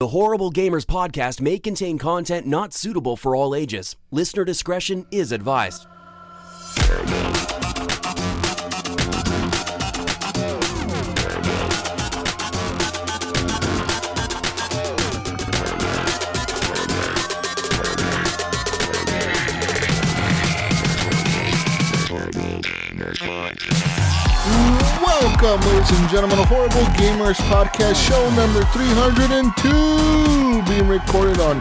The Horrible Gamers podcast may contain content not suitable for all ages. Listener discretion is advised. Welcome, ladies and gentlemen, to Horrible Gamers Podcast, show number 302, being recorded on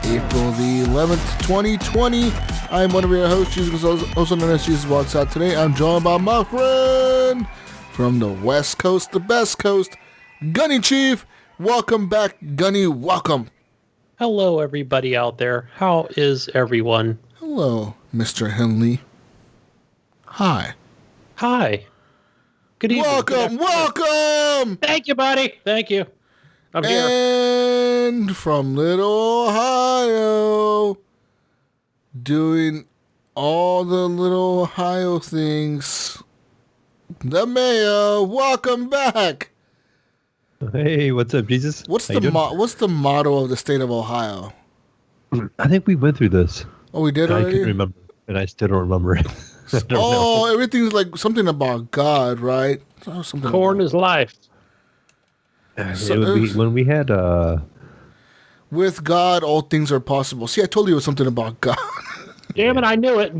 April the 11th, 2020. I'm one of your hosts, Jesus, also known as Jesus Walks Out. Today, I'm joined by my friend from the West Coast, the best coast, Gunny Chief. Welcome back, Gunny. Welcome. Hello, everybody out there. How is everyone? Hello, Mr. Henley. Hi. Hi. Good evening. Welcome. Thank you, buddy. Thank you. I'm here. And from Little Ohio, doing all the Little Ohio things, the Mayo. Welcome back. Hey, what's up, Jesus? What's the motto of the state of Ohio? I think we went through this. Oh, we did already? I couldn't remember, and I still don't remember it. Oh, everything's like something about God, right? Something Corn is life. When we had with God, all things are possible. See, I told you it was something about God. Damn it, I knew it.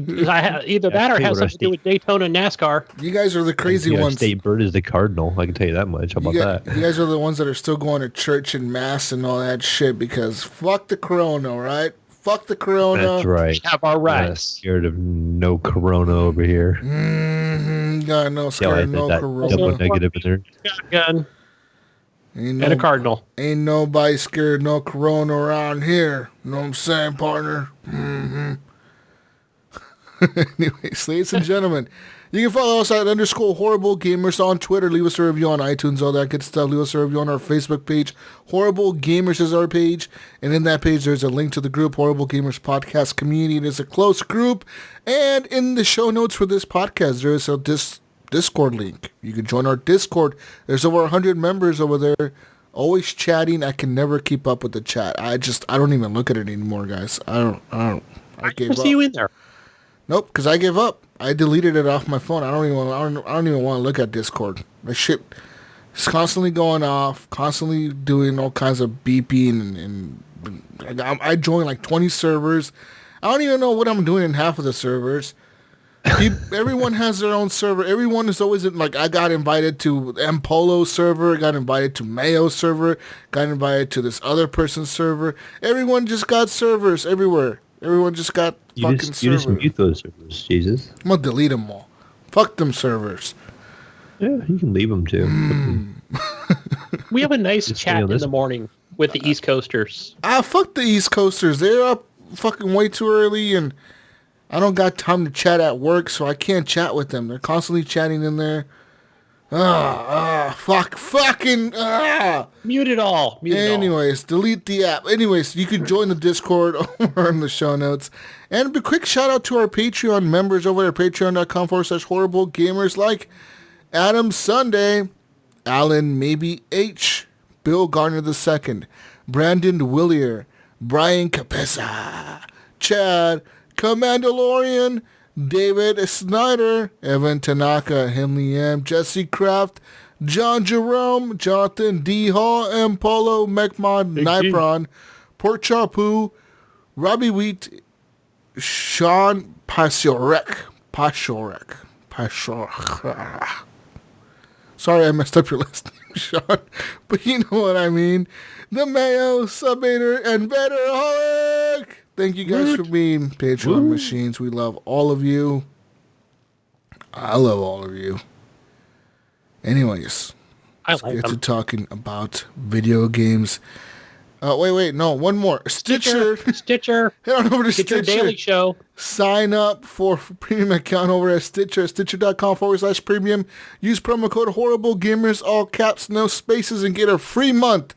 Either that or it has something to do with Daytona and NASCAR. You guys are the crazy ones. State bird is the cardinal. I can tell you that much. How about that? You guys are the ones that are still going to church and mass and all that shit because fuck the corona, right? Fuck the corona. That's right. We have our rights. I'm scared of no corona over here. God, no scared of no corona. Double negative in there. Shotgun. And a cardinal. Ain't nobody scared of no corona around here. Know what I'm saying, partner? Anyways, ladies and gentlemen, you can follow us at _Horrible Gamers on Twitter. Leave us a review on iTunes, all that good stuff. Leave us a review on our Facebook page. Horrible Gamers is our page. And in that page, there's a link to the group, Horrible Gamers Podcast Community. It is a close group. And in the show notes for this podcast, there is a Discord link. You can join our Discord. There's over 100 members over there. Always chatting. I can never keep up with the chat. I don't even look at it anymore, guys. I gave up. See you in there. Nope, because I gave up. I deleted it off my phone. I don't even want to look at Discord. My shit is constantly going off, constantly doing all kinds of beeping, and I joined like 20 servers. I don't even know what I'm doing in half of the servers. Everyone has their own server. Everyone is always like, I got invited to Polo server, got invited to Mayo server, got invited to this other person's server. Everyone just got servers everywhere. Everyone just got fucking servers. You just mute those servers, Jesus. I'm going to delete them all. Fuck them servers. Yeah, you can leave them too. We have a nice chat in the morning with the East Coasters. Fuck the East Coasters. They're up fucking way too early, and I don't got time to chat at work, so I can't chat with them. They're constantly chatting in there. Mute it all. Anyways, delete the app. Anyways, you can join the Discord over in the show notes. And a quick shout out to our Patreon members over at patreon.com/horrible gamers like Adam Sunday, Alan Maybe H, Bill Garner II, Brandon Willier, Brian Capessa, Chad, Commandalorian, David Snyder, Evan Tanaka, Henley M, Jesse Kraft, John Jerome, Jonathan D. Hall, M. Polo, Mekmod, Nipron, Port Chapu, Robbie Wheat, Sean Pashorek. Sorry I messed up your last name, Sean, but you know what I mean. The Mayo, Subator, and Betterholic. Thank you guys for being Patreon machines. We love all of you. I love all of you. Anyways, let's get to talking about video games. Wait, no, one more. Stitcher. Head on over to Stitcher. Daily Show. Sign up for a premium account over at Stitcher. Stitcher.com/premium. Use promo code HorribleGamers, all caps, no spaces, and get a free month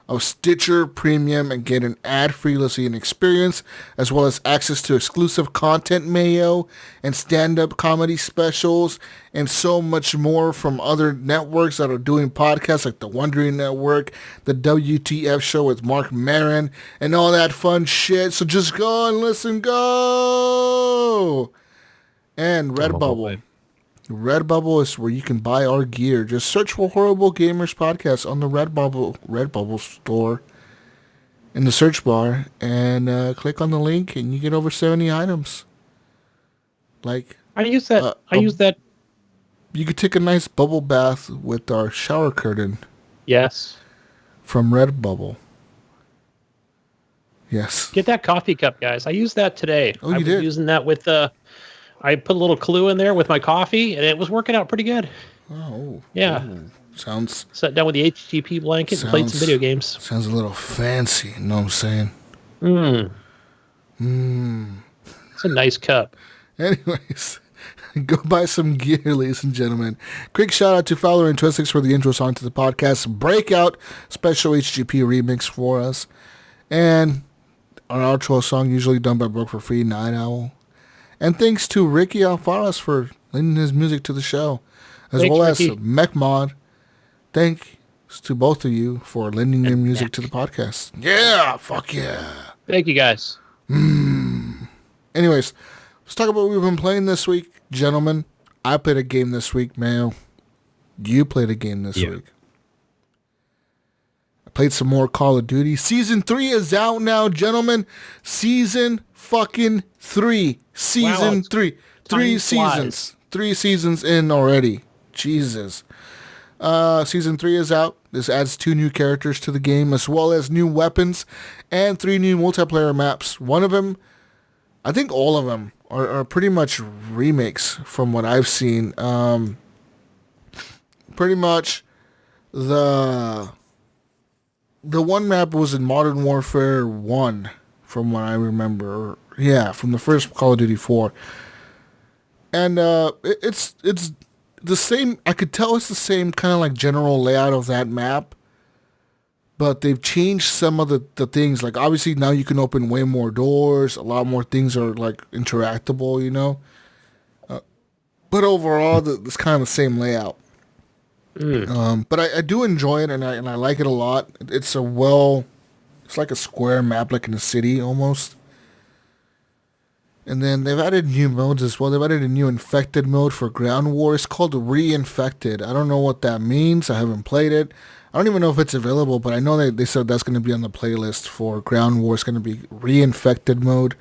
of Stitcher Premium and get an ad-free listening experience, as well as access to exclusive content, Mayo, and stand-up comedy specials, and so much more from other networks that are doing podcasts like the Wondering Network, the WTF show with Mark Maron, and all that fun shit. So just go and listen, go! And Redbubble. Redbubble is where you can buy our gear. Just search for Horrible Gamers Podcast on the Redbubble store in the search bar, and click on the link, and you get over 70 items. Like I use that. I use that. You could take a nice bubble bath with our shower curtain. Yes. From Redbubble. Yes. Get that coffee cup, guys. I used that today. Oh, you did? I was using that with I put a little clue in there with my coffee, and it was working out pretty good. Oh. Yeah. Ooh. Sounds... Sat down with the HGP blanket and played some video games. Sounds a little fancy, you know what I'm saying? It's a nice cup. Anyways, go buy some gear, ladies and gentlemen. Quick shout out to Fowler and Twistix for the intro song to the podcast. Breakout special HGP remix for us. And our outro song, usually done by Broke for Free, Night Owl. And thanks to Ricky Alfaras for lending his music to the show, as well as MechMod. Thanks to both of you for lending your music to the podcast. Yeah, fuck yeah. Thank you, guys. Anyways, let's talk about what we've been playing this week, gentlemen. I played a game this week, Mayo. You played a game this week. I played some more Call of Duty. Season 3 is out now, gentlemen. Season fucking 3. Season 3. 3 seasons. Flies. 3 seasons in already. Jesus. Season 3 is out. This adds 2 new characters to the game, as well as new weapons and 3 new multiplayer maps. One of them, I think all of them, are pretty much remakes from what I've seen. Pretty much the one map was in Modern Warfare 1, from what I remember. Yeah, from the first Call of Duty 4. And it's the same. I could tell it's the same kind of like general layout of that map, but they've changed some of the things. Like obviously now you can open way more doors. A lot more things are like interactable, you know. But overall, it's kind of the same layout. But I do enjoy it, and I like it a lot. It's like a square map, like in a city almost. And then they've added new modes as well. They've added a new infected mode for ground war. It's called Reinfected. I don't know what that means. I haven't played it. I don't even know if it's available, but I know they said that's going to be on the playlist for ground war. It's going to be Reinfected mode.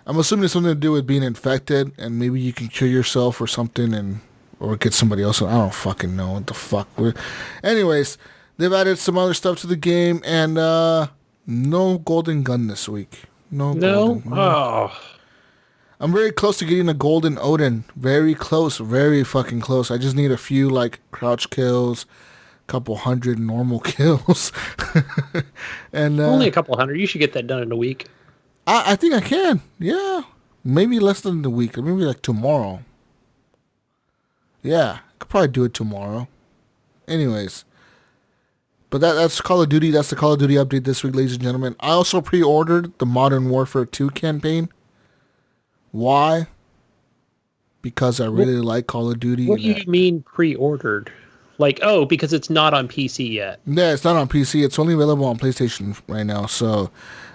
I'm assuming it's something to do with being infected, and maybe you can cure yourself or something, or get somebody else. I don't fucking know what the fuck. Anyways, they've added some other stuff to the game, and no golden gun this week. No. Oh. I'm very close to getting a golden Odin. Very close. Very fucking close. I just need a few, like, crouch kills, couple hundred normal kills. And only a couple hundred. You should get that done in a week. I think I can. Yeah. Maybe less than a week. Or maybe, like, tomorrow. Yeah. I could probably do it tomorrow. Anyways. But that's Call of Duty. That's the Call of Duty update this week, ladies and gentlemen. I also pre-ordered the Modern Warfare 2 campaign. Why? Because I really like Call of Duty. What do you mean pre-ordered? Like, because it's not on PC yet. Yeah, it's not on PC. It's only available on PlayStation right now. So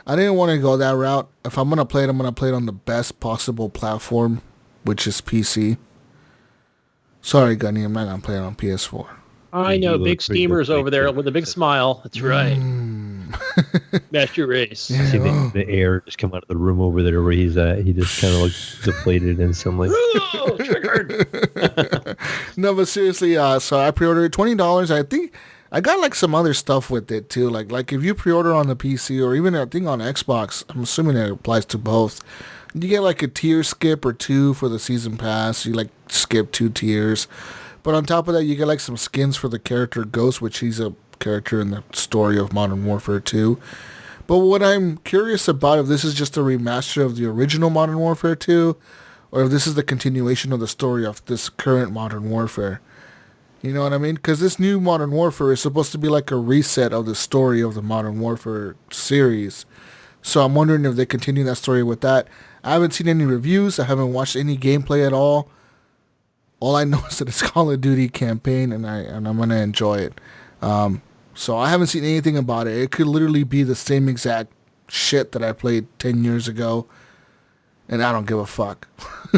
I didn't want to go that route. If I'm going to play it, I'm going to play it on the best possible platform, which is PC. Sorry, Gunny, I'm not going to play it on PS4. I know, big steamers over there with a big smile. That's right. Master Race. Yeah, see the air just come out of the room over there where he's at. He just kind of looks deflated and some like. Triggered. No, but seriously, so I pre-ordered $20. I think I got like some other stuff with it too. Like if you pre-order on the PC or even I think on Xbox, I'm assuming it applies to both. You get like a tier skip or 2 for the season pass. You like skip 2 tiers. But on top of that, you get like some skins for the character Ghost, which he's a character in the story of Modern Warfare 2. But what I'm curious about, if this is just a remaster of the original Modern Warfare 2, or if this is the continuation of the story of this current Modern Warfare. You know what I mean? Because this new Modern Warfare is supposed to be like a reset of the story of the Modern Warfare series. So I'm wondering if they continue that story with that. I haven't seen any reviews. I haven't watched any gameplay at all. All I know is that it's Call of Duty campaign, and I'm gonna enjoy it. So I haven't seen anything about it. It could literally be the same exact shit that I played 10 years ago, and I don't give a fuck.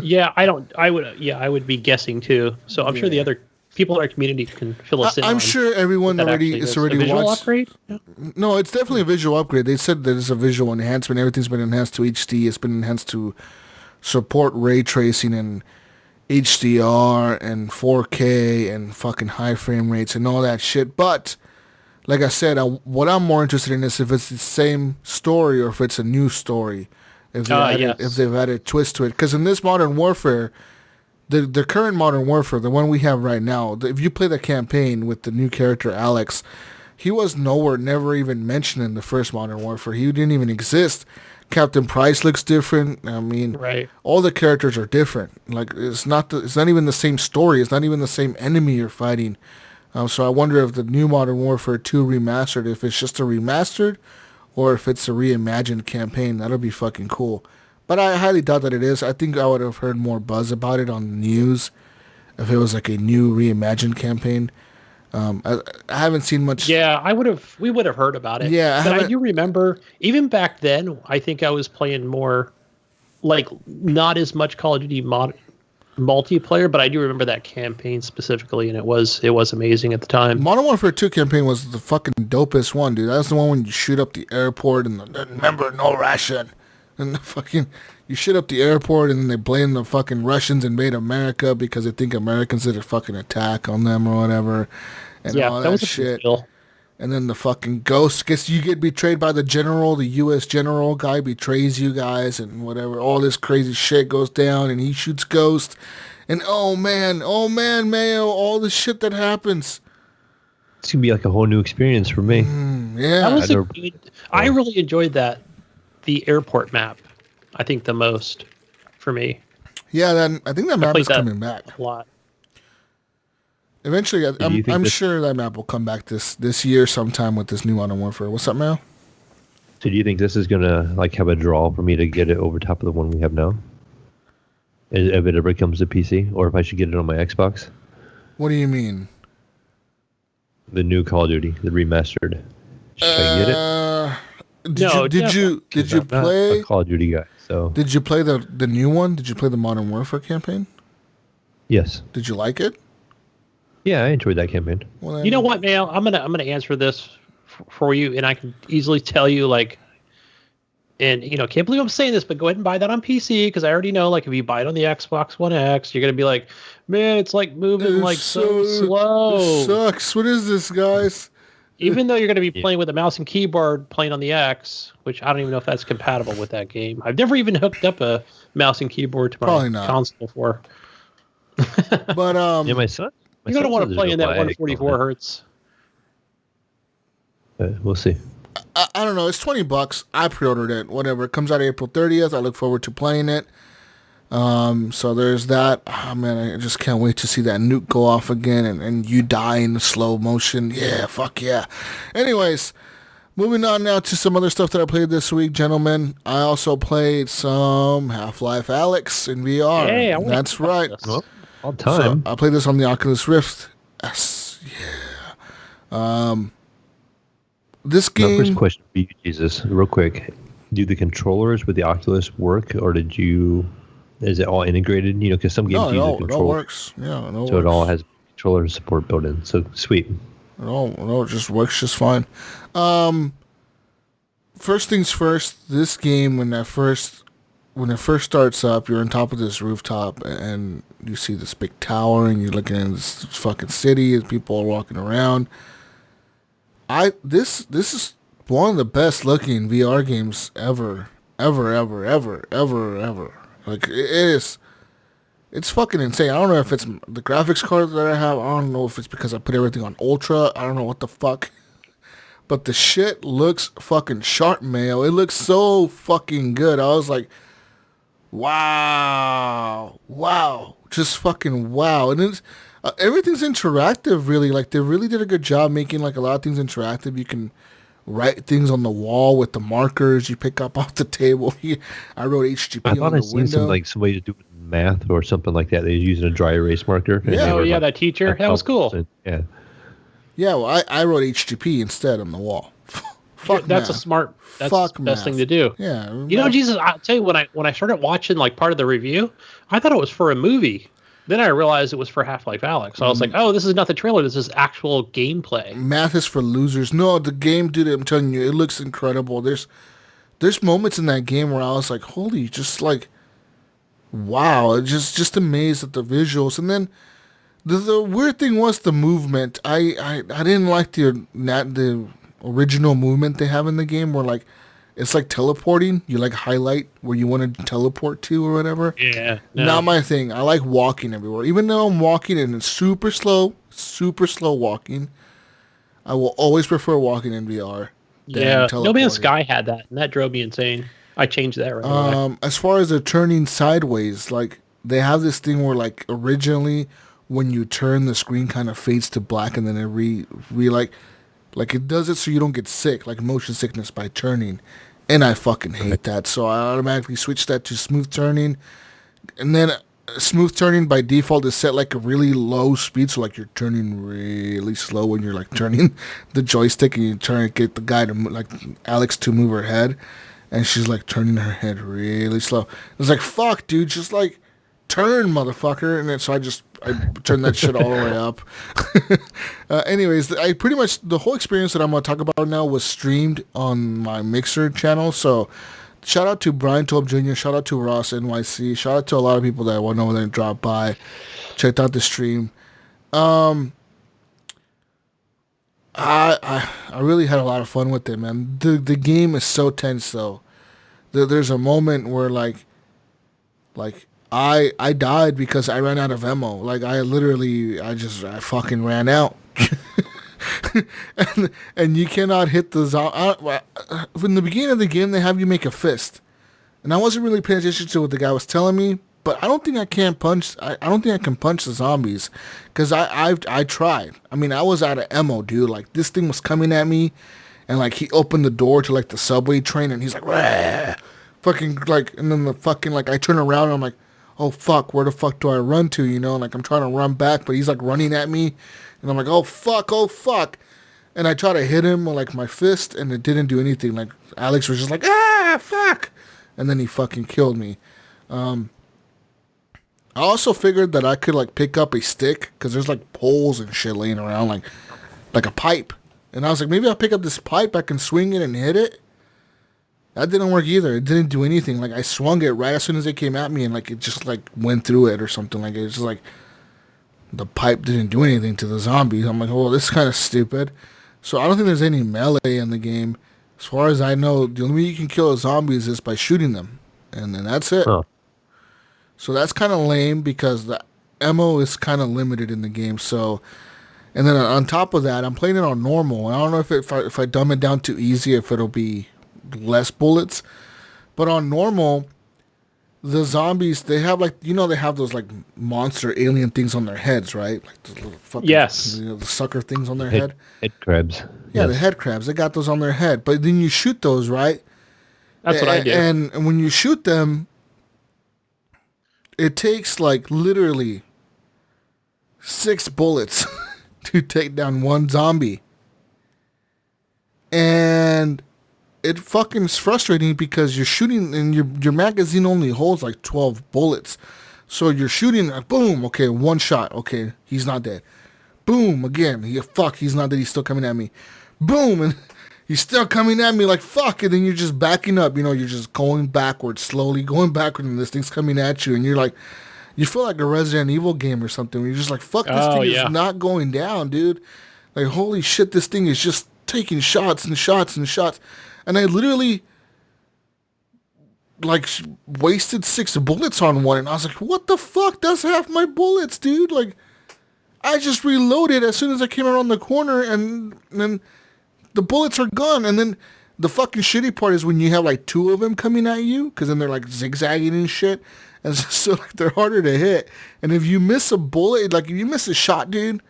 Yeah, I don't. I would. Yeah, I would be guessing too. So I'm sure the other people in our community can fill us in. I'm sure everyone already is already a visual watched. upgrade. Yeah. No, it's definitely a visual upgrade. They said that it's a visual enhancement. Everything's been enhanced to HD. It's been enhanced to support ray tracing and HDR and 4K and fucking high frame rates and all that shit. But like I said, what I'm more interested in is if it's the same story or if it's a new story. If they've added a twist to it. Because in this Modern Warfare, the current Modern Warfare, the one we have right now, if you play the campaign with the new character Alyx, he was nowhere, never even mentioned in the first Modern Warfare. He didn't even exist. Captain Price looks different. I mean, right. All the characters are different. Like it's not even the same story. It's not even the same enemy you're fighting. So I wonder if the new Modern Warfare 2 remastered, if it's just a remastered, or if it's a reimagined campaign. That'll be fucking cool. But I highly doubt that it is. I think I would have heard more buzz about it on the news if it was like a new reimagined campaign. I haven't seen much. Yeah, we would have heard about it. Yeah, but I do remember even back then. I think I was playing more, like not as much Call of Duty multiplayer, but I do remember that campaign specifically, and it was amazing at the time. Modern Warfare 2 campaign was the fucking dopest one, dude. That's the one when you shoot up the airport and remember no ration. And the fucking, you shoot up the airport and then they blame the fucking Russians invade America because they think Americans did a fucking attack on them or whatever. And all that was shit. And then the fucking Ghost you get betrayed by the general, the U.S. general guy betrays you guys and whatever. All this crazy shit goes down and he shoots Ghost. And oh man, Mayo, all the shit that happens. It's going to be like a whole new experience for me. Yeah. I really enjoyed that. The airport map, I think the most for me. Yeah, I think that map is coming back. A lot. Eventually, I'm sure that map will come back this year sometime with this new Modern Warfare. What's up, Mayo? So do you think this is going to like have a draw for me to get it over top of the one we have now? If it ever comes to PC? Or if I should get it on my Xbox? What do you mean? The new Call of Duty, the remastered. Should I get it? Did you play? I'm a Call of Duty guy, so. Did you play the new one? Did you play the Modern Warfare campaign? Yes. Did you like it? Yeah, I enjoyed that campaign. Well, you know what, Mayo? I'm gonna answer this for you, and I can easily tell you, like, and can't believe I'm saying this, but go ahead and buy that on PC because I already know, like, if you buy it on the Xbox One X, you're gonna be like, man, it's like moving so slow. It sucks. What is this, guys? Even though you're going to be playing with a mouse and keyboard playing on the X, which I don't even know if that's compatible with that game. I've never even hooked up a mouse and keyboard to my console before. But yeah, my son. You're going to want to play in that 144 hertz. We'll see. I don't know. It's $20. I pre-ordered it. Whatever. It comes out April 30th. I look forward to playing it. So there's that. Oh man, I just can't wait to see that nuke go off again and you die in slow motion. Yeah, fuck yeah. Anyways, moving on now to some other stuff that I played this week, gentlemen. I also played some Half-Life Alyx in VR. Hey, that's right. Well, all time. So I played this on the Oculus Rift. Yes, yeah. This game. First question for you, Jesus, real quick. Do the controllers with the Oculus work, or is it all integrated? Because some games use a controller. It all works. Yeah, it all has controller support built in. So sweet. It just works just fine. First things first. This game, when it first starts up, you're on top of this rooftop and you see this big tower and you're looking at this fucking city and people are walking around. This is one of the best looking VR games ever. Like, it is. It's fucking insane. I don't know if it's the graphics card that I have. I don't know if it's because I put everything on ultra. I don't know what the fuck. But the shit looks fucking sharp, Mayo. It looks so fucking good. I was like, wow. Just fucking wow. And Everything's interactive, really. Like, they really did a good job making, like, a lot of things interactive. You can write things on the wall with the markers you pick up off the table. I wrote HGP I thought on I the seen window. some like somebody do math or something like that. They was using a dry erase marker. and Yeah. they Oh were, yeah, like, that teacher. That was cool. Yeah. Yeah, well, I wrote HGP instead on the wall. Fuck That's math. a smart. That's Fuck the best math. thing to do. Yeah. You know, Jesus, I'll tell you, when I started watching like part of the review, I thought it was for a movie. Then I realized it was for Half-Life Alyx. So I was like, oh, this is not the trailer. This is actual gameplay. Math is for losers. No, the game, dude, I'm telling you, it looks incredible. There's moments in that game where I was like, holy, just like, wow, just amazed at the visuals. And then the weird thing was the movement. I didn't like the original movement they have in the game where like it's like teleporting. You like highlight where you want to teleport to or whatever. Yeah. No. Not my thing. I like walking everywhere. Even though I'm walking and it's super slow walking, I will always prefer walking in VR. Yeah. No Man's teleporting. Sky had that, and that drove me insane. I changed that right away. As far as the turning sideways, like they have this thing where like originally when you turn the screen kind of fades to black and then it like it does it so you don't get sick, like motion sickness by turning. And I fucking hate that. So I automatically switched that to smooth turning. And then smooth turning by default is set like a really low speed, so like you're turning really slow when you're like turning the joystick and you try to get the guy to like Alyx to move her head. And she's like turning her head really slow. It's like, fuck, dude, just like turn, motherfucker. And then, so I turned that shit all the way up. Anyways, I pretty much, the whole experience that I'm going to talk about now was streamed on my Mixer channel. So shout out to Brian Tobe Jr., shout out to Ross NYC, shout out to a lot of people that went over there and dropped by, checked out the stream. I really had a lot of fun with it, man. The game is so tense, though. There's a moment where like I died because I ran out of ammo. Like I fucking ran out. and you cannot hit the zombie. In the beginning of the game, they have you make a fist, and I wasn't really paying attention to what the guy was telling me. But I don't think I can punch. I don't think I can punch the zombies, because I tried. I mean, I was out of ammo, dude. Like this thing was coming at me, and like he opened the door to like the subway train, and he's like, "Rah!" Fucking like, and then the fucking like I turn around, and I'm like, oh fuck, where the fuck do I run to? You know, like I'm trying to run back, but he's like running at me, and I'm like, oh fuck, and I try to hit him with like my fist, and it didn't do anything. Like Alyx was just like, ah fuck, and then he fucking killed me. I also figured that I could like pick up a stick because there's like poles and shit laying around, like a pipe. And I was like, maybe I'll pick up this pipe, I can swing it and hit it. That didn't work either. It didn't do anything. Like I swung it right as soon as it came at me, and like it just like went through it or something. Like it's just like the pipe didn't do anything to the zombies. I'm like, oh, this is kind of stupid. So I don't think there's any melee in the game. As far as I know, the only way you can kill the zombies is by shooting them, and then that's it. Oh. So that's kind of lame because the ammo is kind of limited in the game. So, and then on top of that, I'm playing it on normal. I don't know if I dumb it down too easy, if it'll be less bullets. But on normal, the zombies, they have like, you know, they have those like monster alien things on their heads, right? Like the little fucking, Yes. you know, the sucker things on their head. Head crabs. Yeah, Yes. the head crabs. They got those on their head. But then you shoot those, right? That's what I do. And when you shoot them, it takes like literally 6 bullets to take down one zombie. And it fucking is frustrating because you're shooting and your magazine only holds like 12 bullets. So you're shooting, like, boom, okay, one shot, okay, he's not dead. Boom, again, he's not dead, he's still coming at me. Boom, and he's still coming at me like, fuck, and then you're just backing up, you know, you're just going backwards, slowly going backwards, and this thing's coming at you, and you're like, you feel like a Resident Evil game or something, where you're just like, fuck, this thing is not going down, dude. Like, holy shit, this thing is just taking shots and shots and shots. And I literally, like, wasted 6 bullets on one, and I was like, what the fuck, that's half my bullets, dude. Like, I just reloaded as soon as I came around the corner, and then the bullets are gone. And then the fucking shitty part is when you have like 2 of them coming at you, because then they're like zigzagging and shit, and so like they're harder to hit. And if you miss a bullet, like if you miss a shot, dude,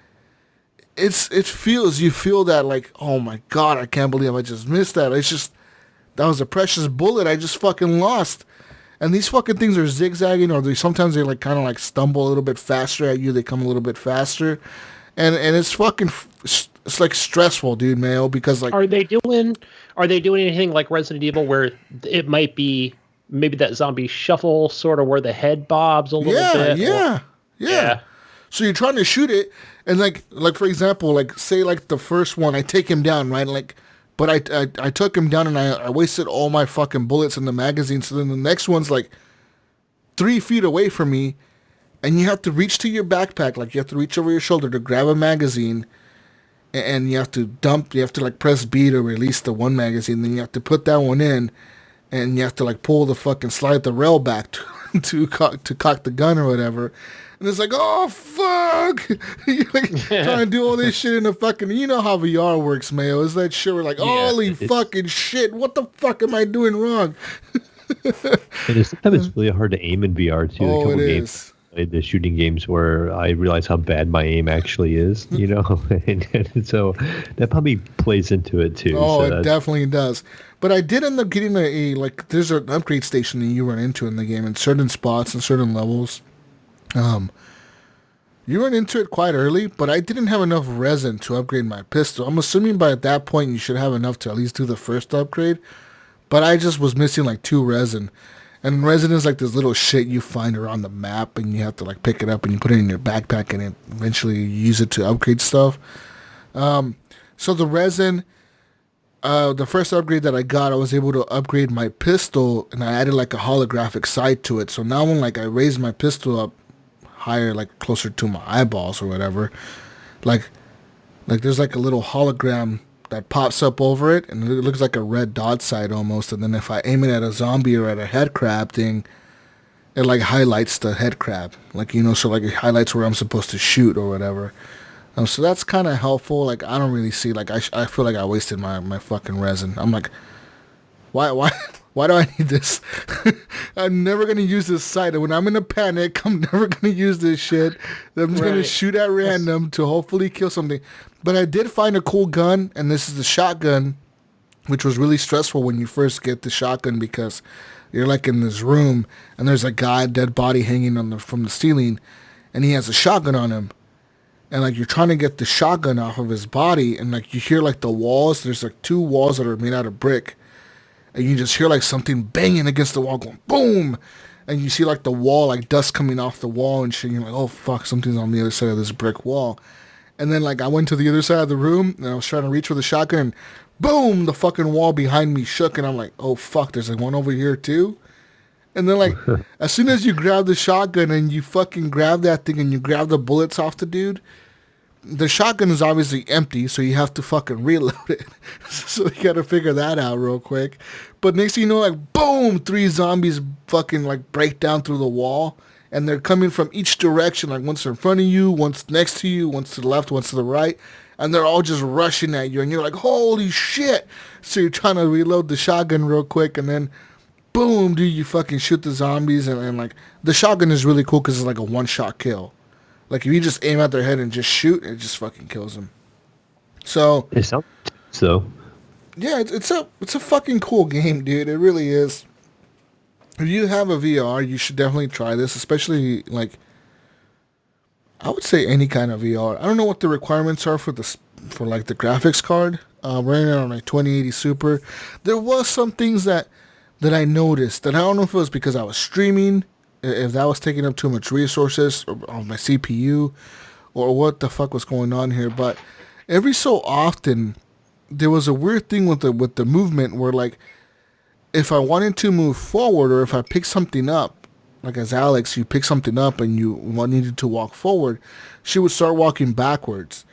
you feel that like, oh my god, I can't believe I just missed that. It's just that was a precious bullet I just fucking lost. And these fucking things are zigzagging, or sometimes they like kind of like stumble a little bit faster at you. They come a little bit faster, and it's fucking it's like stressful, dude, Mayo, because like are they doing anything like Resident Evil where it might be maybe that zombie shuffle sort of where the head bobs a little bit? Yeah. So you're trying to shoot it, and like for example, like say like the first one, I take him down, right? Like, but I took him down and I wasted all my fucking bullets in the magazine. So then the next one's like 3 feet away from me, and you have to reach to your backpack, like you have to reach over your shoulder to grab a magazine, and you have to like press B to release the one magazine. Then you have to put that one in, and you have to like pull the fucking slide the rail back to cock the gun or whatever. And it's like, oh, fuck. You're like trying to do all this shit in the fucking... You know how VR works, Mayo. It's that shit where like, holy fucking shit. What the fuck am I doing wrong? And sometimes it's really hard to aim in VR, too. Oh, it is. The shooting games where I realize how bad my aim actually is, you know? and so that probably plays into it, too. Oh, so it definitely does. But I did end up getting there's an upgrade station that you run into in the game in certain spots and certain levels. You run into it quite early, but I didn't have enough resin to upgrade my pistol. I'm assuming by that point you should have enough to at least do the first upgrade, but I just was missing like 2 resin. And resin is like this little shit you find around the map, and you have to like pick it up and you put it in your backpack, and eventually you use it to upgrade stuff. So the resin, the first upgrade that I got, I was able to upgrade my pistol, and I added like a holographic sight to it. So now when like I raise my pistol up higher, like closer to my eyeballs or whatever, like there's like a little hologram that pops up over it, and it looks like a red dot sight almost. And then if I aim it at a zombie or at a head crab thing, it like highlights the head crab, like, you know, so like it highlights where I'm supposed to shoot or whatever. So that's kind of helpful. Like I don't really see, like I feel like I wasted my fucking resin. I'm like, why do I need this? I'm never going to use this sight. When I'm in a panic, I'm never going to use this shit. I'm just going to shoot at random to hopefully kill something. But I did find a cool gun, and this is the shotgun, which was really stressful when you first get the shotgun, because you're like in this room, and there's a guy, dead body hanging from the ceiling, and he has a shotgun on him. And like you're trying to get the shotgun off of his body, and like you hear like the walls, there's like 2 walls that are made out of brick. And you just hear like something banging against the wall, going boom, and you see like the wall, like dust coming off the wall and shit. And you're like, oh fuck, something's on the other side of this brick wall. And then like I went to the other side of the room, and I was trying to reach for the shotgun, and boom, the fucking wall behind me shook, and I'm like, oh fuck, there's like one over here too. And then like as soon as you grab the shotgun and you fucking grab that thing and you grab the bullets off the dude, the shotgun is obviously empty, so you have to fucking reload it. So you gotta figure that out real quick. But next thing you know, like, boom, 3 zombies fucking, like, break down through the wall. And they're coming from each direction. Like, one's in front of you, one's next to you, one's to the left, one's to the right. And they're all just rushing at you. And you're like, holy shit. So you're trying to reload the shotgun real quick. And then, boom, dude, you fucking shoot the zombies. And like, the shotgun is really cool because it's like a one-shot kill. Like, if you just aim at their head and just shoot, it just fucking kills them. So... It sounds so. Yeah, it's a fucking cool game, dude. It really is. If you have a VR, you should definitely try this, especially, like... I would say any kind of VR. I don't know what the requirements are for the graphics card. Running it on a 2080 Super. There was some things that I noticed, that I don't know if it was because I was streaming... if that was taking up too much resources on my CPU, or what the fuck was going on here. But every so often, there was a weird thing with the movement where, like, if I wanted to move forward, or if I picked something up, like as Alyx, you pick something up and you needed to walk forward, she would start walking backwards.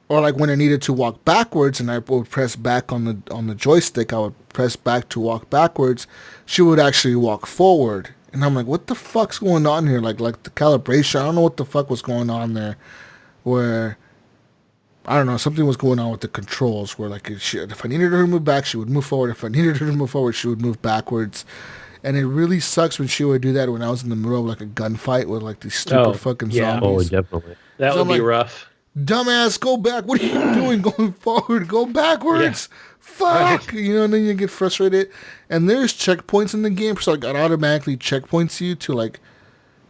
Or like when I needed to walk backwards and I would press back on the joystick, I would press back to walk backwards, she would actually walk forward. And I'm like, what the fuck's going on here? Like the calibration, I don't know what the fuck was going on there. Where, I don't know, something was going on with the controls. Where like, if I needed her to move back, she would move forward. If I needed her to move forward, she would move backwards. And it really sucks when she would do that when I was in the middle of like a gunfight with like these stupid fucking zombies. Oh, definitely. That So would I'm be like, rough. Dumbass, go back. What are you doing going forward? Go backwards. Fuck. You know, and then you get frustrated. And there's checkpoints in the game, so like it automatically checkpoints you to like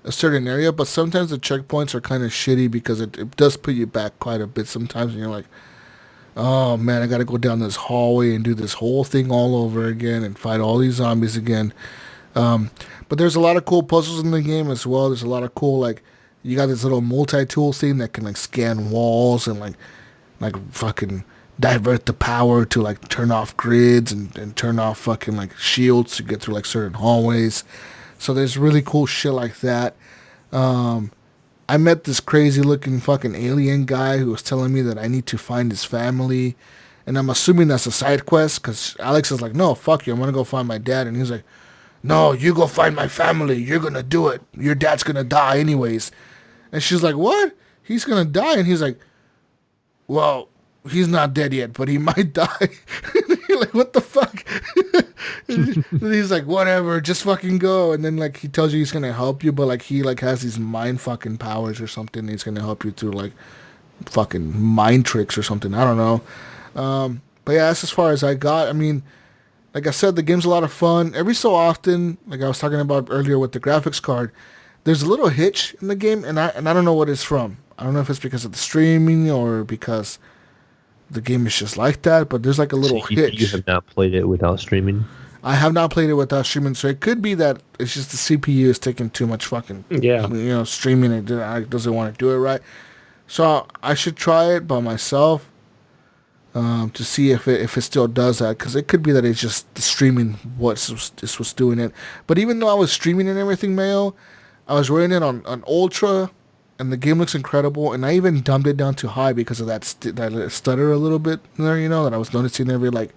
a certain area, but sometimes the checkpoints are kind of shitty because it does put you back quite a bit sometimes, and you're like, oh man, I gotta go down this hallway and do this whole thing all over again and fight all these zombies again. But there's a lot of cool puzzles in the game as well. There's a lot of cool, like, you got this little multi-tool thing that can like scan walls and like fucking divert the power to like turn off grids and turn off fucking like shields to get through like certain hallways. So there's really cool shit like that. I met this crazy looking fucking alien guy who was telling me that I need to find his family. And I'm assuming that's a side quest because Alyx is like, no, fuck you. I'm going to go find my dad. And he's like, no, you go find my family. You're going to do it. Your dad's going to die anyways. And she's like, what? He's going to die? And he's like, well, he's not dead yet, but he might die. You're like, what the fuck? He's like, whatever, just fucking go. And then like he tells you he's gonna help you, but like he like has these mind fucking powers or something. He's gonna help you through like fucking mind tricks or something. I don't know. But yeah, that's as far as I got. I mean, like I said, the game's a lot of fun. Every so often, like I was talking about earlier with the graphics card, there's a little hitch in the game, and I don't know what it's from. I don't know if it's because of the streaming or because the game is just like that, but there's like a little hitch. You have not played it without streaming? I have not played it without streaming, so it could be that it's just the CPU is taking too much fucking, streaming. It doesn't want to do it right. So I should try it by myself to see if it still does that, because it could be that it's just the streaming what's doing it. But even though I was streaming and everything, Mayo, I was running it on Ultra, and the game looks incredible, and I even dumbed it down to high because of that stutter a little bit there, that I was noticing every, like,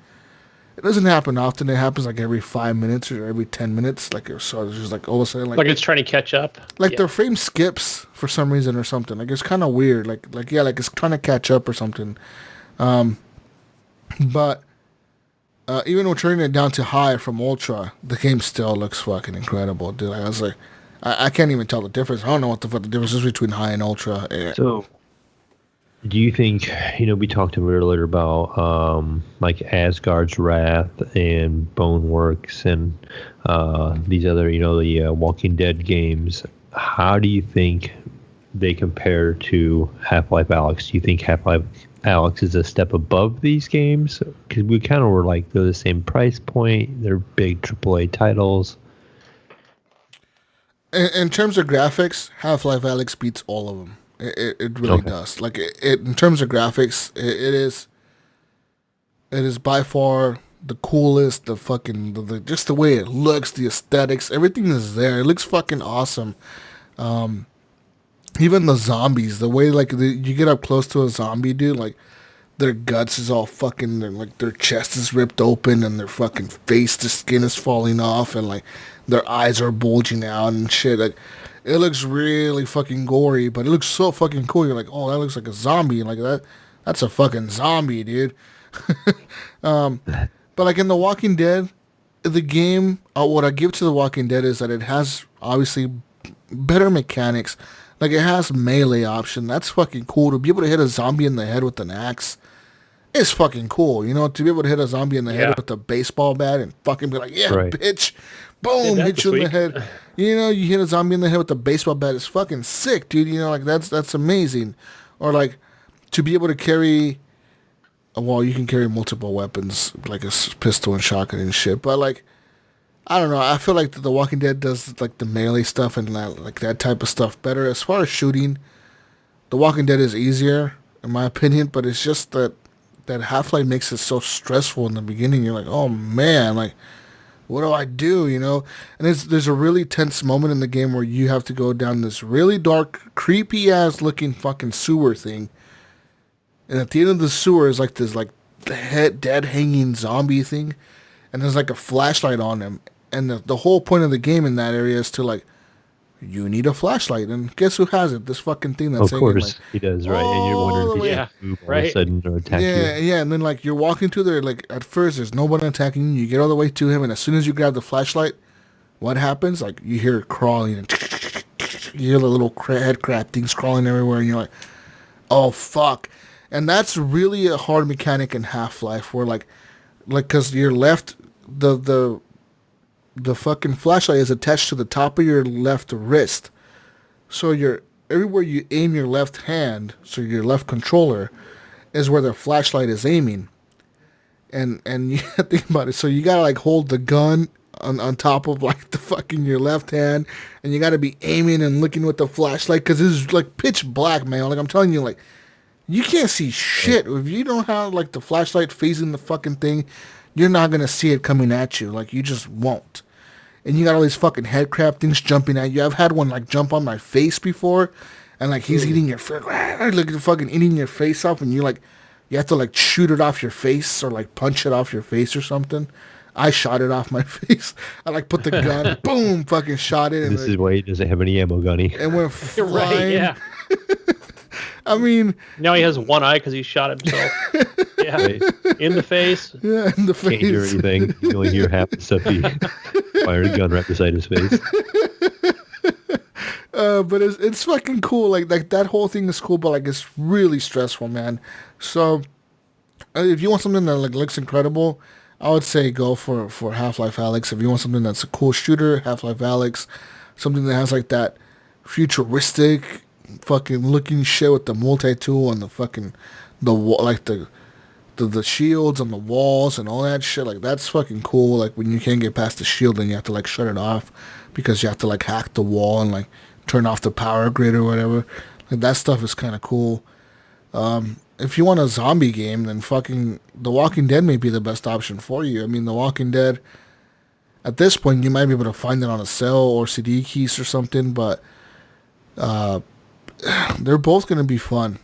it doesn't happen often. It happens like every 5 minutes or every 10 minutes. Like, so it's just like all of a sudden, like it's trying to catch up. Like their frame skips for some reason or something. Like it's kind of weird. Like it's trying to catch up or something. But even with turning it down to high from Ultra, the game still looks fucking incredible, dude. I was like, I can't even tell the difference. I don't know what the fuck the difference is between high and Ultra. So, do you think, we talked earlier about like Asgard's Wrath and Boneworks and these other, the Walking Dead games. How do you think they compare to Half-Life Alyx? Do you think Half-Life Alyx is a step above these games? Because we kind of were like, they're the same price point. They're big AAA titles. In terms of graphics, Half-Life Alyx beats all of them. It really does. Like it in terms of graphics, it is by far the coolest. The fucking just the way it looks, the aesthetics, everything is there. It looks fucking awesome. Even the zombies, the way like you get up close to a zombie, dude, like their guts is all fucking, like their chest is ripped open and their fucking face, the skin is falling off, and like their eyes are bulging out and shit. Like, it looks really fucking gory, but it looks so fucking cool. You're like, oh, that looks like a zombie. Like that's a fucking zombie, dude. But like in The Walking Dead, the game, what I give to The Walking Dead is that it has obviously better mechanics. Like it has melee option. That's fucking cool. To be able to hit a zombie in the head with an axe is fucking cool. To be able to hit a zombie in the head with a baseball bat and fucking be like, yeah, right, bitch. Boom, hit you in the head. You hit a zombie in the head with a baseball bat. It's fucking sick, dude. Like that's amazing. Or like to be able to carry, well, you can carry multiple weapons, like a pistol and shotgun and shit. But like, I don't know. I feel like The Walking Dead does like the melee stuff and that type of stuff better. As far as shooting, The Walking Dead is easier in my opinion. But it's just that Half-Life makes it so stressful in the beginning. You're like, oh man, like, what do I do, And there's a really tense moment in the game where you have to go down this really dark, creepy-ass looking fucking sewer thing. And at the end of the sewer is like this like dead hanging zombie thing. And there's like a flashlight on him. And the whole point of the game in that area is to like, you need a flashlight. And guess who has it? This fucking thing that's hanging. Of course, like, he does, right? And you're wondering if he move all of a sudden or attack you. Yeah, and then like you're walking through there, like at first there's no one attacking you. You get all the way to him, and as soon as you grab the flashlight, what happens? Like, you hear it crawling, and you hear the little head crab things crawling everywhere, and you're like, oh, fuck. And that's really a hard mechanic in Half-Life, where, like, because your left, the fucking flashlight is attached to the top of your left wrist. So everywhere you aim your left hand, so your left controller, is where the flashlight is aiming. And you think about it, so you gotta, like, hold the gun on top of, like, the fucking your left hand, and you gotta be aiming and looking with the flashlight, because it's, like, pitch black, man. Like, I'm telling you, like, you can't see shit. If you don't have, like, the flashlight facing the fucking thing, you're not gonna see it coming at you. Like, you just won't. And you got all these fucking head crab things jumping at you. I've had one, like, jump on my face before, and, like, he's eating your face, like, fucking eating your face off, and you have to, like, shoot it off your face or, like, punch it off your face or something. I shot it off my face. I, like, put the gun, boom, fucking shot it. This is why he doesn't have any ammo, Gunny. And went flying. Right, yeah. I mean... Now he has one eye because he shot himself. Yeah. Right. In the face. Yeah, in the face. Can't hear anything. You only hear half the stuff he fired a gun right beside his face. But it's fucking cool. Like that whole thing is cool, but, like, it's really stressful, man. So if you want something that, like, looks incredible, I would say go for Half-Life Alyx. If you want something that's a cool shooter, Half-Life Alyx. Something that has, like, that futuristic fucking looking shit with the multi-tool and the fucking the shields on the walls and all that shit. Like, that's fucking cool. Like, when you can't get past the shield, then you have to, like, shut it off because you have to, like, hack the wall and, like, turn off the power grid or whatever. Like, that stuff is kind of cool. If you want a zombie game, then fucking The Walking Dead may be the best option for you. I mean, The Walking Dead, at this point, you might be able to find it on a sale or CD keys or something, but they're both going to be fun.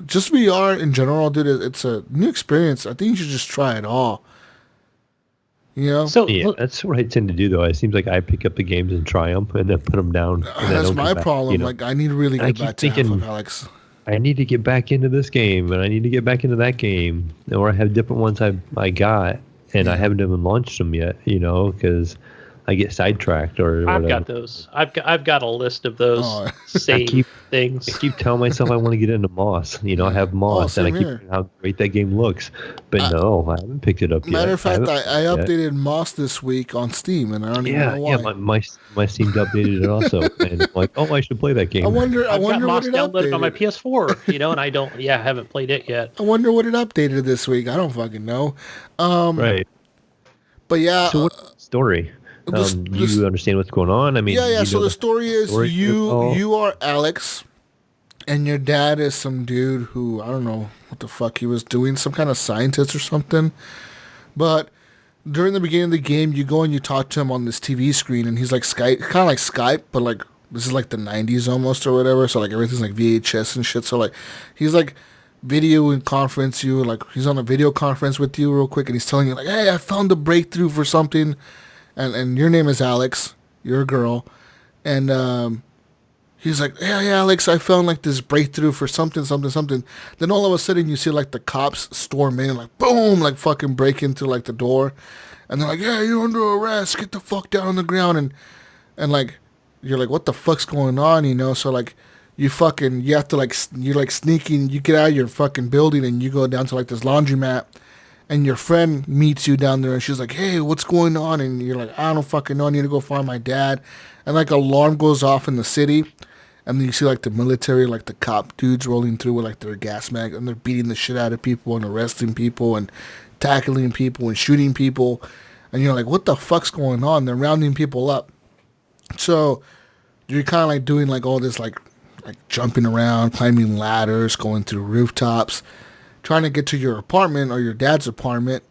Just VR in general, dude, it's a new experience. I think you should just try it all. You know? So Yeah, that's what I tend to do, though. It seems like I pick up the games and try them and then put them down. And that's my back, problem. you know? Like, I need to really get back to Half-Life Alyx. I need to get back into this game, and I need to get back into that game, or I have different ones I got, and I haven't even launched them yet, you know, because I get sidetracked or whatever. I've got those. I've got a list of those same things. I keep telling myself I want to get into Moss. You know, I have Moss, and I keep thinking how great that game looks. But no, I haven't picked it up yet. Matter of fact, I updated Moss this week on Steam, and I don't even know why. Yeah, my Steam updated it also, and I'm like, oh, I should play that game. I wonder I've got what Moss it downloaded updated on my PS4, you know, and I haven't played it yet. I wonder what it updated this week. I don't fucking know. Right. But yeah. So what's the story? You understand what's going on? I mean, yeah. So the story is you are Alyx, and your dad is some dude who, I don't know what the fuck he was doing, some kind of scientist or something. But during the beginning of the game, you go and you talk to him on this TV screen, and he's like Skype, kind of like Skype, but like this is like the 90s almost or whatever. So like everything's like VHS and shit. So like he's like video and conference you, like he's on a video conference with you real quick, and he's telling you like, hey, I found the breakthrough for something. And your name is Alyx. You're a girl. And he's like, yeah, Alyx, I found like this breakthrough for something. Then all of a sudden you see like the cops storm in, like boom, like fucking break into like the door. And they're like, yeah, you're under arrest. Get the fuck down on the ground. And like, you're like, what the fuck's going on, you know? So like, you have to like, you're like sneaking, you get out of your fucking building and you go down to like this laundromat. And your friend meets you down there, and she's like, hey, what's going on? And you're like, I don't fucking know. I need to go find my dad. And, like, alarm goes off in the city. And then you see, like, the military, like, the cop dudes rolling through with, like, their gas mag. And they're beating the shit out of people and arresting people and tackling people and shooting people. And you're like, what the fuck's going on? They're rounding people up. So you're kind of, like, doing, like, all this, like jumping around, climbing ladders, going through rooftops, trying to get to your apartment or your dad's apartment.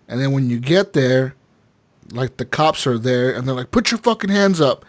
And then when you get there, like the cops are there and they're like, put your fucking hands up.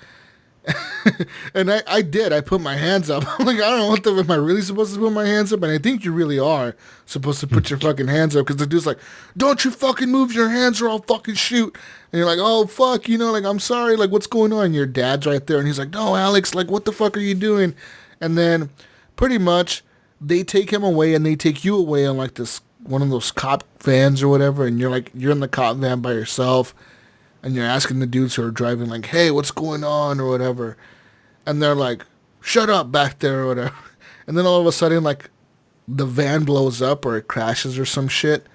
And I did. I put my hands up. I'm like, I don't know am I really supposed to put my hands up? And I think you really are supposed to put your fucking hands up, because the dude's like, don't you fucking move your hands or I'll fucking shoot. And you're like, oh fuck, you know, like, I'm sorry, like, what's going on? And your dad's right there and he's like, no, Alyx, like, what the fuck are you doing? And then pretty much they take him away and they take you away on like this one of those cop vans or whatever, and you're in the cop van by yourself, and you're asking the dudes who are driving, like, hey, what's going on, or whatever. And they're like, shut up back there, or whatever. And then all of a sudden, like, the van blows up or it crashes or some shit.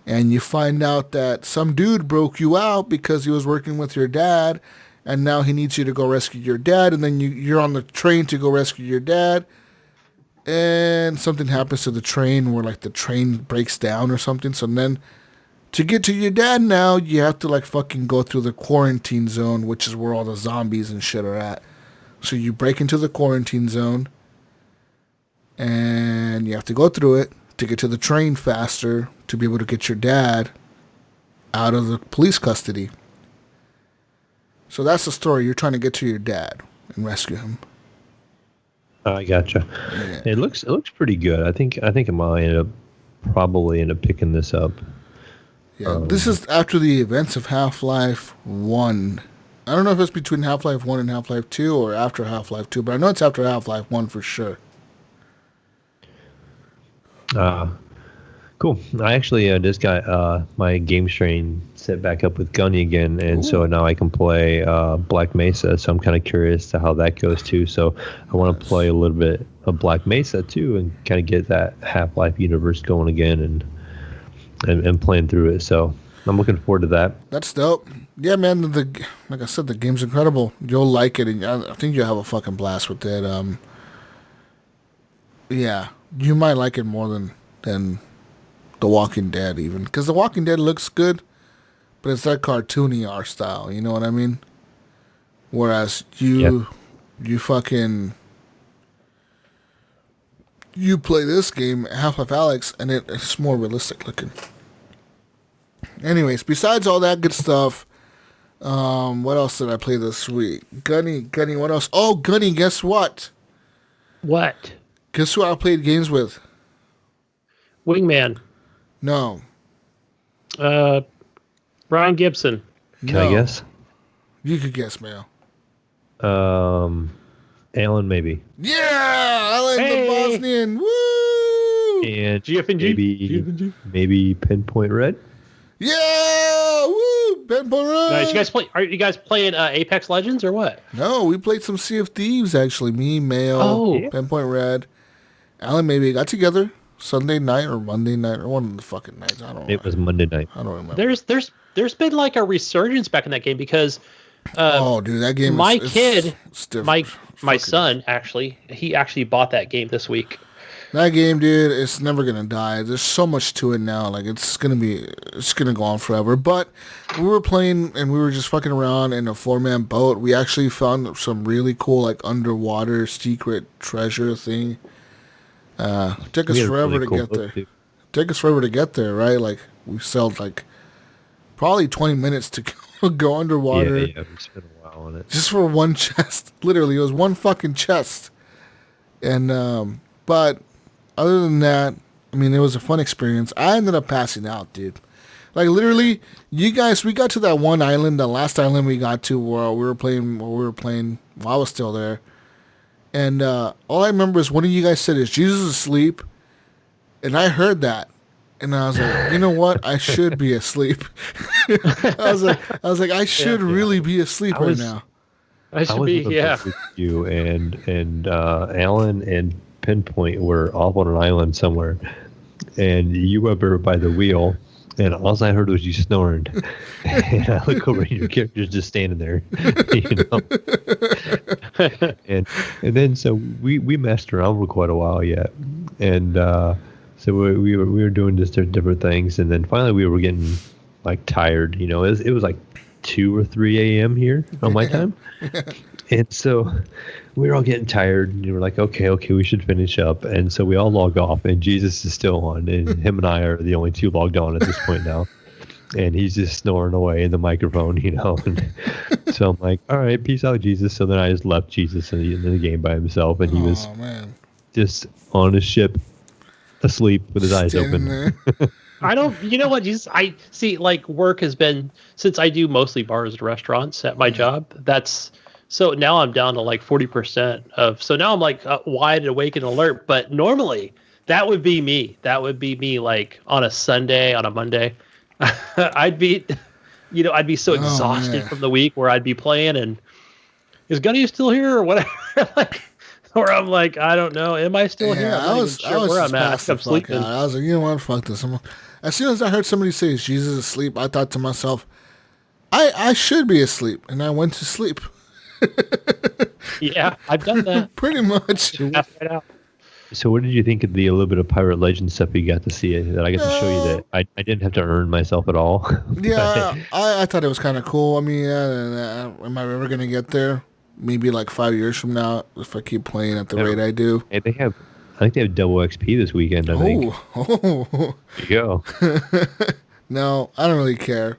And you find out that some dude broke you out because he was working with your dad, and now he needs you to go rescue your dad, and then you're on the train to go rescue your dad, and something happens to the train where, like, the train breaks down or something. So then, to get to your dad now, you have to, like, fucking go through the quarantine zone, which is where all the zombies and shit are at. So you break into the quarantine zone, and you have to go through it to get to the train faster to be able to get your dad out of the police custody. So that's the story. You're trying to get to your dad and rescue him. I gotcha. Yeah. It looks pretty good. I think I might probably end up picking this up. Yeah, this is after the events of Half-Life 1. I don't know if it's between Half-Life 1 and Half-Life 2 or after Half-Life 2, but I know it's after Half-Life 1 for sure. Cool. I actually just got my game strain set back up with Gunny again, and so now I can play Black Mesa. So I'm kind of curious to how that goes too. So I want to play a little bit of Black Mesa too, and kind of get that Half-Life universe going again, and playing through it. So I'm looking forward to that. That's dope. Yeah, man. Like I said, the game's incredible. You'll like it, and I think you'll have a fucking blast with it. Yeah, you might like it more than The Walking Dead, even, because The Walking Dead looks good, but it's that cartoony art style. You know what I mean? Whereas you play this game, Half-Life Alyx, and it's more realistic looking. Anyways, besides all that good stuff, what else did I play this week? Gunny, what else? Oh, Gunny, guess what? What? Guess who I played games with? Wingman. No. Brian Gibson. Can I guess? You could guess, Mayo. Alan, maybe. Yeah, Alan the Bosnian. Woo! And GFNG. maybe Pinpoint Red. Yeah, woo! Pinpoint Red. Nice. Are you guys playing Apex Legends or what? No, we played some Sea of Thieves actually. Me, Mayo, Pinpoint Red, Alan. Maybe got together Sunday night or Monday night or one of the fucking nights. I don't know. It was Monday night. I don't remember. There's been like a resurgence back in that game because dude, that game. My son actually bought that game this week. That game, dude, it's never gonna die. There's so much to it now. Like it's gonna go on forever. But we were playing and we were just fucking around in a 4-man boat. We actually found some really cool like underwater secret treasure thing. Took us forever to get there. Take us forever to get there, right? Like we sailed like probably 20 minutes to go underwater. Yeah, we spent a while on it. Just for one chest. Literally, it was one fucking chest. And but other than that, I mean, it was a fun experience. I ended up passing out, dude. Like literally, we got to that one island, the last island we got to where we were playing while I was still there. And all I remember is one of you guys said, "Is Jesus asleep?" And I heard that. And I was like, you know what? I should be asleep. I was like, I should really be asleep right now. I should be, yeah. With you and Alan and Pinpoint were off on an island somewhere, and you were over by the wheel, and all I heard was you snoring. And I look over, and your character's just standing there, you know. and then so we messed around for quite a while yet, and so we were doing just different things, and then finally we were getting like tired. You know, it was like 2 or 3 a.m. here on my time. And so we were all getting tired, and we were like, okay, we should finish up. And so we all log off, and Jesus is still on, and him and I are the only two logged on at this point now. And he's just snoring away in the microphone, you know. And so I'm like, all right, peace out, Jesus. So then I just left Jesus in the game by himself, and he was just on his ship, asleep with his eyes open. You know what, Jesus? I see, like, work has been, since I do mostly bars and restaurants at my job, so now I'm down to like 40% so now I'm like wide awake and alert, but normally that would be me. That would be me like on a Sunday, on a Monday. I'd be I'd be so exhausted from the week where I'd be playing and is Gunny still here or whatever? Or I'm like, I don't know. Am I still here? I'm not even sure where I'm at. I'm sleeping. I was like, you know what? Fuck this. As soon as I heard somebody say, is Jesus asleep? I thought to myself, I should be asleep. And I went to sleep. Yeah, I've done that. Pretty much. Right out. So what did you think of the a little bit of Pirate Legend stuff you got to see that I got to show you that I didn't have to earn myself at all? Yeah, I thought it was kind of cool. I mean, am I ever going to get there? Maybe like 5 years from now if I keep playing at the rate I do. Hey, I think they have double XP this weekend, I think. Oh. There you go. No, I don't really care.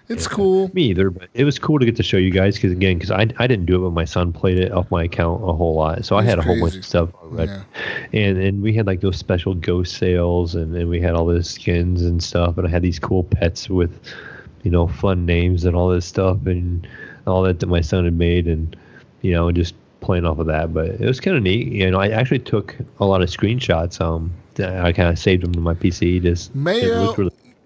It's cool. Me either, but it was cool to get to show you guys because I didn't do it, but my son played it off my account a whole lot. So I had a whole bunch of stuff already. Yeah. And we had like those special ghost sales and we had all those skins and stuff. And I had these cool pets with, fun names and all this stuff and all that my son had made and, just playing off of that. But it was kind of neat. I actually took a lot of screenshots. I kind of saved them to my PC.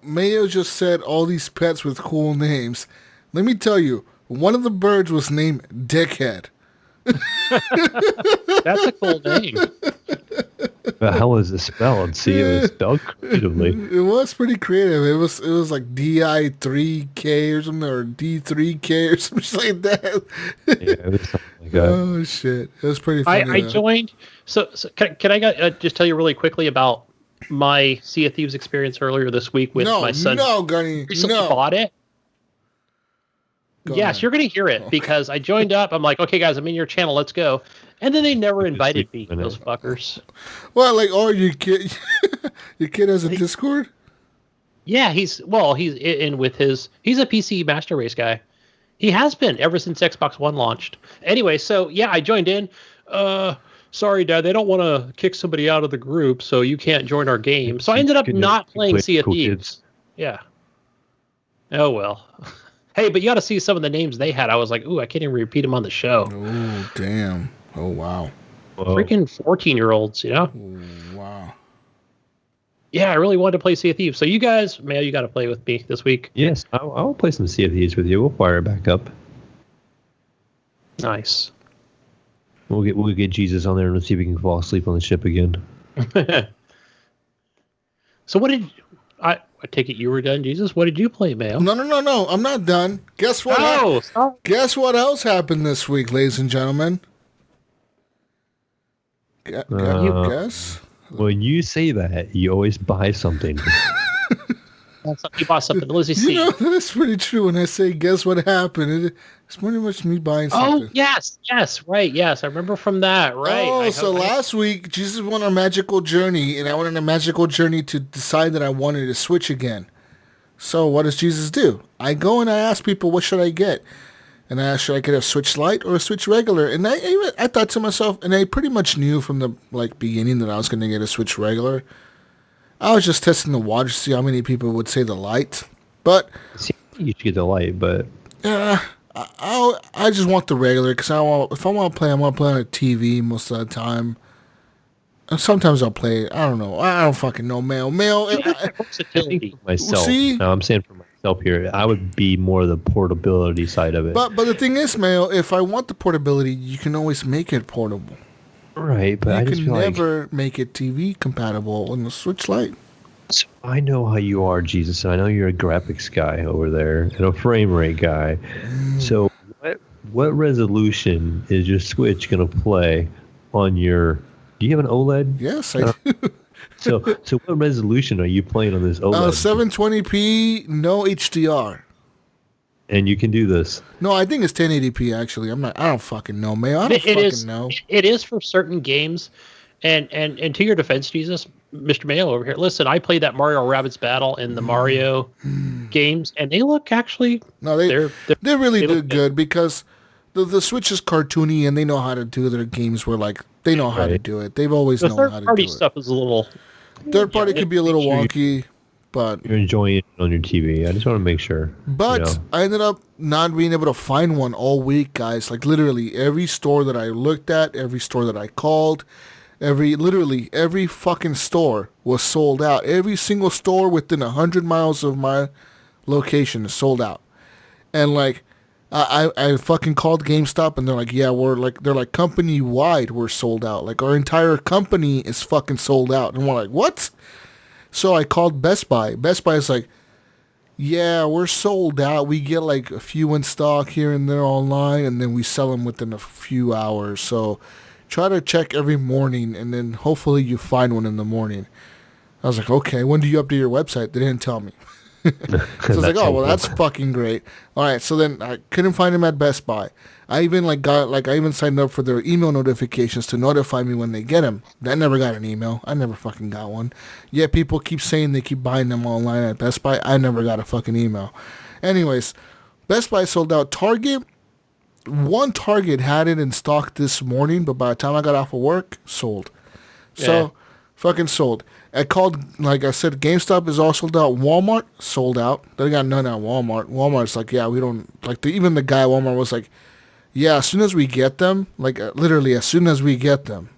Mayo just said all these pets with cool names. Let me tell you, one of the birds was named Dickhead. That's a cool name. How was it spelled? See, it was spelled creatively. It was pretty creative. It was like DI3K or something, or D3K or something like that. Yeah, it was something like that. Oh, shit. It was pretty funny. I joined. So can I just tell you really quickly about my Sea of Thieves experience earlier this week with my son? No, Gunny. Recently bought it. Yes, you're going to hear it because I joined up. I'm like, okay, guys, I'm in your channel. Let's go. And then they never invited me, those fuckers. Well, your kid, your kid has a Discord? Yeah, he's in with he's a PC Master Race guy. He has been ever since Xbox One launched. Anyway, so yeah, I joined in. Sorry, Dad, they don't want to kick somebody out of the group, so you can't join our game. So I ended up not playing Sea of Thieves. Yeah. Oh, well. Hey, but you got to see some of the names they had. I was like, ooh, I can't even repeat them on the show. Oh, damn. Oh, wow. Freaking 14-year-olds, Ooh, wow. Yeah, I really wanted to play Sea of Thieves. So you guys, Mayo, you got to play with me this week. Yes, I'll play some Sea of Thieves with you. We'll fire it back up. Nice. We'll get Jesus on there and see if we can fall asleep on the ship again. So what did I take it you were done, Jesus? What did you play, Mayo? No. I'm not done. Guess what? Guess what else happened this week, ladies and gentlemen? Guess? When you say that, you always buy something. You bought something. Let's see. That's pretty true. When I say, guess what happened? It's pretty much me buying something. Oh, yes, right, yes. I remember from that, right. Oh, last week, Jesus went on a magical journey, and I went on a magical journey to decide that I wanted to Switch again. So what does Jesus do? I go and I ask people, what should I get? And I asked, should I get a Switch Lite or a Switch Regular? And I thought to myself, and I pretty much knew from the beginning that I was going to get a Switch Regular. I was just testing the water to see how many people would say the Lite. But you should get the Lite, but I just want the regular because if I want to play, I want to play on a TV most of the time. And sometimes I'll play. I don't know. I don't fucking know. Mail. I think for myself. See? No, I'm saying for myself here, I would be more the portability side of it. But the thing is, Mail, if I want the portability, you can always make it portable. Right, but I just can never make it TV compatible on the Switch Lite. So I know how you are, Jesus, and I know you're a graphics guy over there and a frame rate guy. So what resolution is your Switch going to play on your... Do you have an OLED? Yes, I do. So what resolution are you playing on this OLED? 720p, no HDR. And you can do this. No, I think it's 1080p. Actually, I don't fucking know, man. I don't fucking know. It is for certain games, and to your defense, Jesus, Mr. Mayo over here. Listen, I played that Mario Rabbids battle in the Mario games, and they look actually. No, they really do good because the Switch is cartoony, and they know how to do their games. Where they know how to do it. They've always known how to do it. Third-party stuff is a little. Third party can be a little wonky. But you're enjoying it on your TV. I just want to make sure. But I ended up not being able to find one all week, guys. Literally every store that I looked at, every store that I called, every fucking store was sold out. Every single store within 100 miles of my location is sold out. And like, I fucking called GameStop and they're like, yeah, they're like company wide, we're sold out. Like our entire company is fucking sold out. And we're like, what? So I called Best Buy. Best Buy is like, yeah, we're sold out. We get like a few in stock here and there online, and then we sell them within a few hours. So try to check every morning, and then hopefully you find one in the morning. I was like, okay, when do you update your website? They didn't tell me. So I was like, oh, well, that's fucking great. All right, so then I couldn't find him at Best Buy. I even I even signed up for their email notifications to notify me when they get them. I never got an email. I never fucking got one. Yet people keep saying they keep buying them online at Best Buy. I never got a fucking email. Anyways, Best Buy sold out. Target had it in stock this morning, but by the time I got off of work, sold. So, fucking sold. I called, like I said, GameStop is all sold out. Walmart, sold out. They got none at Walmart. Walmart's like, yeah, we don't, like, even the guy at Walmart was like, yeah, as soon as we get them, like, literally, as soon as we get them,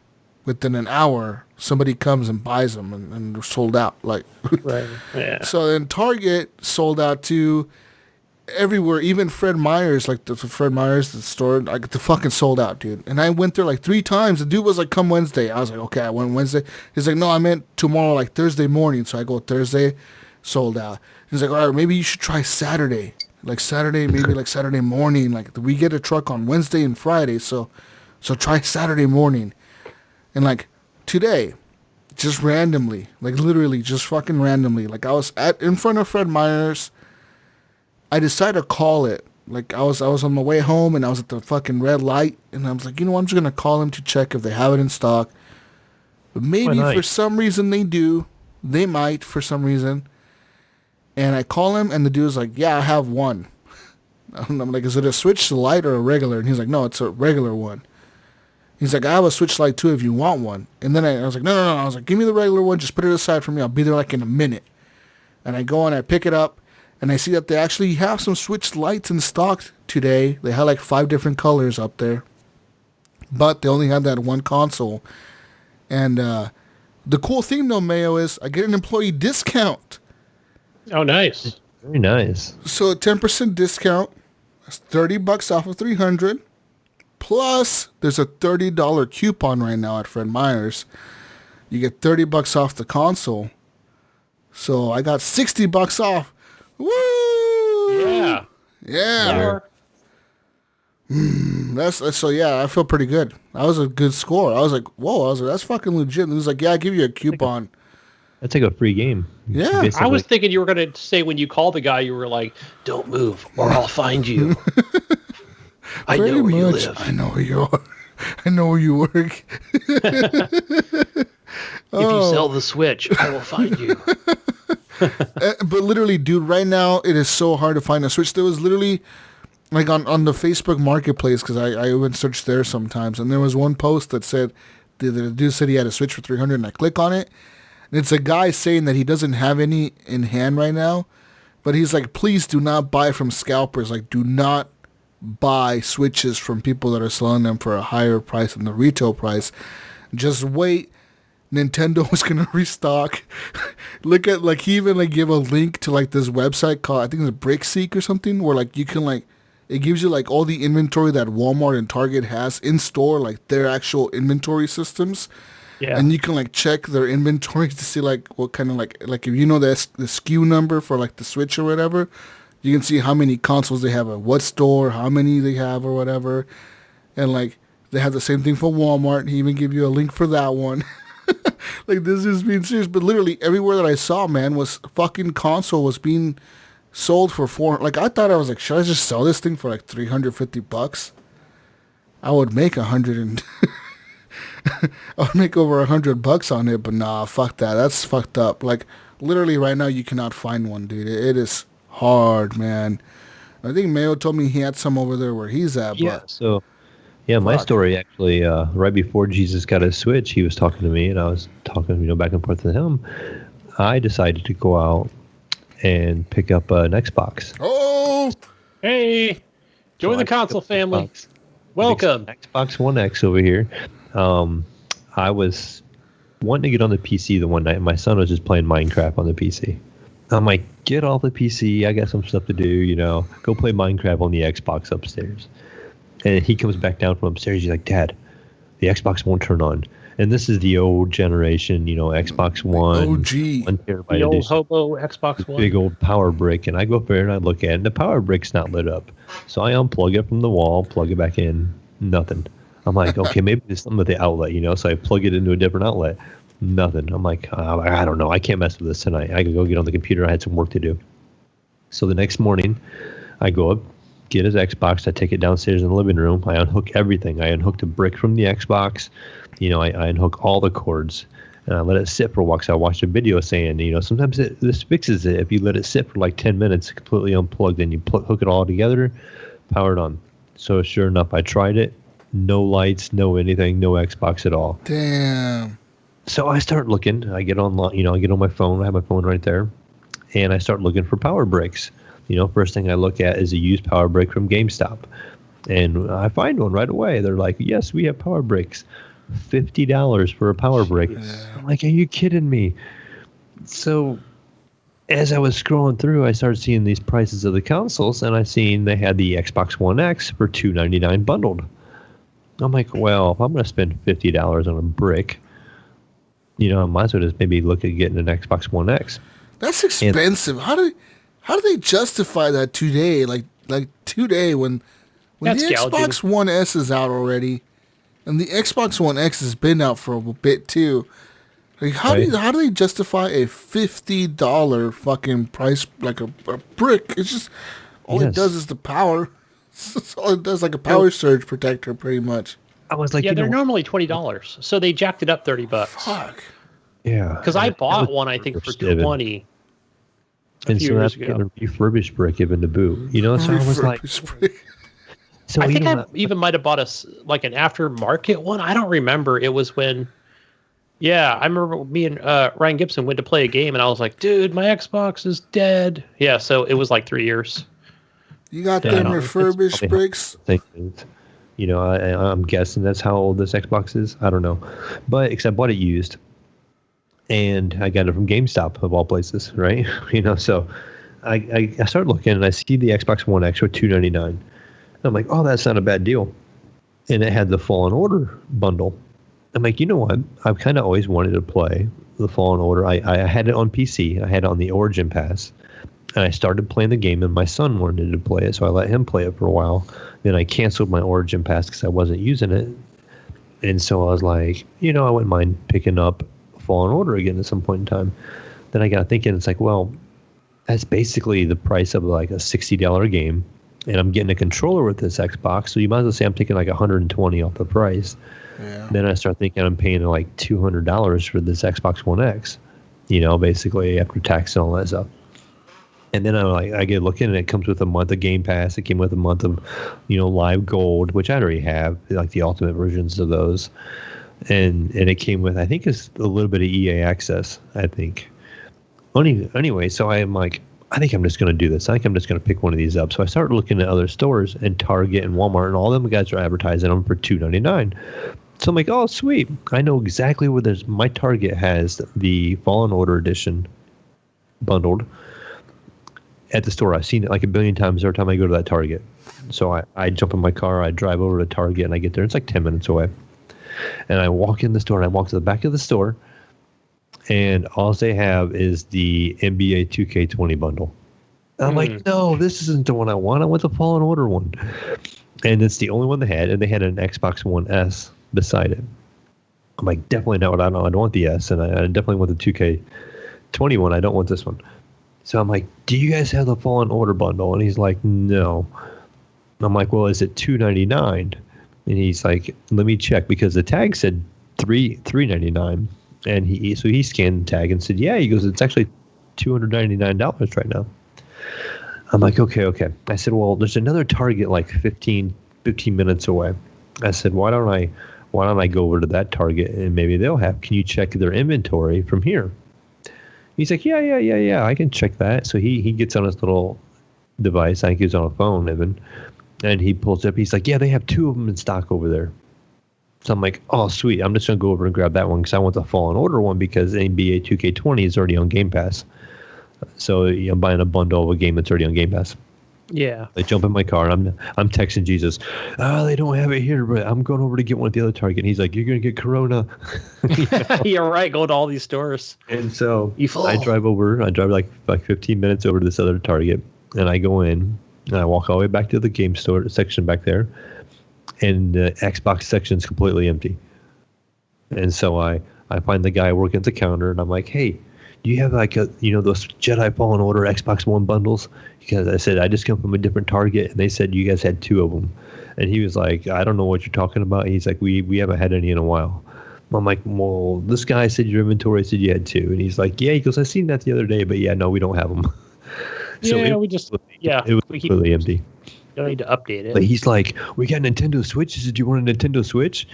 within an hour, somebody comes and buys them, and they're sold out. Like, right. Yeah. So then Target sold out too. Everywhere, even Fred Meyer's, like the Fred Meyer's, the store, like the fucking sold out, dude. And I went there like 3 times. The dude was like, come Wednesday. I was like, okay, I went Wednesday. He's like, no, I meant tomorrow, like Thursday morning. So I go Thursday, sold out. He's like, all right, maybe you should try Saturday. Like Saturday, maybe like Saturday morning. Like we get a truck on Wednesday and Friday. So try Saturday morning. And like today, just randomly, like literally just fucking randomly. Like I was in front of Fred Meyer's. I decided to call it. Like I was on my way home and I was at the fucking red light and I was like, you know what, I'm just gonna call them to check if they have it in stock. But maybe for some reason they do. They might for some reason. And I call him and the dude's like, yeah, I have one. And I'm like, is it a Switch Lite or a regular? And he's like, no, it's a regular one. He's like, I have a Switch Lite too if you want one. And then I was like, no. I was like, give me the regular one. Just put it aside for me. I'll be there like in a minute. And I go and I pick it up. And I see that they actually have some Switch Lites in stock today. They had like 5 different colors up there. But they only had that one console. And the cool thing though, Mayo, is I get an employee discount. Oh, nice. Very nice. So a 10% discount. That's $30 off of $300. Plus, there's a $30 coupon right now at Fred Meyer's. You get $30 off the console. So I got $60 off. Woo! Yeah. Yeah. That's so yeah, I feel pretty good. That was a good score. I was like, whoa, I was like, that's fucking legit. And he was like, yeah, I'll give you a coupon. That's like a free game. Yeah. I was thinking you were going to say when you called the guy, you were like, don't move or I'll find you. I know where you live. I know where you are. I know where you work. If you sell the Switch, I will find you. But literally, dude, right now it is so hard to find a Switch. There was literally, like on the Facebook Marketplace, because I would search there sometimes, and there was one post that said, the dude said he had a Switch for $300, and I click on it, and it's a guy saying that he doesn't have any in hand right now, but he's like, please do not buy from scalpers. Like, do not buy Switches from people that are selling them for a higher price than the retail price. Just wait. Nintendo was gonna restock. Look at, like, he even like give a link to like this website called, I think it's BrickSeek or something, where like you can like, it gives you like all the inventory that Walmart and Target has in store, like their actual inventory systems. Yeah. And you can like check their inventory to see like what kind of like if you know the SKU number for like the Switch or whatever, you can see how many consoles they have at what store, how many they have or whatever. And like they have the same thing for Walmart. He even give you a link for that one. Like, this is being serious, but literally everywhere that I saw, man, was fucking console was being sold for like, I thought, I was like, should I just sell this thing for like $350? I would make I would make over $100 on it, but nah, fuck that. That's fucked up. Like, literally right now you cannot find one, dude. It is hard, man. I think Mayo told me he had some over there where he's at, yeah, but so yeah, my story actually, right before Jesus got his Switch, he was talking to me, and I was talking, back and forth with him. I decided to go out and pick up an Xbox. Oh! Hey! Join the console family. Welcome. Xbox One X over here. I was wanting to get on the PC the one night. My son was just playing Minecraft on the PC. I'm like, get off the PC. I got some stuff to do, you know. Go play Minecraft on the Xbox upstairs. And he comes back down from upstairs. He's like, Dad, the Xbox won't turn on. And this is the old generation, you know, Xbox One. OG. 1 terabyte The old edition, hobo Xbox One. big old power brick. And I go up there and I look at it, and the power brick's not lit up. So I unplug it from the wall, plug it back in, nothing. I'm like, okay, maybe there's something with the outlet, you know. So I plug it into a different outlet. Nothing. I'm like, I don't know. I can't mess with this tonight. I can go get on the computer. I had some work to do. So the next morning, I go up, get his Xbox. I take it downstairs in the living room. I unhook everything. I unhooked a brick from the Xbox. You know, I unhook all the cords. And I let it sit for a while. So I watched a video saying, you know, sometimes this fixes it. If you let it sit for like 10 minutes, completely unplugged, and you hook it all together, powered on. So sure enough, I tried it. No lights, no anything, no Xbox at all. Damn. So I start looking. I get online, you know, I get on my phone. I have my phone right there, and I start looking for power bricks. You know, first thing I look at is a used power brick from GameStop, and I find one right away. They're like, "Yes, we have power bricks, $50 for a power brick." Yeah. I'm like, "Are you kidding me?" So, as I was scrolling through, I started seeing these prices of the consoles, and I seen they had the Xbox One X for $299 bundled. I'm like, well, if I'm going to spend $50 on a brick, you know, I might as well just maybe look at getting an Xbox One X. That's expensive. How do they justify that today? Like today when That's the gouging. Xbox One S is out already, and the Xbox One X has been out for a bit too. Like how do they justify a $50 fucking price like a brick? It's just all it does is the power. That's all it does, like a power surge protector, pretty much. I was like, Yeah, you they're know, normally $20, so they jacked it up $30. Fuck. yeah, Because I bought one, I think, for $20 a few years ago. Getting a refurbished brick even to boot, you know. So I was like, so I think even I even might have bought an aftermarket one. I don't remember. It was when, yeah, I remember me and Ryan Gibson went to play a game, and I was like, dude, my Xbox is dead. Yeah, so it was like 3 years. You got them refurbished bricks? You know, I'm guessing that's how old this Xbox is. I don't know. But except I bought it used. And I got it from GameStop, of all places, right? You know, so I started looking, and I see the Xbox One X for $299. And I'm like, oh, that's not a bad deal. And it had the Fallen Order bundle. I'm like, you know what? I've kind of always wanted to play the Fallen Order. I had it on PC. I had it on the Origin Pass. And I started playing the game, and my son wanted to play it, so I let him play it for a while. Then I canceled my Origin Pass because I wasn't using it. And so I was like, you know, I wouldn't mind picking up Fallen Order again at some point in time. Then I got thinking, it's like, well, that's basically the price of like a $60 game, and I'm getting a controller with this Xbox, so you might as well say I'm taking like $120 off the price. Yeah. Then I start thinking I'm paying like $200 for this Xbox One X, you know, basically after tax and all that stuff. And then I get looking, and it comes with a month of Game Pass. It came with a month of, you know, Live Gold, which I already have, like the ultimate versions of those. And it came with, I think, it's a little bit of EA access, I think. Anyway, so I am like, I think I'm just going to do this. I think I'm just going to pick one of these up. So I started looking at other stores, and Target and Walmart, and all them guys are advertising them for $299. So I'm like, oh, sweet. I know exactly where there's, my Target has the Fallen Order edition bundled at the store. I've seen it like a billion times every time I go to that Target. So I jump in my car, I drive over to Target, and I get there. It's like 10 minutes away. And I walk in the store, and I walk to the back of the store, and all they have is the NBA 2K20 bundle. And I'm like, no, this isn't the one I want. I want the Fallen Order one. And it's the only one they had, and they had an Xbox One S beside it. I'm like, definitely not what I don't want the S, and I definitely want the 2K20 one. I don't want this one. So I'm like, do you guys have the Fallen Order bundle? And he's like, no. I'm like, well, is it $299? And he's like, let me check, because the tag said $399. And he scanned the tag and said, yeah. He goes, it's actually $299 right now. I'm like, okay. I said, well, there's another Target like 15 minutes away. I said, why don't I go over to that Target, and maybe they'll have, can you check their inventory from here? He's like, yeah, I can check that. So he gets on his little device. I think he's on a phone even. And he pulls up. He's like, yeah, they have 2 of them in stock over there. So I'm like, oh, sweet. I'm just going to go over and grab that one because I want the Fallen Order one, because NBA 2K20 is already on Game Pass. So I'm buying a bundle of a game that's already on Game Pass. Yeah. I jump in my car and I'm texting Jesus. They don't have it here, but I'm going over to get one at the other Target. And he's like, "You're gonna get Corona." You're right. Go to all these stores. And so I drive like 15 minutes over to this other Target, and I go in and I walk all the way back to the game store section back there, and the Xbox section is completely empty. And so I find the guy working at the counter, and I'm like, "Hey, do you have like those Jedi Fallen Order Xbox One bundles?" Because I said I just come from a different Target, and they said you guys had 2 of them. And he was like, "I don't know what you're talking about." He's like, "We haven't had any in a while." I'm like, "Well, this guy said your inventory said you had 2," and he's like, "Yeah." He goes, "I seen that the other day, but yeah, no, we don't have them." So it was we completely empty. Don't need to update it. But he's like, "We got Nintendo Switches. Did you want a Nintendo Switch?"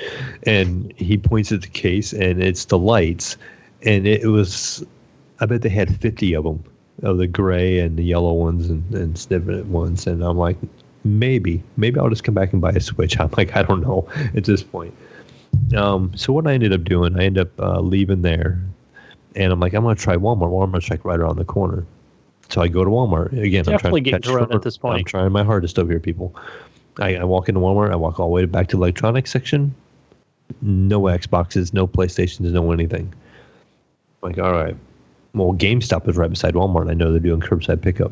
And he points at the case, and it's the lights, and it was. I bet they had 50 of them, of the gray and the yellow ones and different ones. And I'm like, maybe I'll just come back and buy a Switch. I'm like, I don't know at this point. So what I ended up doing, I ended up leaving there, and I'm like, I'm going to try Walmart. Walmart's like right around the corner. So I go to Walmart. Again, Definitely I'm trying to catch Corona at this point. I'm trying my hardest over here, people. I walk into Walmart. I walk all the way back to the electronics section. No Xboxes, no PlayStations, no anything. I'm like, all right. Well, GameStop is right beside Walmart. I know they're doing curbside pickup.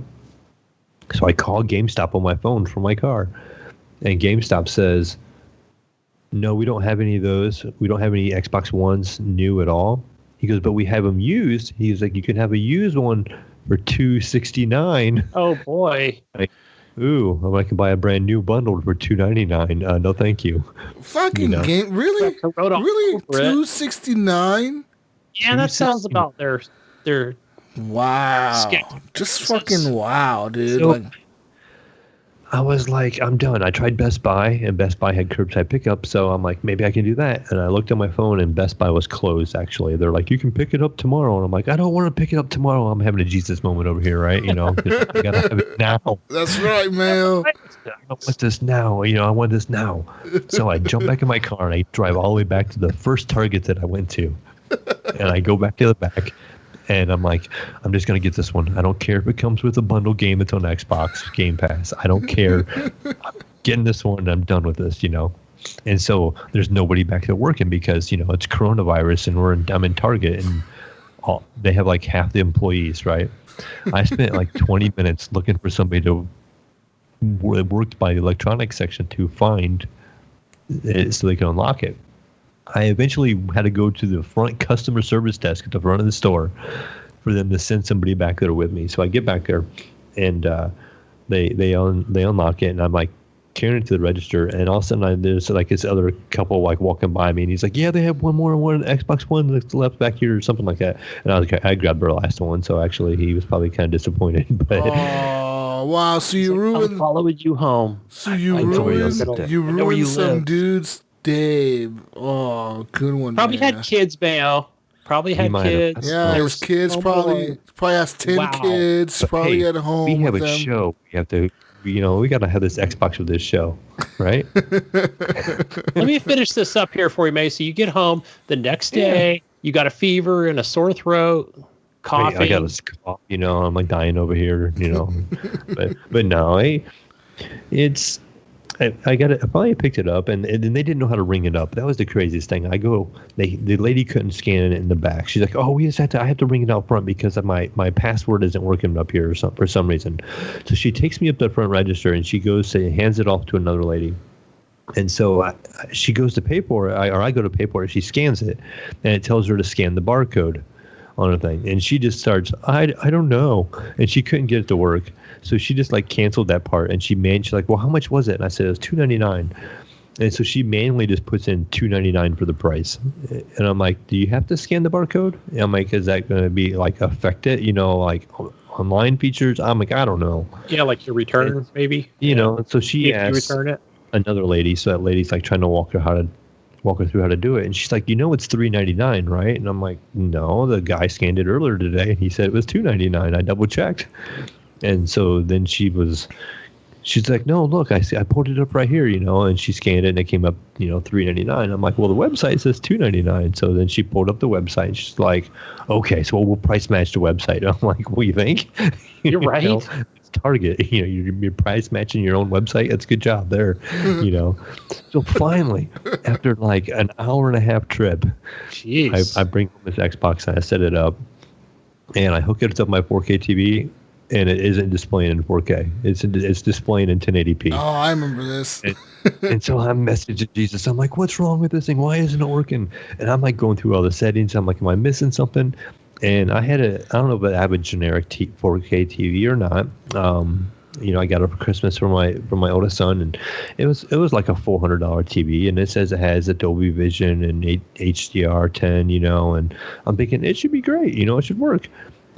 So I call GameStop on my phone from my car. And GameStop says, "No, we don't have any of those. We don't have any Xbox Ones new at all." He goes, "But we have them used." He's like, "You can have a used one for $269." Oh, boy. Ooh, I can buy a brand new bundle for $299. No, thank you. Fucking game. Really? Really? $269? Yeah, that sounds about their wow. Just fucking wow, dude. So, I was like, I'm done. I tried Best Buy, and Best Buy had curbside pickup, so I'm like, maybe I can do that. And I looked at my phone, and Best Buy was closed, actually. They're like, "You can pick it up tomorrow." And I'm like, I don't want to pick it up tomorrow. I'm having a Jesus moment over here, right? I got to have it now. That's right, man. I want this now. I want this now. So I jump back in my car, and I drive all the way back to the first Target that I went to. And I go back to the back, and I'm like, I'm just going to get this one. I don't care if it comes with a bundle game that's on Xbox Game Pass. I don't care. I'm getting this one, and I'm done with this, And so there's nobody back there working because, it's coronavirus, and I'm in Target, and they have like half the employees, right? I spent like 20 minutes looking for somebody that worked by the electronics section to find it so they can unlock it. I eventually had to go to the front customer service desk at the front of the store for them to send somebody back there with me. So I get back there, and they unlock it, and I'm like carrying it to the register, and all of a sudden there's like this other couple like walking by me, and he's like, "Yeah, they have one Xbox One that's left back here," or something like that. And I grabbed the last one, so actually he was probably kind of disappointed. But oh wow! So you ruined. I followed you home. So you ruined some dude's day. Oh, good one. Probably man. had kids, Mayo. Probably had kids. Yeah, there was kids. Probably has 10 kids. Probably at home. We have with a them. show. We have to. We got to have this Xbox with this show, right? Let me finish this up here for you, Macy. You get home the next day. You got a fever and a sore throat. Coughing. I got a cough. I'm like dying over here. but no, it's. I got it. I finally picked it up, and they didn't know how to ring it up. That was the craziest thing. The lady couldn't scan it in the back. She's like, "Oh, I have to ring it out front because of my password isn't working up here for some reason." So she takes me up to the front register, and she hands it off to another lady. And so she goes to pay for it, or I go to pay for it. She scans it, and it tells her to scan the barcode on a thing, and she just starts, I don't know, and she couldn't get it to work. So she just like canceled that part, and she's like, "Well, how much was it?" And I said, "It was $299." And so she manually just puts in $299 for the price. And I'm like, "Do you have to scan the barcode?" And I'm like, "Is that going to be like affect it? Like online features?" I'm like, "I don't know." Yeah, like your return, maybe. So she asked return it. Another lady. So that lady's like trying to walk her through how to do it, and she's like, "It's $399, right?" And I'm like, "No, the guy scanned it earlier today. He said it was $299. I double checked." And so then she she's like, no, look, I see, I pulled it up right here, and she scanned it and it came up, $3.99. I'm like, well, the website says $2.99. So then she pulled up the website. She's like, okay, so we'll price match the website. I'm like, what do you think? You're right. It's Target, you're price matching your own website. That's a good job there, So finally, after like an hour and a half trip, jeez, I bring home this Xbox and I set it up and I hook it up to my 4K TV. And it isn't displaying in 4K. It's displaying in 1080p. Oh, I remember this. And so I'm messaging Jesus. I'm like, what's wrong with this thing? Why isn't it working? And I'm like going through all the settings. I'm like, am I missing something? And I don't know if I have a generic 4K TV or not. I got it for Christmas from my oldest son, and it was like a $400 TV, and it says it has Dolby Vision and HDR10, and I'm thinking it should be great. It should work.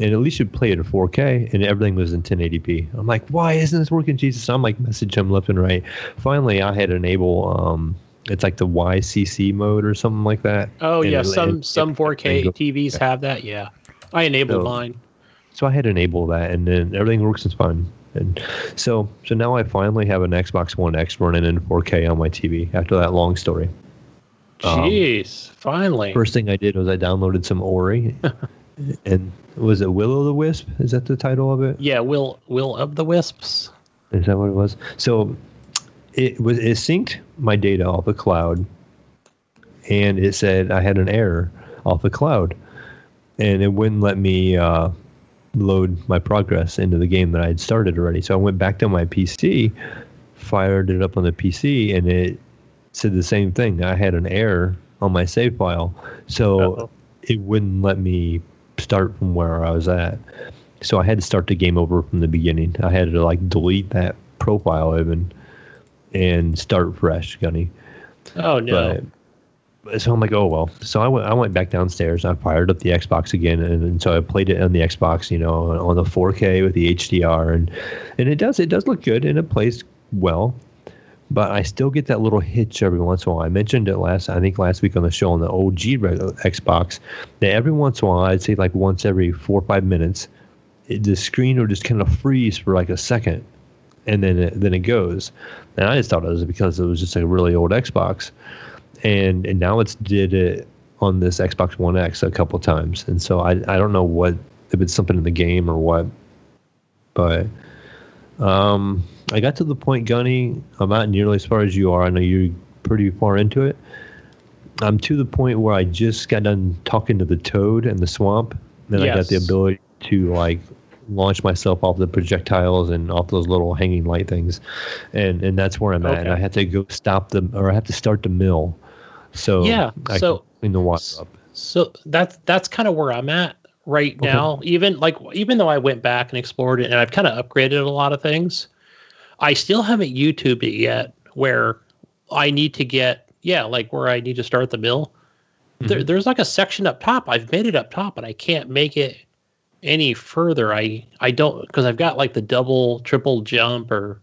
And at least you'd play it at 4K, and everything was in 1080p. I'm like, why isn't this working, Jesus? I'm like, message him left and right. Finally, I had to enable, it's like the YCC mode or something like that. Oh, and yeah, some 4K TVs have that, yeah. I enabled mine. So I had to enable that, and then everything works and fine. And so now I finally have an Xbox One X running in 4K on my TV after that long story. Jeez, finally. First thing I did was I downloaded some Ori. And was it Will o' the Wisp? Is that the title of it? Yeah, Will of the Wisps. Is that what it was? So it synced my data off the cloud, and it said I had an error off the cloud, and it wouldn't let me load my progress into the game that I had started already. So I went back to my PC, fired it up on the PC, and it said the same thing. I had an error on my save file, so it wouldn't let me start from where I was at. So I had to start the game over from the beginning. I had to delete that profile even and start fresh, Gunny. Oh no. But so I'm like, oh well. So I went back downstairs. I fired up the Xbox again, and so I played it on the Xbox, on the 4K with the HDR, and it does look good and it plays well. But I still get that little hitch every once in a while. I mentioned it last week on the show on the OG Xbox, that every once in a while, I'd say like once every 4 or 5 minutes, the screen will just kind of freeze for like a second, and then it goes. And I just thought it was because it was just a really old Xbox, and now it's did it on this Xbox One X a couple times, and so I don't know if it's something in the game or what, but. I got to the point, Gunny, I'm not nearly as far as you are. I know you're pretty far into it. I'm to the point where I just got done talking to the toad in the swamp. Then I got the ability to launch myself off the projectiles and off those little hanging light things. And that's where I'm at. And I have to go I have to start the mill. So I can clean the water up. So that's kind of where I'm at right now. Even though I went back and explored it and I've kind of upgraded a lot of things, I still haven't YouTubed it yet where I need to get, where I need to start the mill. Mm-hmm. There's like a section up top. I've made it up top, but I can't make it any further. I don't, because I've got like the double, triple jump or,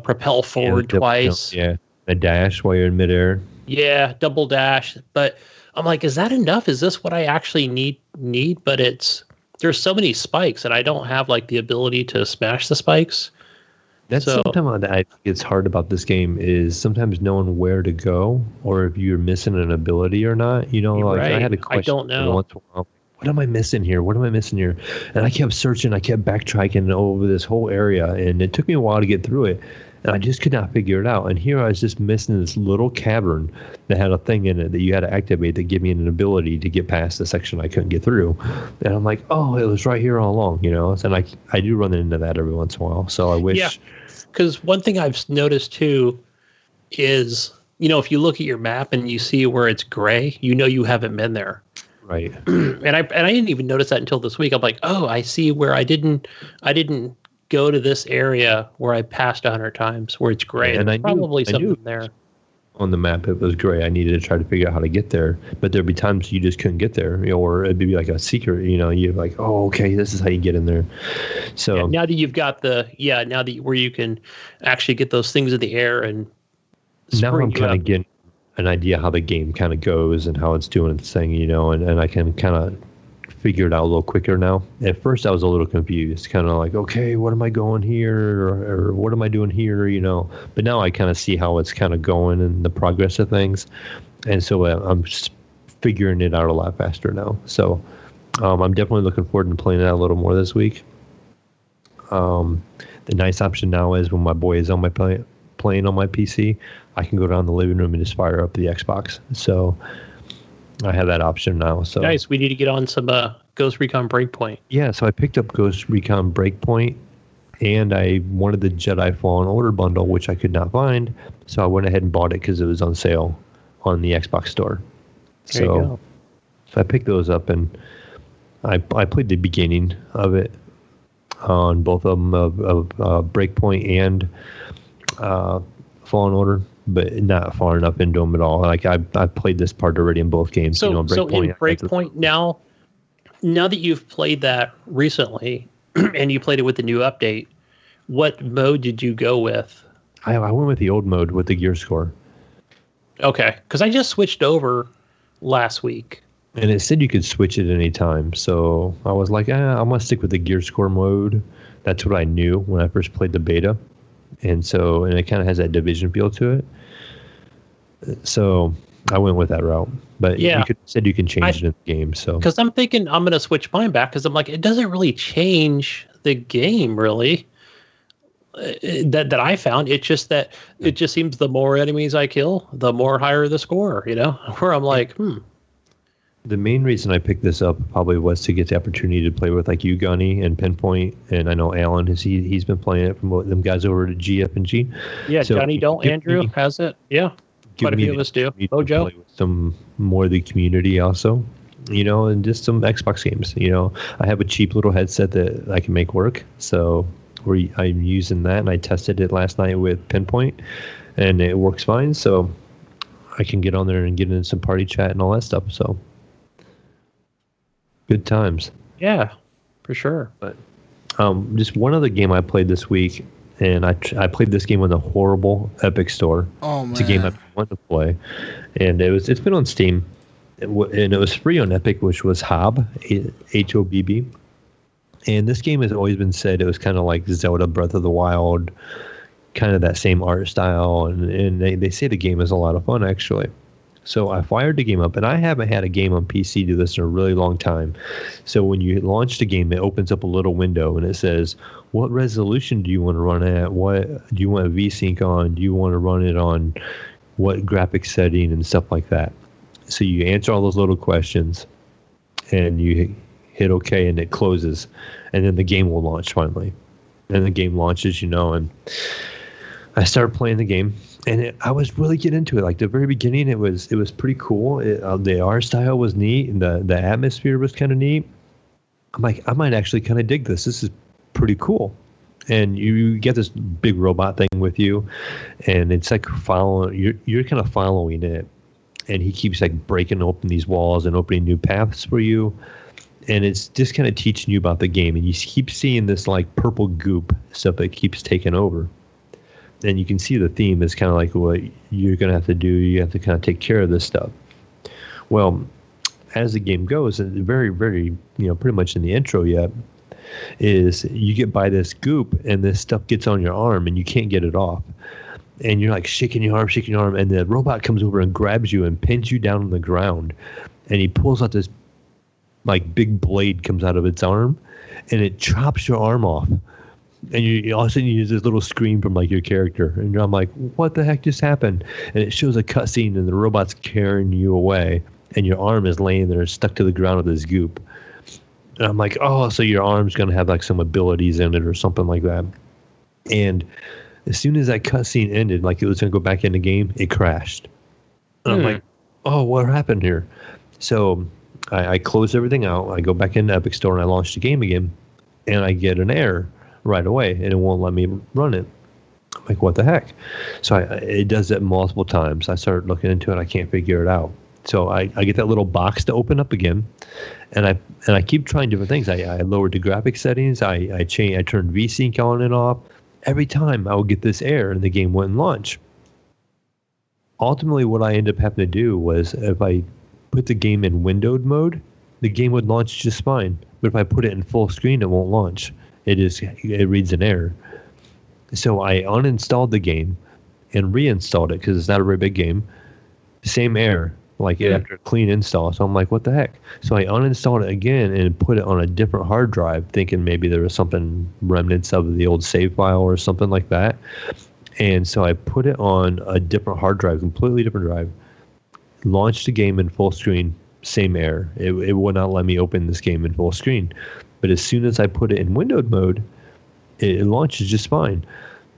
propel forward twice. A dash while you're in midair. Yeah, double dash. But I'm like, is that enough? Is this what I actually need? But there's so many spikes and I don't have like the ability to smash the spikes. That's sometimes I think it's hard about this game is sometimes knowing where to go or if you're missing an ability or not. Right. I had a question. I don't know. Once in a while, what am I missing here? What am I missing here? And I kept searching. I kept backtracking over this whole area, and it took me a while to get through it. And I just could not figure it out. And here I was just missing this little cavern that had a thing in it that you had to activate that gave me an ability to get past the section I couldn't get through. And I'm like, oh, it was right here all along, And I do run into that every once in a while. So I wish. Yeah, because one thing I've noticed too is, if you look at your map and you see where it's gray, you haven't been there. Right. And I didn't even notice that until this week. I'm like, oh, I see where I didn't go to this area where I passed 100 times where it's gray. And probably something there. On the map, it was gray. I needed to try to figure out how to get there, but there'd be times you just couldn't get there, or it'd be like a secret. You're like, oh, okay, this is how you get in there. So now that you've got where you can actually get those things in the air and now I'm kind of getting an idea how the game kind of goes and how it's doing its thing, and I can kind of figure it out a little quicker now. At first, I was a little confused, kind of like, okay, what am I going here, or what am I doing here, But now I kind of see how it's kind of going and the progress of things, and so I'm just figuring it out a lot faster now. So I'm definitely looking forward to playing it a little more this week. The nice option now is when my boy is on my playing on my PC, I can go down the living room and just fire up the Xbox. So I have that option now. So nice. We need to get on some Ghost Recon Breakpoint. Yeah, so I picked up Ghost Recon Breakpoint, and I wanted the Jedi Fallen Order bundle, which I could not find. So I went ahead and bought it because it was on sale on the Xbox store. There you go. So I picked those up, and I played the beginning of it on both of them, of Breakpoint and Fallen Order, but not far enough into them at all. Like I played this part already in both games. So in Breakpoint now that you've played that recently and you played it with the new update, what mode did you go with? I went with the old mode with the gear score. Okay, because I just switched over last week. And it said you could switch it any time. So I was like, I'm going to stick with the gear score mode. That's what I knew when I first played the beta. And it kind of has that Division feel to it. So I went with that route. But yeah, you can change it in the game. So because I'm thinking I'm going to switch mine back because I'm like, it doesn't really change the game, really. That I found. It's just that it just seems the more enemies I kill, the more higher the score, Where I'm like, The main reason I picked this up probably was to get the opportunity to play with like you, Gunny, and Pinpoint, and I know Alan he's been playing it from them guys over at GF&G. Yeah, so Johnny Andrew has it. Yeah, quite a few of us do. Joe. Play with some more of the community also, and just some Xbox games. I have a cheap little headset that I can make work, so I'm using that, and I tested it last night with Pinpoint, and it works fine. So I can get on there and get into some party chat and all that stuff. So. Good times. Yeah, for sure. But just one other game I played this week, and I played this game on the horrible Epic Store. Oh man, it's a game I wanted to play, and it's been on Steam, and it was free on Epic, which was Hobb, HOBB. And this game has always been said it was kind of like Zelda Breath of the Wild, kind of that same art style, and they say the game is a lot of fun actually. So I fired the game up, and I haven't had a game on PC do this in a really long time. So when you launch the game, it opens up a little window, and it says, what resolution do you want to run at? What do you want a VSync on? Do you want to run it on what graphics setting and stuff like that? So you answer all those little questions, and you hit OK, and it closes. And then the game will launch finally. And the game launches, and I started playing the game. And I was really getting into it. Like the very beginning, it was pretty cool. The art style was neat, and the atmosphere was kind of neat. I'm like, I might actually kind of dig this. This is pretty cool. And you get this big robot thing with you, and it's like you're kind of following it, and he keeps like breaking open these walls and opening new paths for you. And it's just kind of teaching you about the game, and you keep seeing this like purple goop stuff that keeps taking over. And you can see the theme is kind of like what you're going to have to do. You have to kind of take care of this stuff. Well, as the game goes, and very, very, pretty much in the intro yet, is you get by this goop and this stuff gets on your arm and you can't get it off. And you're like shaking your arm, and the robot comes over and grabs you and pins you down on the ground. And he pulls out this like big blade comes out of its arm, and it chops your arm off. And you all of a sudden you use this little scream from like your character, and I'm like, what the heck just happened? And it shows a cutscene, and the robot's carrying you away, and your arm is laying there stuck to the ground with this goop. And I'm like, oh, so your arm's gonna have like some abilities in it or something like that. And as soon as that cutscene ended, like it was gonna go back in the game, it crashed. And I'm like, oh, what happened here? So I closed everything out. I go back into Epic Store and I launch the game again, and I get an error right away, and it won't let me run it. I'm like, what the heck? So it does that multiple times. I start looking into it. I can't figure it out. So I get that little box to open up again, and I keep trying different things. I lowered the graphic settings. I turned VSync on and off. Every time I would get this error, and the game wouldn't launch. Ultimately, what I ended up having to do was if I put the game in windowed mode, the game would launch just fine. But if I put it in full screen, it won't launch. It reads an error. So I uninstalled the game and reinstalled it because it's not a very big game. Same error, like after a clean install. So I'm like, what the heck? So I uninstalled it again and put it on a different hard drive, thinking maybe there was something remnants of the old save file or something like that. And so I put it on a different hard drive, completely different drive, launched the game in full screen, same error. It would not let me open this game in full screen. But as soon as I put it in windowed mode, it launches just fine.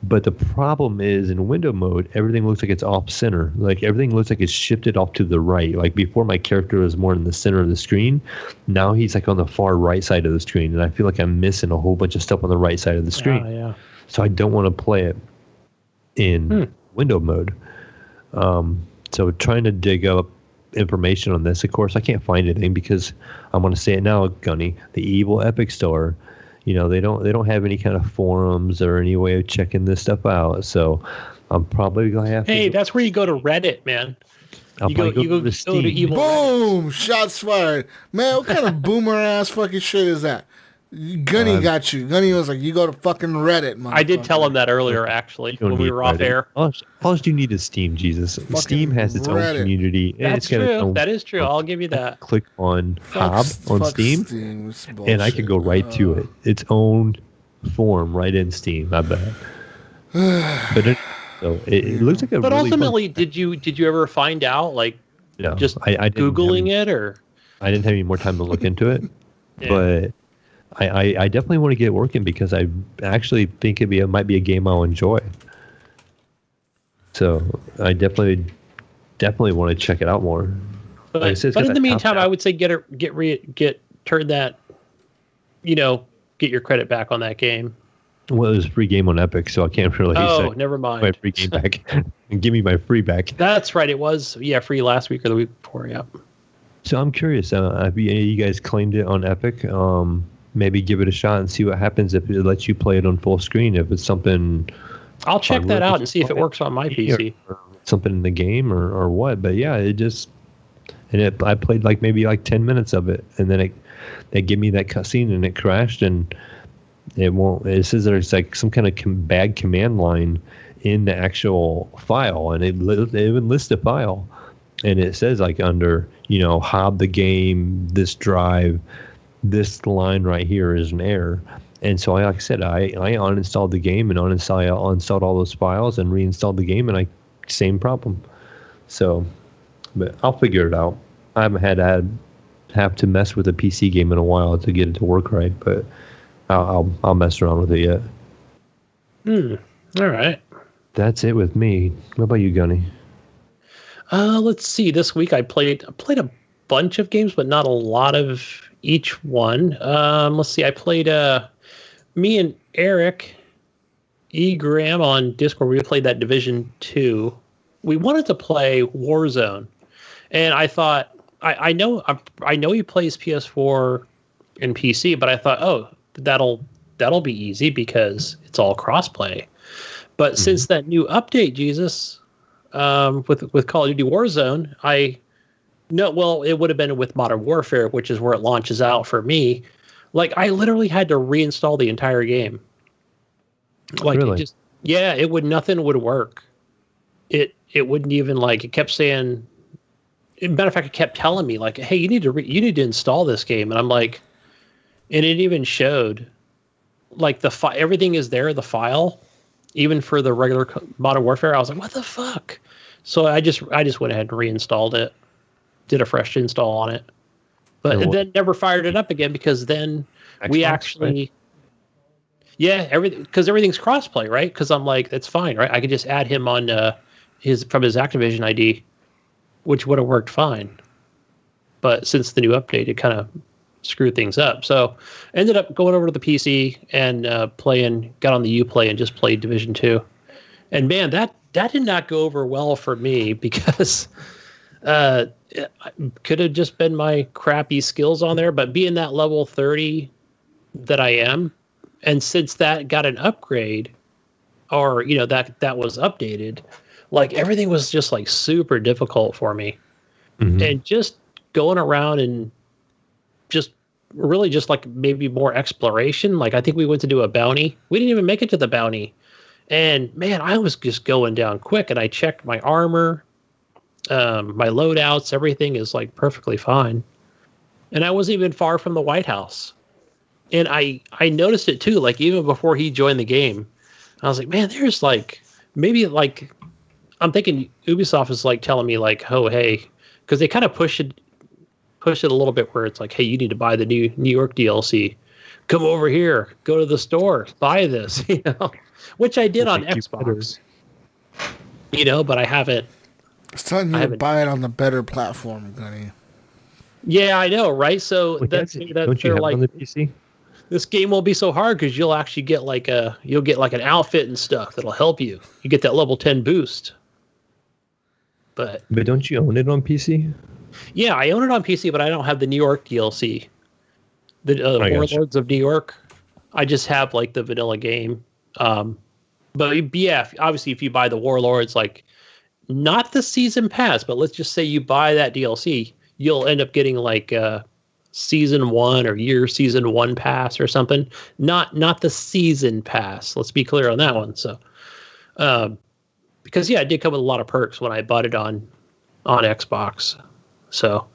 But the problem is in window mode, everything looks like it's off center. Like everything looks like it's shifted off to the right. Like before my character was more in the center of the screen. Now he's like on the far right side of the screen. And I feel like I'm missing a whole bunch of stuff on the right side of the screen. Yeah. So I don't want to play it in window mode. So trying to dig up information on this, of course, I can't find anything because I'm going to say it now, Gunny, the evil Epic Store. They don't have any kind of forums or any way of checking this stuff out. So I'm probably gonna have to. Hey, that's where you go to Reddit, man. You go to Steam. evil Boom! Shots fired, man. What kind of boomer ass fucking shit is that? Gunny got you. Gunny was like, you go to fucking Reddit, I did tell him that earlier, actually, when we were off air. All you need is Steam, Jesus. Fucking Steam has its own community. That's true. That is true. I'll give you that. Click on Hob on Steam, and I could go right to it. Its own form right in Steam, I bet. But it looks like a But really ultimately, did you ever find out, like, no, just I Googling it, or? I didn't have any more time to look into it, but I definitely want to get it working because I actually think it might be a game I'll enjoy. So I definitely want to check it out more. But in the meantime, I would say turn that, get your credit back on that game. Well, it was a free game on Epic, so I can't really say never mind. My free game back. And give me my free back. That's right. It was, free last week or the week before, yeah. So I'm curious, have you guys claimed it on Epic? Maybe give it a shot and see what happens if it lets you play it on full screen. If it's something, I'll check that out and see if it works on my PC. Or something in the game or what. But yeah, I played maybe 10 minutes of it, and then they give me that cutscene and it crashed, and it won't. It says there's some kind of bad command line in the actual file, and it even lists the file, and it says under Hob the game, this drive. This line right here is an error. And so, like I said, I uninstalled the game and uninstalled all those files and reinstalled the game, and same problem. So, but I'll figure it out. I haven't have to mess with a PC game in a while to get it to work right, but I'll mess around with it yet. All right. That's it with me. What about you, Gunny? Let's see. This week I played a bunch of games, but not a lot of each one. Let's see. I played me and Eric Graham on Discord. We played that Division 2. We wanted to play Warzone, and I thought I know he plays PS4 and PC, but I thought, that'll be easy because it's all crossplay. But since that new update, Jesus, with Call of Duty Warzone, it would have been with Modern Warfare, which is where it launches out for me. I literally had to reinstall the entire game. Really? Nothing would work. It wouldn't even it kept saying. Matter of fact, it kept telling me hey, you need to install this game, and I'm like, and it even showed everything is there, the file, even for the regular Modern Warfare. I was like, what the fuck? So I just went ahead and reinstalled it. Did a fresh install on it, but then never fired it up again because then Xbox, we actually, because everything's crossplay, right? Because I'm like, that's fine, right? I could just add him on from his Activision ID, which would have worked fine. But since the new update, it kind of screwed things up. So ended up going over to the PC and got on the Uplay and just played Division 2. And man, that did not go over well for me because. It could have just been my crappy skills on there, but being that level 30 that I am, and since that got an upgrade, or that was updated, everything was just super difficult for me, and just going around and just really just like maybe more exploration. Like I think we went to do a bounty. We didn't even make it to the bounty. And man, I was just going down quick, and I checked my armor, my loadouts, everything is like perfectly fine. And I wasn't even far from the White House. And I noticed it too, like even before he joined the game. I was like, man, there's like maybe like I'm thinking Ubisoft is like telling me like, oh hey, because they kind of push it a little bit where it's like, hey, you need to buy the new New York DLC. Come over here, go to the store, buy this, you know, which I did on Xbox. You know, but I haven't. It's telling you to buy it on the better platform, Gunny. Yeah, I know, right? So don't you have it on the PC? This game won't be so hard because you'll actually get like an outfit and stuff that'll help you. You get that level 10 boost. But don't you own it on PC? Yeah, I own it on PC, but I don't have the New York DLC. The Warlords of New York. I just have like the vanilla game. But yeah, obviously if you buy the Warlords, like not the season pass, but let's just say you buy that DLC, you'll end up getting like season 1 or season 1 pass or something. Not the season pass. Let's be clear on that one. So, because yeah, it did come with a lot of perks when I bought it on Xbox. So,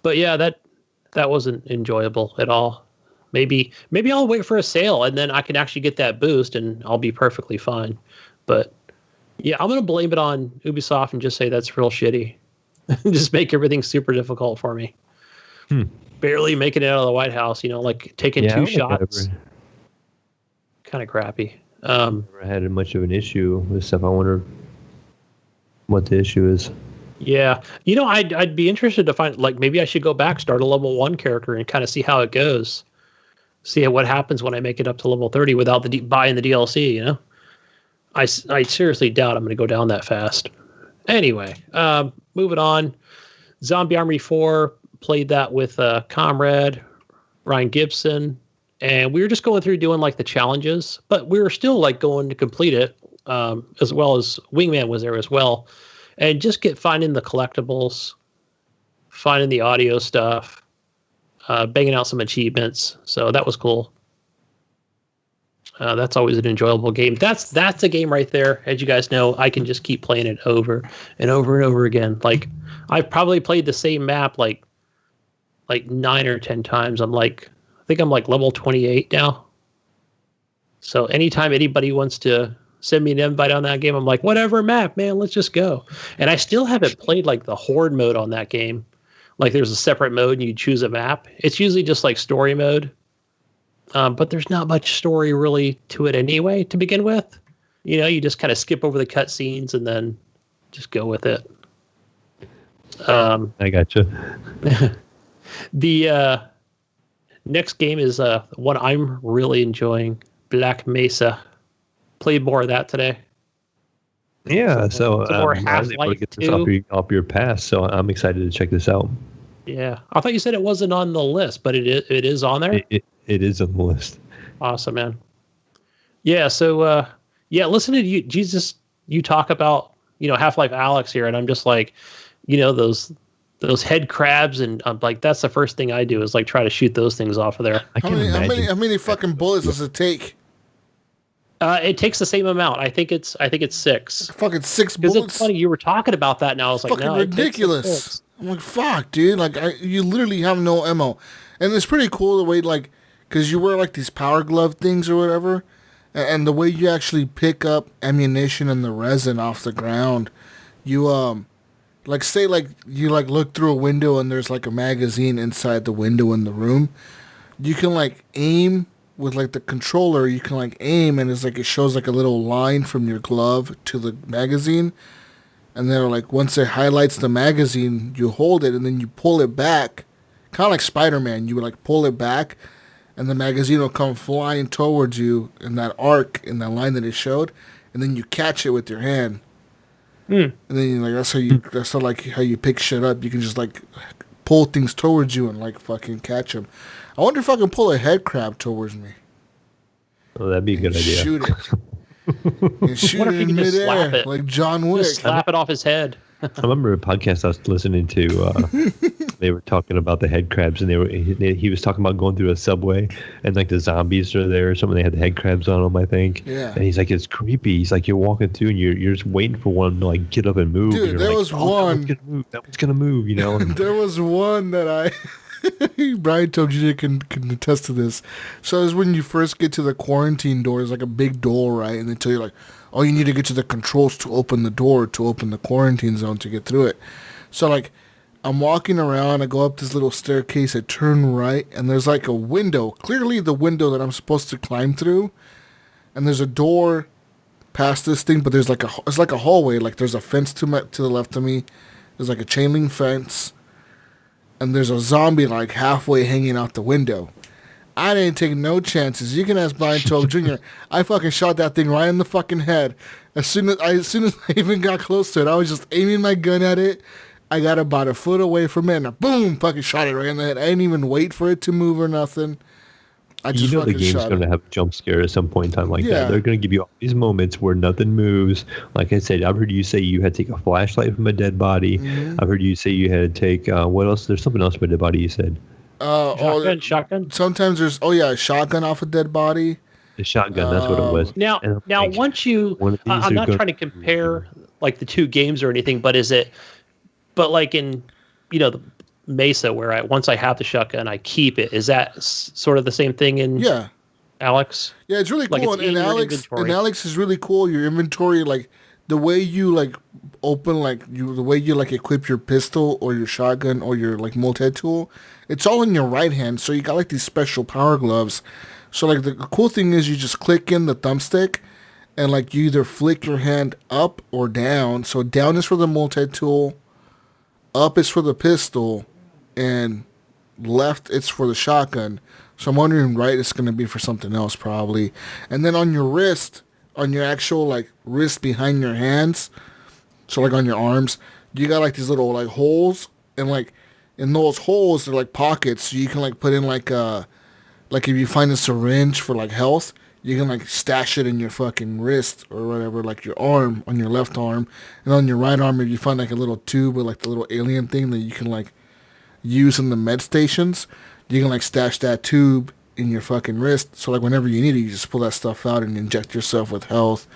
but yeah, that wasn't enjoyable at all. Maybe I'll wait for a sale and then I can actually get that boost and I'll be perfectly fine. But yeah, I'm gonna blame it on Ubisoft and just say that's real shitty. Just make everything super difficult for me. Barely making it out of the White House, you know, like taking 2 shots. Kind of crappy. Never had much of an issue with stuff. I wonder what the issue is. Yeah, you know, I'd be interested to find, like, maybe I should go back, start a level 1 character, and kind of see how it goes. See what happens when I make it up to level 30 without buying the DLC. You know, I seriously doubt I'm going to go down that fast. Anyway, moving on. Zombie Army 4, played that with Comrade Ryan Gibson, and we were just going through doing like the challenges, but we were still like going to complete it, as well as Wingman was there as well. And just finding the collectibles, finding the audio stuff, banging out some achievements. So that was cool. That's always an enjoyable game. That's a game right there. As you guys know, I can just keep playing it over and over and over again. Like I've probably played the same map like 9 or 10 times. I think I'm like level 28 now. So anytime anybody wants to send me an invite on that game, I'm like, whatever map, man, let's just go. And I still haven't played like the horde mode on that game. Like there's a separate mode and you choose a map. It's usually just like story mode. But there's not much story really to it anyway to begin with. You know, you just kind of skip over the cutscenes and then just go with it. I gotcha. The next game is one I'm really enjoying, Black Mesa. Played more of that today. Yeah, so I was able to get this off your pass, so I'm excited to check this out. Yeah, I thought you said it wasn't on the list, but it is on there. It is on the list. Awesome, man. Yeah, so listen to you talk about, you know, Half-Life Alyx here, and I'm just like, you know, those head crabs, and I'm like, that's the first thing I do is like try to shoot those things off of there. How many fucking bullets does it take? It takes the same amount. I think it's 6. Fucking 6 bullets. Because it's funny you were talking about that, and I was like, fucking no, ridiculous. I'm like, fuck, dude. Like, you literally have no ammo, and it's pretty cool the way, like, because you wear like these power glove things or whatever, and the way you actually pick up ammunition and the resin off the ground. You like say like you like look through a window and there's like a magazine inside the window in the room. You can like aim. With like the controller, you can like aim, and it's like it shows like a little line from your glove to the magazine, and then like once it highlights the magazine, you hold it and then you pull it back, kind of like Spider-Man. You would like pull it back, and the magazine will come flying towards you in that arc in that line that it showed, and then you catch it with your hand, and then like that's how you pick shit up. You can just like pull things towards you and like fucking catch them. I wonder if I can pull a head crab towards me. Oh, that'd be a good idea. Shoot it. And shoot it in midair like John Wick. Just slap it off his head. I remember a podcast I was listening to They were talking about the head crabs, and he was talking about going through a subway, and like the zombies are there or something. They had the head crabs on them, I think. Yeah. And he's like, it's creepy. He's like, you're walking through, and you're just waiting for one to like get up and move. Dude, and there like, was one. That one's gonna move, you know. And There was one that Brian told you can attest to this. So it's when you first get to the quarantine door. It's like a big door, right? And they tell you like, oh, you need to get to the controls to open the door, to open the quarantine zone to get through it. So like, I'm walking around, I go up this little staircase, I turn right, and there's like a window, clearly the window that I'm supposed to climb through, and there's a door past this thing, but there's like it's like a hallway, like there's a fence to the left of me, there's like a chain link fence, and there's a zombie like halfway hanging out the window. I didn't take no chances. You can ask Brian Tobe Jr. I fucking shot that thing right in the fucking head. As soon as I even got close to it, I was just aiming my gun at it. I got about a foot away from it, and I boom, fucking shot it right in the head. I didn't even wait for it to move or nothing. I just the fucking game's shot going to it. have a jump scare at some point in time like Yeah. that. They're going to give you all these moments where nothing moves. Like I said, I've heard you say you had to take a flashlight from a dead body. Mm-hmm. I've heard you say you had to take, what else? There's something else from a dead body you said. Shotgun. Sometimes there's a shotgun off a dead body. The shotgun, that's what it was. Now, And I'm like, once you, one of these I'm are not gonna- trying to compare like the two games or anything, but like in, the Mesa where once I have the shotgun, I keep it. Is that sort of the same thing in Yeah. Alyx? Yeah, it's really Like, cool. it's And in your Alyx inventory. is really cool. Your inventory, like the way you like open, the way you like equip your pistol or your shotgun or your like multi-tool, it's all in your right hand. So you got like these special power gloves. So like the cool thing is you just click in the thumbstick and like you either flick your hand up or down. So down is for the multi-tool, up is for the pistol, and left it's for the shotgun. So I'm wondering right it's going to be for something else probably. And then on your wrist, on your actual like wrist behind your hands, so like on your arms, you got like these little like holes, and like in those holes they're like pockets, so you can like put in like if you find a syringe for like health, you can like stash it in your fucking wrist or whatever, like your arm, on your left arm. And on your right arm, if you find like a little tube with like the little alien thing that you can like use in the med stations, you can like stash that tube in your fucking wrist. So like whenever you need it, you just pull that stuff out and inject yourself with health.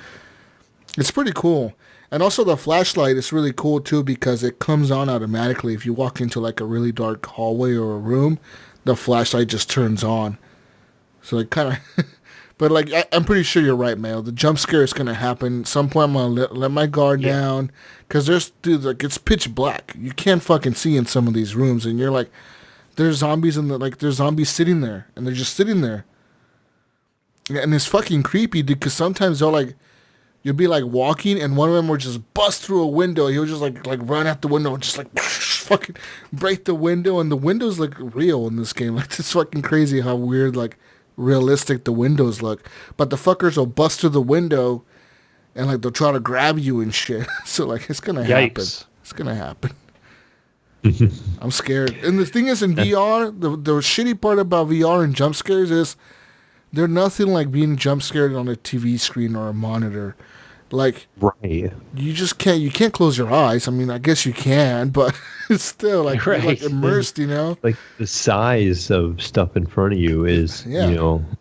It's pretty cool. And also the flashlight is really cool too because it comes on automatically. If you walk into like a really dark hallway or a room, the flashlight just turns on. So like kind of, but like I'm pretty sure you're right, Mayo. The jump scare is gonna happen. At some point I'm gonna let my guard down because it's pitch black. You can't fucking see in some of these rooms, and you're like, there's zombies there's zombies sitting there, and they're just sitting there. And it's fucking creepy, dude, because sometimes you'll be like walking, and one of them will just bust through a window. He'll just like run out the window and just like fucking break the window, and the windows look real in this game. Like it's fucking crazy how weird, like realistic the windows look. But the fuckers will bust through the window, and like they'll try to grab you and shit. So like it's gonna happen. It's gonna happen. I'm scared. And the thing is, in VR, the shitty part about VR and jump scares is they're nothing like being jump scared on a TV screen or a monitor. Like, right. You can't close your eyes. I mean, I guess you can, but it's still like, Right. you're like immersed, you know? Like the size of stuff in front of you is, Yeah.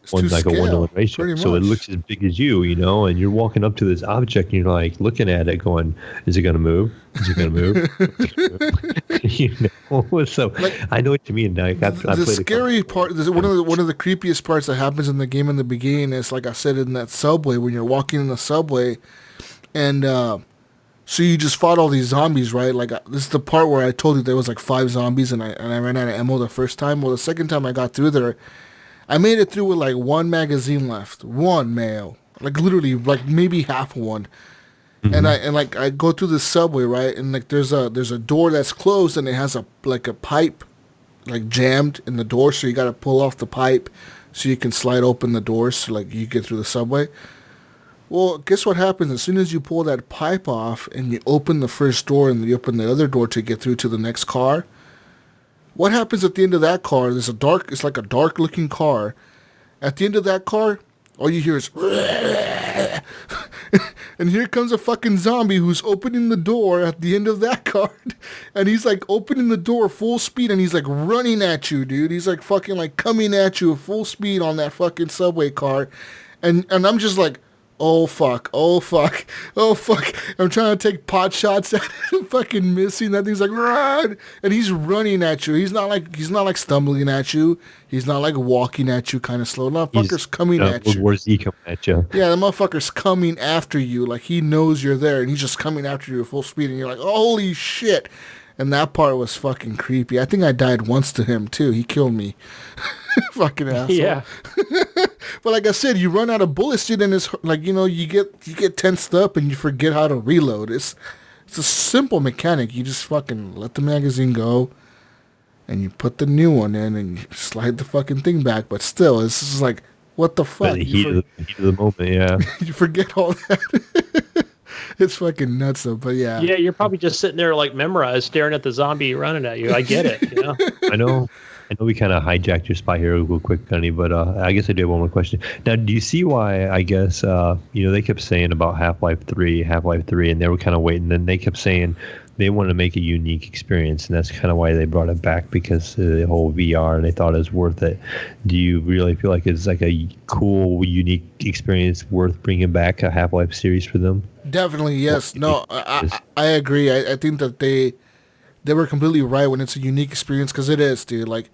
It's to like a scale, 1-to-1 ratio. pretty So it much. looks as big as you, and you're walking up to this object and you're like looking at it going, is it going to move? Is it going to move? So I know what you mean. I The played scary part, one of the creepiest parts that happens in the game in the beginning is, like I said, in that subway, when you're walking in the subway, and so you just fought all these zombies, right? Like this is the part where I told you there was like 5 zombies, and I ran out of ammo the first time. Well, the second time I got through there, I made it through with like 1 magazine left, 1 Mayo, like literally like maybe half one. And I go through the subway, right? And like there's a door that's closed, and it has a pipe like jammed in the door, so you got to pull off the pipe so you can slide open the door so like you get through the subway. Well, guess what happens as soon as you pull that pipe off and you open the first door and you open the other door to get through to the next car? What happens at the end of that car? It's like a dark looking car. At the end of that car, all you hear is and here comes a fucking zombie who's opening the door at the end of that card, and he's like opening the door full speed, and he's like running at you, dude. He's like fucking like coming at you full speed on that fucking subway card, and I'm just like, oh fuck, oh fuck, oh fuck. I'm trying to take pot shots at him, fucking missing. That thing's like, run! And he's running at you. He's not like stumbling at you. He's not like walking at you kind of slow. The motherfucker's coming at you. Where's he coming at you? Yeah, the motherfucker's coming after you. Like, he knows you're there, and he's just coming after you at full speed, and you're like, holy shit. And that part was fucking creepy. I think I died once to him, too. He killed me. Fucking asshole. Yeah. But like I said, you run out of bullets, dude, and it's like, you know, you get tensed up and you forget how to reload. It's a simple mechanic. You just fucking let the magazine go, and you put the new one in, and you slide the fucking thing back. But still, it's just like, what the fuck? The heat of the moment, yeah. You forget all that. It's fucking nuts, though. But yeah. Yeah, you're probably just sitting there like memorized, staring at the zombie running at you. I get it, you know? I know we kind of hijacked your spot here real quick, Gunny, but I guess I do have one more question. Now, do you see why, I guess, they kept saying about Half-Life 3, and they were kind of waiting, and they kept saying they wanted to make a unique experience, and that's kind of why they brought it back, because of the whole VR, and they thought it was worth it. Do you really feel like it's like a cool, unique experience worth bringing back a Half-Life series for them? Definitely, yes. No, I agree. I think that they were completely right when it's a unique experience, because it is, dude. Like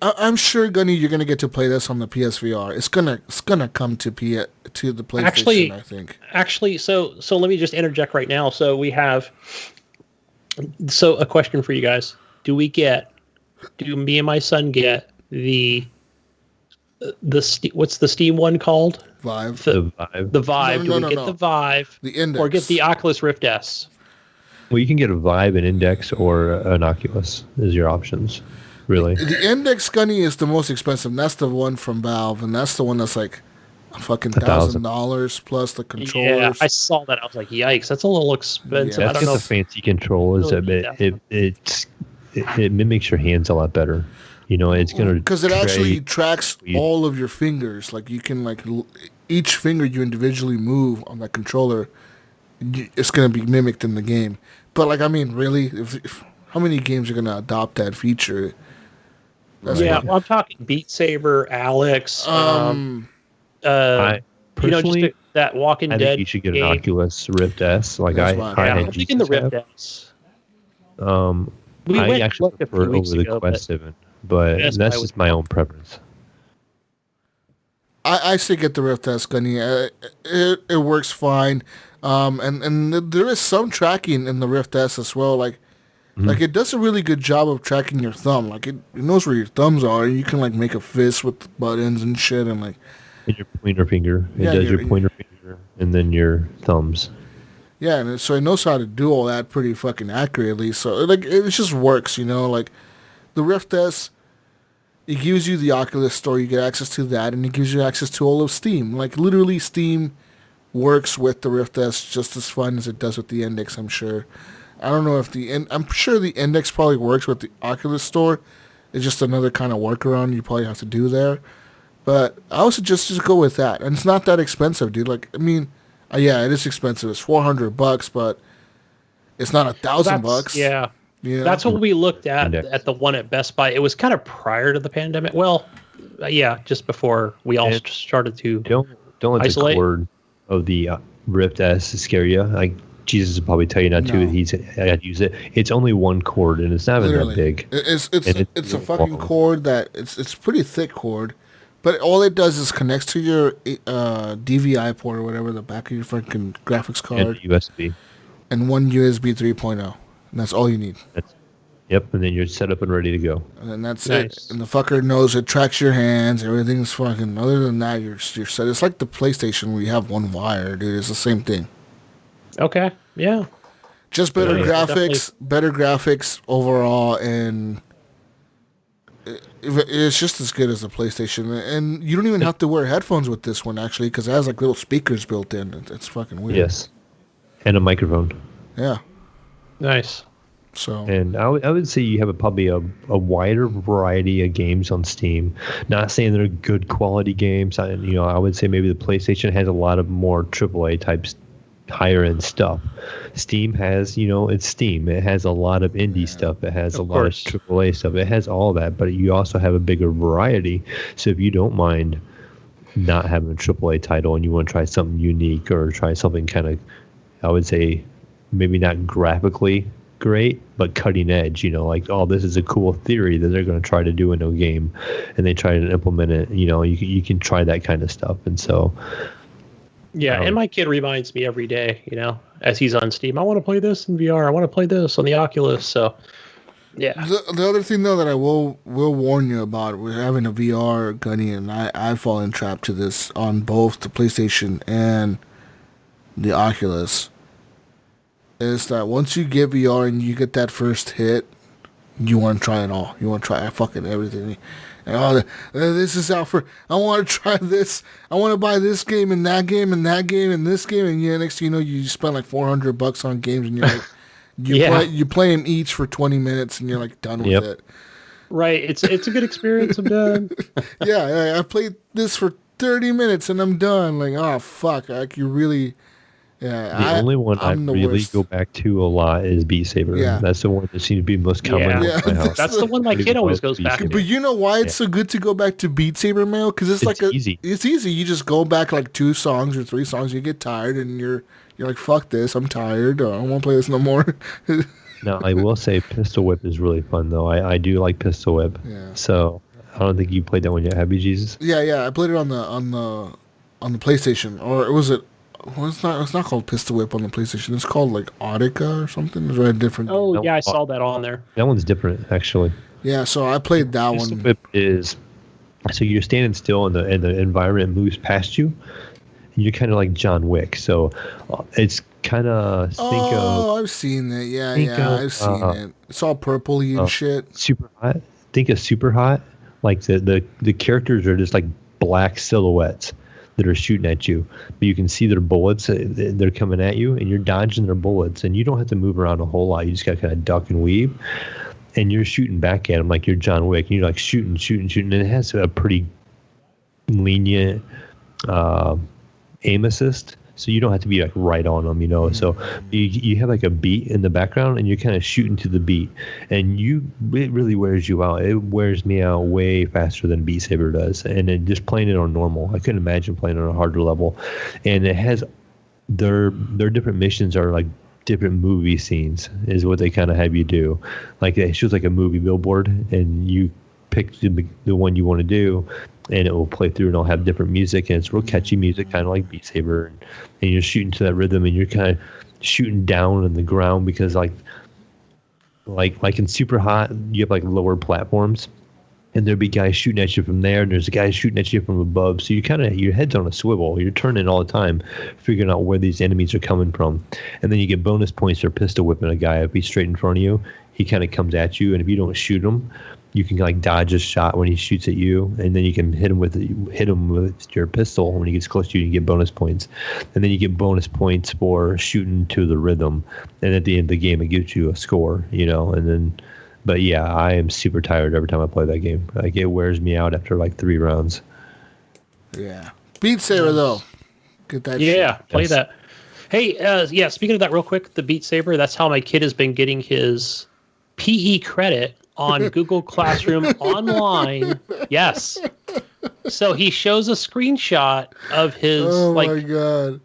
I'm sure, Gunny, you're gonna get to play this on the PSVR. It's gonna come to the PlayStation. I think. Actually, so let me just interject right now. So we have, a question for you guys: Do me and my son get the what's the Steam one called? Vive. The Vive. No, do we get the Vive? The Index. Or get the Oculus Rift S? Well, you can get a Vive, an Index, or an Oculus is your options, really. The Index, Gunny, is the most expensive. And that's the one from Valve, and that's the one that's like fucking $1,000 plus the controllers. Yeah, I saw that. I was like, yikes, that's a little expensive. Yeah, I don't know. The fancy controllers. It mimics your hands a lot better. You know, it's gonna because it actually tracks all of your fingers. Like you can each finger you individually move on that controller, it's gonna be mimicked in the game. But like, I mean, really, if how many games are gonna adopt that feature? Well, I'm talking Beat Saber, Alyx. I personally, just that Walking Dead. I think you should get an Oculus Rift S. Like I'm thinking the Rift S. I actually prefer over the Quest 7, but that's just my own preference. I say get the Rift S, Gunny. It works fine, and there is some tracking in the Rift S as well. Like it does a really good job of tracking your thumb. Like it knows where your thumbs are. You can like make a fist with buttons and shit, and like. And your pointer finger. It does your pointer finger and then your thumbs. Yeah, and so it knows how to do all that pretty fucking accurately. So like it just works, you know. Like the Rift S, it gives you the Oculus Store. You get access to that, and it gives you access to all of Steam. Like literally, Steam works with the Rift S just as fun as it does with the Index. I'm sure. I don't know if I'm sure the Index probably works with the Oculus Store. It's just another kind of workaround you probably have to do there. But I would suggest just go with that, and it's not that expensive, dude. Like I mean. Yeah, it is expensive. It's $400, but it's not $1,000. Yeah, you know? That's what we looked at the one at Best Buy. It was kind of prior to the pandemic. Well, just before we all started to don't let isolate. The cord of the Rift S scare you. Like Jesus will probably tell you not to. He's had to use it. It's only one cord, and it's not even that big. It's a fucking cord that it's pretty thick cord. But all it does is connects to your DVI port or whatever, the back of your fucking graphics card. And USB. And one USB 3.0. And that's all you need. Yep, and then you're set up and ready to go. And then that's it. And the fucker knows it tracks your hands. Everything's fucking... Other than that, you're set. It's like the PlayStation where you have one wire, dude. It's the same thing. Okay, yeah. Just better graphics. Better graphics overall, and... It's just as good as the PlayStation, and you don't even have to wear headphones with this one actually, because it has like little speakers built in. It's fucking weird. Yes, and a microphone. Yeah, nice. So, and I would say you have probably a wider variety of games on Steam. Not saying they're good quality games. I would say maybe the PlayStation has a lot of more AAA types, higher end stuff. Steam has, it's Steam. It has a lot of indie stuff. It has a lot of AAA stuff. It has all that, but you also have a bigger variety. So if you don't mind not having a AAA title and you want to try something unique or try something kind of, I would say, maybe not graphically great, but cutting edge, like, oh, this is a cool theory that they're going to try to do in a game, and they try to implement it, you can try that kind of stuff. And so, yeah, and my kid reminds me every day, as he's on Steam, I want to play this in VR, I want to play this on the Oculus. So, yeah. The other thing, though, that I will warn you about, we're having a VR, Gunny, and I've fallen trapped to this on both the PlayStation and the Oculus, is that once you get VR and you get that first hit, you want to try it all. You want to try fucking everything. And this is out for, I want to try this. I want to buy this game and that game and that game and this game. And next thing you know, you spend like $400 on games and you're like, you play them each for 20 minutes and you're like done with it. Right. It's a good experience. I'm done. Yeah, I played this for 30 minutes and I'm done. Like, oh, fuck. Like, you really... Yeah, the only one I really go back to a lot is Beat Saber. Yeah. That's the one that seems to be most common in my house. That's the one my kid always goes back to. But you know why it's so good to go back to Beat Saber, Mayo? Because it's easy. It's easy. You just go back like 2 songs or 3 songs. You get tired and you're like, fuck this. I'm tired. I don't want to play this no more. Now, I will say Pistol Whip is really fun, though. I do like Pistol Whip. Yeah. So I don't think you played that one yet, have you, Jesus? Yeah. I played it on the PlayStation. Or was it... Well, it's not called Pistol Whip on the PlayStation. It's called like Audica or something. It's very different. Oh, yeah, I saw that on there. That one's different, actually. Yeah, so I played that Pistol Whip is, so you're standing still and the environment moves past you, and you're kind of like John Wick. So it's kind of I've seen it. Yeah, I've seen it. It's all purpley and shit. Super Hot. Think of Super Hot. Like the characters are just like black silhouettes that are shooting at you, but you can see their bullets. They're coming at you, and you're dodging their bullets, and you don't have to move around a whole lot. You just got to kind of duck and weave, and you're shooting back at them like you're John Wick. And you're like shooting, and it has a pretty lenient aim assist, so you don't have to be like right on them, So you have like a beat in the background, and you're kind of shooting to the beat, and it really wears you out. It wears me out way faster than Beat Saber does, and just playing it on normal, I couldn't imagine playing it on a harder level. And it has their different missions are like different movie scenes is what they kind of have you do. Like it shows like a movie billboard, and you pick the one you want to do, and it will play through, and it'll have different music, and it's real catchy music, kind of like Beat Saber, and you're shooting to that rhythm, and you're kind of shooting down on the ground because like in Super Hot, you have like lower platforms, and there'll be guys shooting at you from there, and there's guys shooting at you from above, so your head's on a swivel, you're turning all the time, figuring out where these enemies are coming from, and then you get bonus points for pistol whipping a guy. If he's straight in front of you, he kind of comes at you, and if you don't shoot him, you can like dodge a shot when he shoots at you, and then you can hit him with your pistol. When he gets close to you, you get bonus points, and then you get bonus points for shooting to the rhythm. And at the end of the game, it gives you a score, And then, but yeah, I am super tired every time I play that game. Like it wears me out after like 3 rounds. Yeah, Beat Saber though, get that. Yeah, play that. Hey, speaking of that, real quick, the Beat Saber. That's how my kid has been getting his PE credit on Google Classroom online. Yes. So he shows a screenshot of his my God.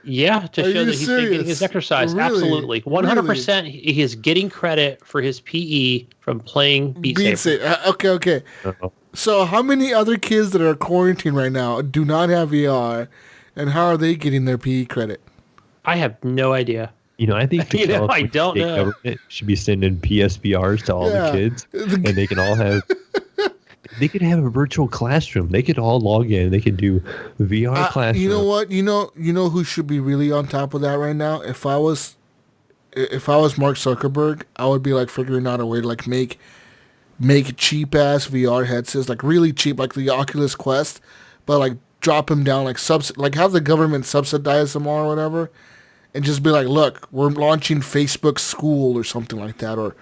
Yeah, to show that he's been getting his exercise. Really? Absolutely. 100% he is getting credit for his PE from playing Beat Saber. Okay. Uh-oh. So how many other kids that are quarantined right now do not have VR, and how are they getting their PE credit? I have no idea. I think the government should be sending PSVRs to all the kids, and they can all have. They could have a virtual classroom. They could all log in. They could do VR classroom. You know what? You know who should be really on top of that right now? If I was Mark Zuckerberg, I would be like figuring out a way to like make cheap ass VR headsets, like really cheap, like the Oculus Quest, but like drop them down, like have the government subsidize them all or whatever. and just be like, look, we're launching Facebook School or something like that, or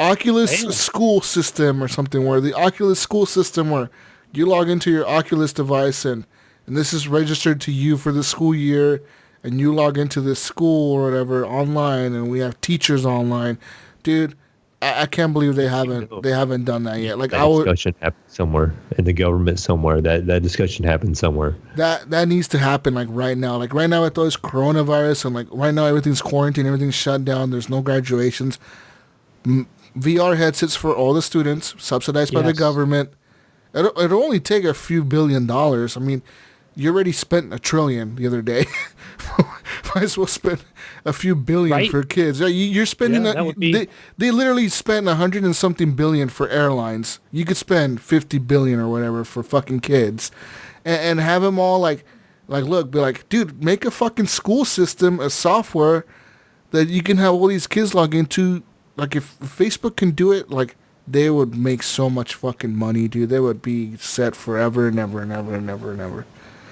Oculus School System or something, where the Oculus School System where you log into your Oculus device and this is registered to you for the school year, and you log into this school or whatever online, and we have teachers online, dude. I can't believe they haven't done that yet. Like, that discussion happened somewhere in the government somewhere. That discussion happened somewhere. That needs to happen like right now. Like right now with those coronavirus and like right now everything's quarantined, everything's shut down. There's no graduations. VR headsets for all the students, subsidized by the government. It'll only take a few $1 billion. I mean, you already spent $1 trillion the other day. Might as well spend a few billion for kids. You're spending. They literally spent 100 and something billion for airlines. You could spend 50 billion or whatever for fucking kids, and have them all like look, be like, dude, make a fucking school system, a software that you can have all these kids log into. Like if Facebook can do it, like they would make so much fucking money, dude. They would be set forever and ever and ever and ever and ever.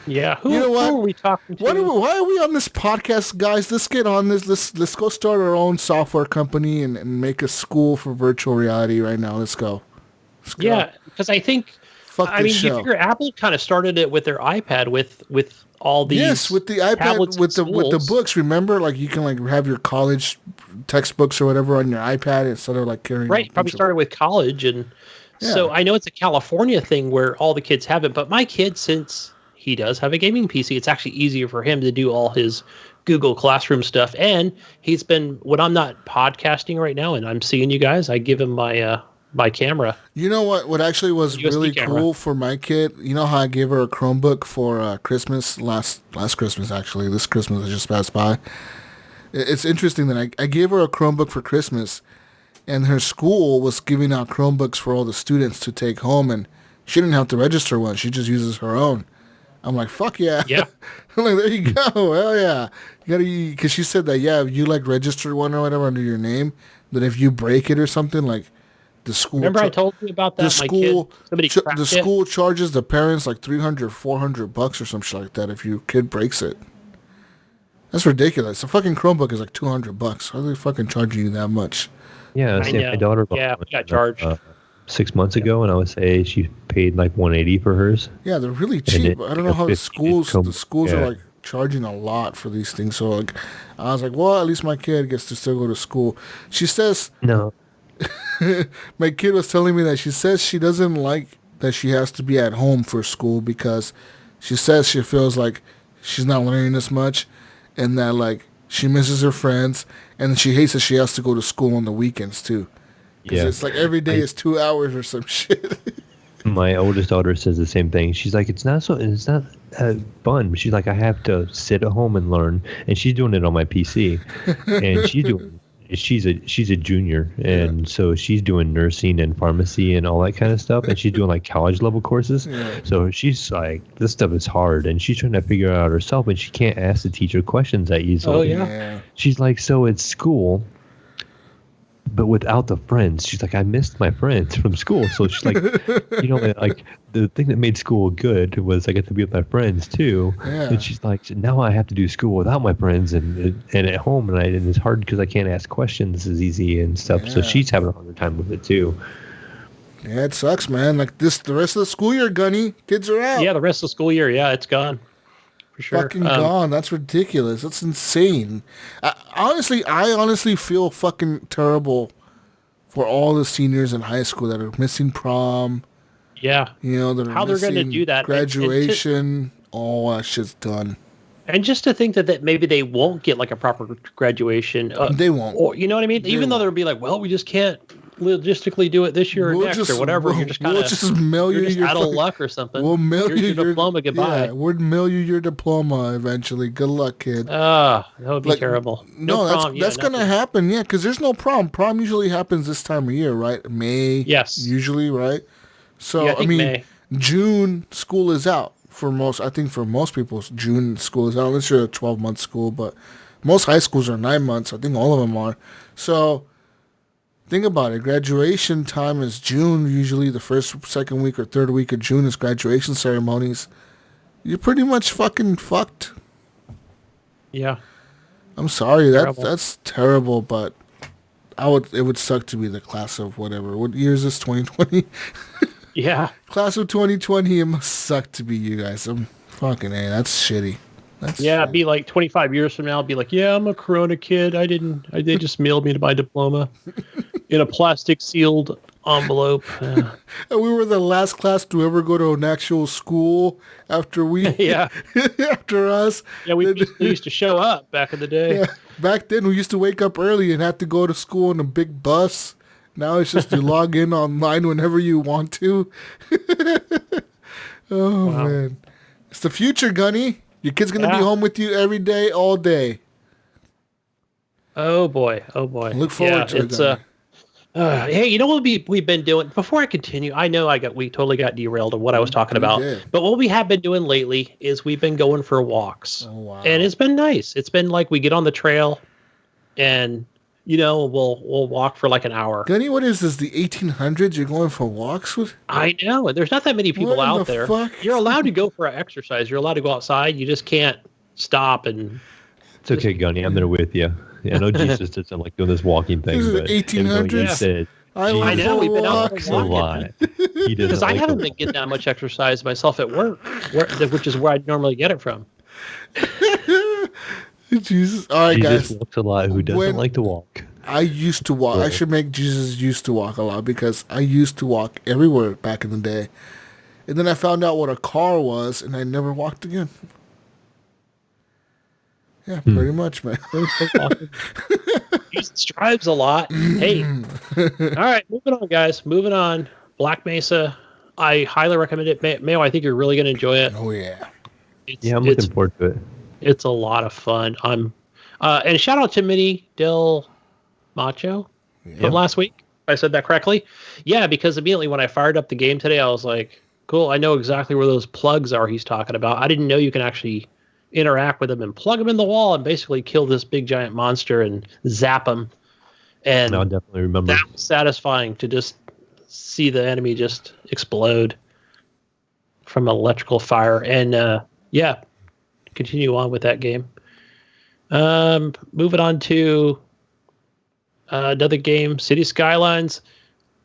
Yeah, who are we talking to? Why are we on this podcast, guys? Let's get on this. Let's go start our own software company and make a school for virtual reality right now. Let's go. Yeah, because I think, you figure Apple kind of started it with their iPad with all these. Yes, with the iPad, with the books. Remember, like you can like have your college textbooks or whatever on your iPad instead of like carrying. Right, probably started with college, and so I know it's a California thing where all the kids have it. But my kid, since he does have a gaming PC, it's actually easier for him to do all his Google Classroom stuff. And he's been, when I'm not podcasting right now and I'm seeing you guys, I give him my my camera. You know what actually was USB really cool for my kid? You know how I gave her a Chromebook for Christmas, last Christmas actually. This Christmas that just passed by. It's interesting that I gave her a Chromebook for Christmas, and her school was giving out Chromebooks for all the students to take home, and she didn't have to register one. She just uses her own. I'm like, fuck yeah. Yeah. I'm like, there you go. Hell yeah. You gotta, because she said that, if you like register one or whatever under your name, that if you break it or something, like the school. Remember I told you about that? The school charges the parents like $300, $400 or some shit like that if your kid breaks it. That's ridiculous. A fucking Chromebook is like $200. How are they fucking charging you that much? Yeah, my daughter we got charged 6 months ago, and I would say she paid like $180 for hers. Yeah, they're really cheap. I don't know how the schools are like charging a lot for these things. So like, I was like, well, at least my kid gets to still go to school. She says no. My kid was telling me that she says she doesn't like that she has to be at home for school because she says she feels like she's not learning as much, and that like she misses her friends, and she hates that she has to go to school on the weekends too. Because it's like every day is 2 hours or some shit. My oldest daughter says the same thing. She's like, it's not fun. She's like, I have to sit at home and learn, and she's doing it on my PC, and she's a junior, and so she's doing nursing and pharmacy and all that kind of stuff, and she's doing like college level courses. Yeah. So she's like, this stuff is hard, and she's trying to figure it out herself, and she can't ask the teacher questions that easily. Oh yeah. She's like, so it's school, but without the friends. She's like, I missed my friends from school. So she's like, like the thing that made school good was I get to be with my friends too. Yeah. And she's like, now I have to do school without my friends and at home, and it's hard because I can't ask questions as easy and stuff. Yeah. So she's having a harder time with it too. Yeah, it sucks, man. Like the rest of the school year, Gunny, kids are out. Yeah, the rest of the school year, it's gone. For sure. Fucking gone. That's ridiculous. That's insane. I honestly feel fucking terrible for all the seniors in high school that are missing prom. Yeah. That are how they're going to do that. Graduation. All that shit's done. And just to think that maybe they won't get like a proper graduation. They won't. Or, you know what I mean? Even though they'll be like, well, we just can't logistically do it this year or next or whatever. You're just kind of out of luck or something. We'll mail you your diploma. Goodbye. Yeah, we'll mail you your diploma eventually. Good luck, kid. That would be terrible. That's going to happen. Yeah, because there's no prom. Prom usually happens this time of year, right? May. Yes. Usually, right? So, I mean, May. June school is out for most. I think for most people, June school is out. Unless you're a 12-month school, but most high schools are 9 months. I think all of them are. So, think about it. Graduation time is June. Usually the first, second week, or third week of June is graduation ceremonies. You're pretty much fucking fucked. Yeah. I'm sorry, Terrible. that's terrible, but it would suck to be the class of whatever. What year is this? 2020? Yeah. Class of 2020, it must suck to be you guys. I'm fucking A, that's shitty. That's Yeah, shitty. be like 25 years from now, be like, yeah, I'm a Corona kid. They just mailed me my diploma in a plastic sealed envelope. And we were the last class to ever go to an actual school after Yeah. after us. Yeah, we used to show up back in the day. Yeah, back then we used to wake up early and have to go to school in a big bus. Now it's just you log in online whenever you want to. Oh, Wow. man. It's the future, Gunny. Your kid's going to be Yeah. home with you every day, all day. Oh boy. Oh boy. Look forward to it, it's Gunny. hey, you know what we've been doing before I continue? I know we totally got derailed on what I was talking about. did. But what we have been doing lately is we've been going for walks. Oh, wow. And it's been nice. It's been like we get on the trail and we'll walk for like an hour. Gunny, what is this, the 1800s? You're going for walks with? I know. And there's not that many people What in out the there. fuck? You're allowed to go for exercise. You're allowed to go outside. You just can't stop and It's okay, Gunny. I'm there with you. Yeah, I know Jesus doesn't like doing this walking thing, This is but 1800s? He said, I I went know, for we've been out walks. a lot. He doesn't because I like haven't them. been getting that much exercise myself at work, which is where I normally get it from. Jesus. All right, Jesus guys. walks a lot. Who doesn't When- like to walk? I used to walk. I should make Jesus used to walk a lot because I used to walk everywhere back in the day. And then I found out what a car was, and I never walked again. Yeah, pretty much, man. Jesus drives a lot. Hey. All right, moving on, guys. Moving on. Black Mesa. I highly recommend it. Mayo, I think you're really going to enjoy it. Oh, yeah. Yeah, I'm It's looking forward to it. It's a lot of fun. And shout out to Mini Del Macho from last week. I said that correctly. Yeah, because immediately when I fired up the game today, I was like, cool, I know exactly where those plugs are he's talking about. I didn't know you can actually interact with them and plug them in the wall and basically kill this big giant monster and zap him. And No, I definitely remember. that was satisfying to just see the enemy just explode from electrical fire. And yeah, continue on with that game. Moving on to another game, City Skylines.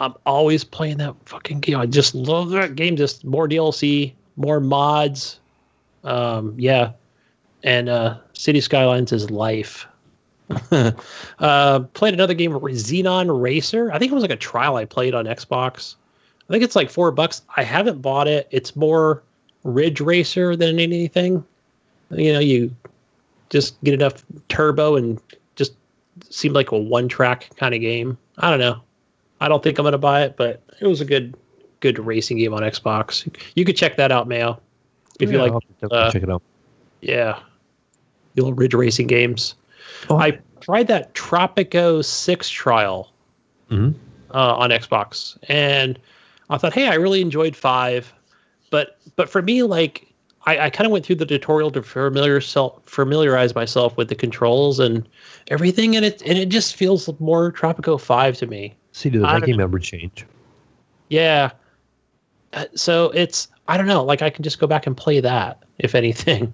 I'm always playing that fucking game. I just love that game. Just more DLC, more mods. Yeah. And City Skylines is life. Played another game, Xenon Racer. I think it was like a trial I played on Xbox. I think it's like $4. I haven't bought it. It's more Ridge Racer than anything. You just get enough turbo and just seemed like a one-track kind of game. I don't know. I don't think I'm going to buy it, but it was a good racing game on Xbox. You could check that out, Mayo, if you like. I'll definitely check it out. Yeah, the old Ridge Racing games. Oh. I tried that Tropico 6 trial Mhm. On Xbox, and I thought, hey, I really enjoyed 5, but for me, like, I kind of went through the tutorial to familiarize myself with the controls and everything, and it just feels more Tropico 5 to me. See, did that game ever change? Yeah. So I don't know, like I can just go back and play that, if anything.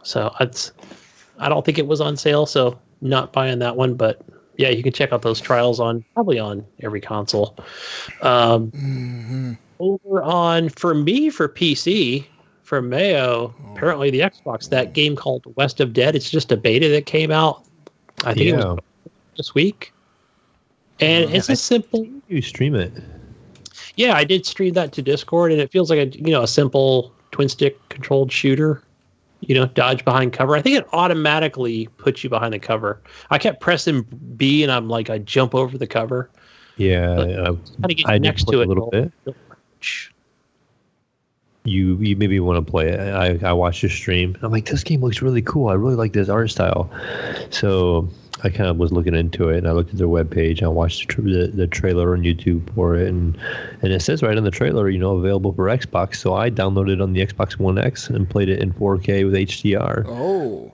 So I don't think it was on sale, so not buying that one, but yeah, you can check out those trials probably on every console. Over on, for PC, for Mayo, apparently the Xbox, that game called West of Dead, it's just a beta that came out, I think it was this week. And it's a simple... You stream it. Yeah, I did stream that to Discord, and it feels like a simple twin stick controlled shooter. Dodge behind cover. I think it automatically puts you behind the cover. I kept pressing B, and I jump over the cover. Yeah, I next to it a little bit. You maybe want to play it. I watched your stream. I'm like, this game looks really cool. I really like this art style. So I kind of was looking into it, and I looked at their webpage. I watched the trailer on YouTube for it, and it says right on the trailer, available for Xbox. So I downloaded it on the Xbox One X and played it in 4K with HDR. Oh.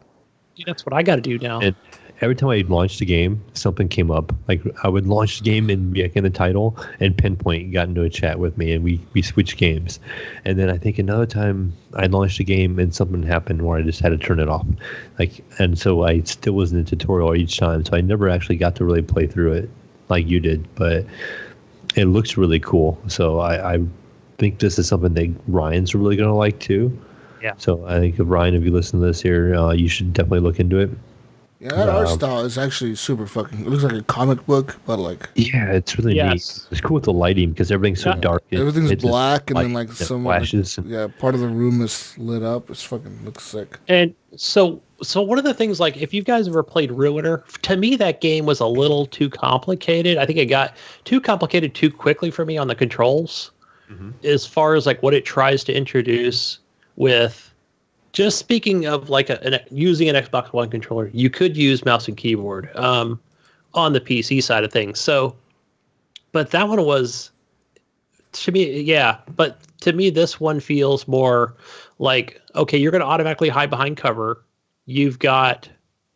Dude, that's what I got to do now. And every time I launched a game, something came up. Like I would launch the game and be like in the title, and Pinpoint got into a chat with me, and we switched games. And then I think another time I launched a game and something happened where I just had to turn it off. And so I still was in the tutorial each time, so I never actually got to really play through it like you did. But it looks really cool. So I think this is something that Ryan's really gonna like too. Yeah. So I think Ryan, if you listen to this here, you should definitely look into it. Yeah, that art style is actually super fucking. It looks like a comic book, but like. Yeah, it's really neat. It's cool with the lighting because everything's so dark. Everything's black, and then like some flashes. Part of the room is lit up. It's fucking looks sick. And so one of the things, like, if you guys ever played Ruiner, to me that game was a little too complicated. I think it got too complicated too quickly for me on the controls, as far as like what it tries to introduce with. Just speaking of like using an Xbox One controller, you could use mouse and keyboard on the PC side of things. So, but that one was, to me, but to me, this one feels more like, okay, you're going to automatically hide behind cover. You've got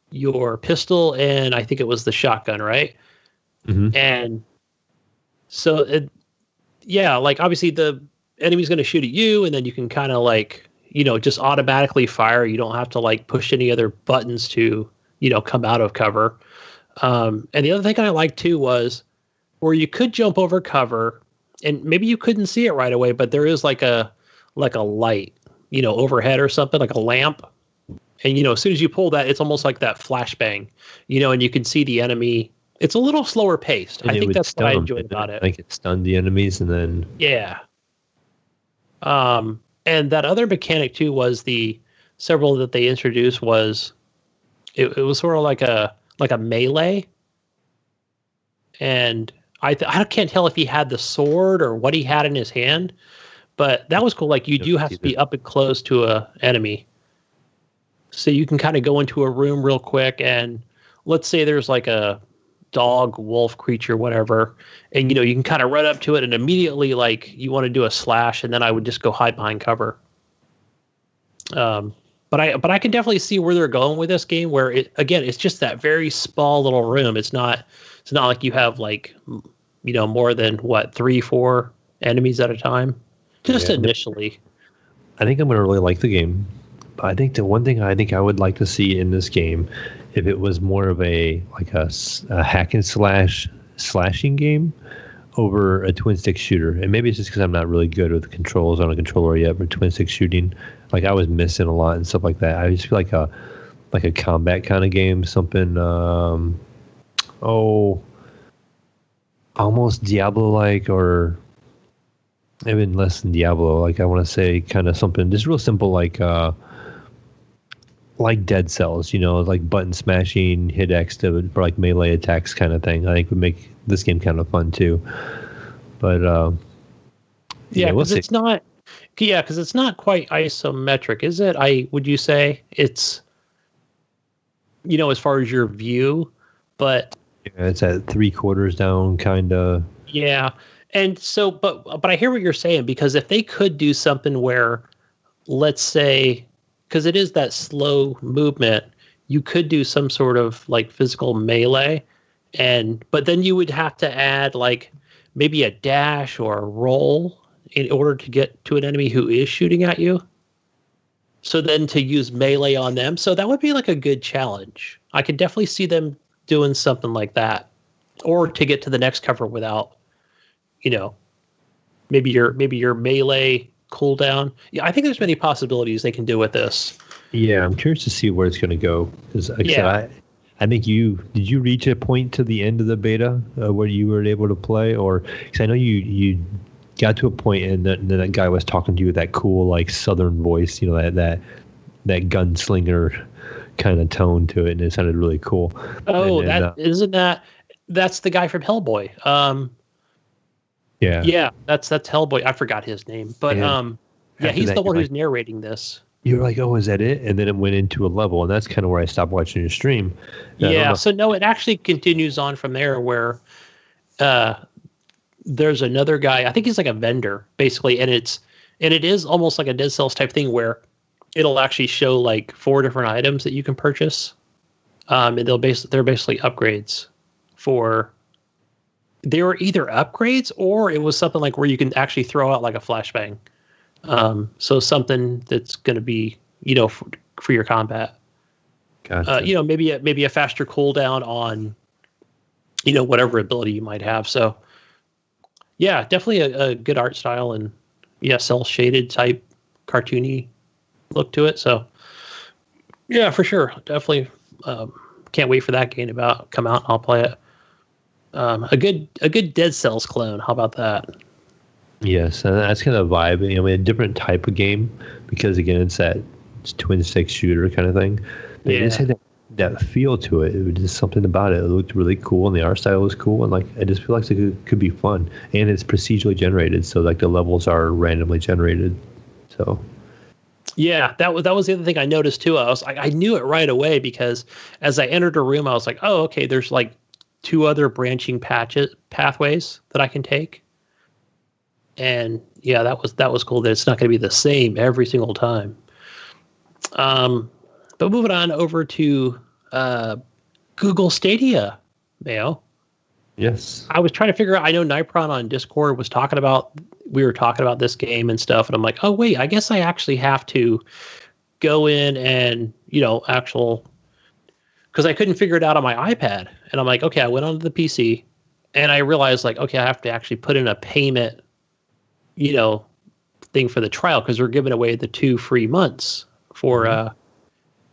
your pistol and I think it was the shotgun, right? Mm-hmm. And so, like obviously the enemy's going to shoot at you, and then you can kind of like, just automatically fire. You don't have to like push any other buttons to, come out of cover. And the other thing I liked too was where you could jump over cover, and maybe you couldn't see it right away, but there is like a light, overhead or something, like a lamp. And, as soon as you pull that, it's almost like that flashbang, and you can see the enemy. It's a little slower paced. And I think that's what I enjoyed about it. Like it stunned the enemies and then. Yeah. And that other mechanic too was several that they introduced was it was sort of like a melee, and I can't tell if he had the sword or what he had in his hand, but that was cool. Like you do have to be up and close to a enemy, so you can kind of go into a room real quick, and let's say there's like a dog, wolf, creature, whatever, and you can kind of run up to it and immediately like you want to do a slash, and then I would just go hide behind cover. But I can definitely see where they're going with this game, where it's just that very small little room. It's not like you have like more than 3-4 enemies at a time, just initially. I think I'm gonna really like the game. I think the one thing I think I would like to see in this game, if it was more of a hack and slashing game over a twin stick shooter, and maybe it's just because I'm not really good with the controls on a controller yet for twin stick shooting. Like I was missing a lot and stuff like that. I just feel like a combat kind of game, something almost Diablo-like, or even less than Diablo. Like I want to say kind of something just real simple, like Dead Cells, like button smashing, hit X for like melee attacks kind of thing. I think would make this game kind of fun too. But because it's not. Yeah, because it's not quite isometric, is it? Would you say it's, as far as your view, but yeah, it's at 3/4 down, kind of. Yeah, and so, but I hear what you're saying, because if they could do something where, let's say, because it is that slow movement, you could do some sort of like physical melee, but then you would have to add like maybe a dash or a roll in order to get to an enemy who is shooting at you. So then to use melee on them. So that would be like a good challenge. I could definitely see them doing something like that, or to get to the next cover without, maybe your melee cooldown. Yeah, I think there's many possibilities they can do with this. Yeah, I'm curious to see where it's going to go. Because like I said, I think did you reach a point to the end of the beta where you were able to play, or because I know you got to a point and then that guy was talking to you with that cool like southern voice, that gunslinger kind of tone to it, and it sounded really cool. Oh, that's the guy from Hellboy. Yeah, that's Hellboy. I forgot his name, but he's the one who's narrating this. You were like, oh, is that it? And then it went into a level, and that's kind of where I stopped watching your stream. So no, it actually continues on from there, where there's another guy. I think he's like a vendor, basically, and it is almost like a Dead Cells type thing, where it'll actually show like 4 different items that you can purchase. And they're basically upgrades for, they were either upgrades or it was something like where you can actually throw out like a flashbang. So something that's going to be, for your combat. Gotcha. Maybe a faster cooldown on, whatever ability you might have. So yeah, definitely a good art style and cell shaded type cartoony look to it. So yeah, for sure. Definitely can't wait for that game to come out. I'll play it. A good Dead Cells clone. How about that? Yes, and that's kind of the vibe. A different type of game because again, it's twin stick shooter kind of thing. They just had that feel to it. It was just something about it. It looked really cool, and the art style was cool, and like I just feel like it could be fun. And it's procedurally generated, so like the levels are randomly generated. So yeah, that was the other thing I noticed too. I knew it right away because as I entered a room, I was like, oh, okay, there's like 2 other branching pathways that I can take. And yeah, that was cool that it's not going to be the same every single time. But moving on over to Google Stadia, Mayo. yes, I was trying to figure out. I know Nipron on Discord we were talking about this game and stuff, and I'm like, oh wait, I guess I actually have to go in and because I couldn't figure it out on my iPad, and I'm like, okay, I went onto the PC, and I realized like, okay, I have to actually put in a payment, thing for the trial because we're giving away the 2 free months for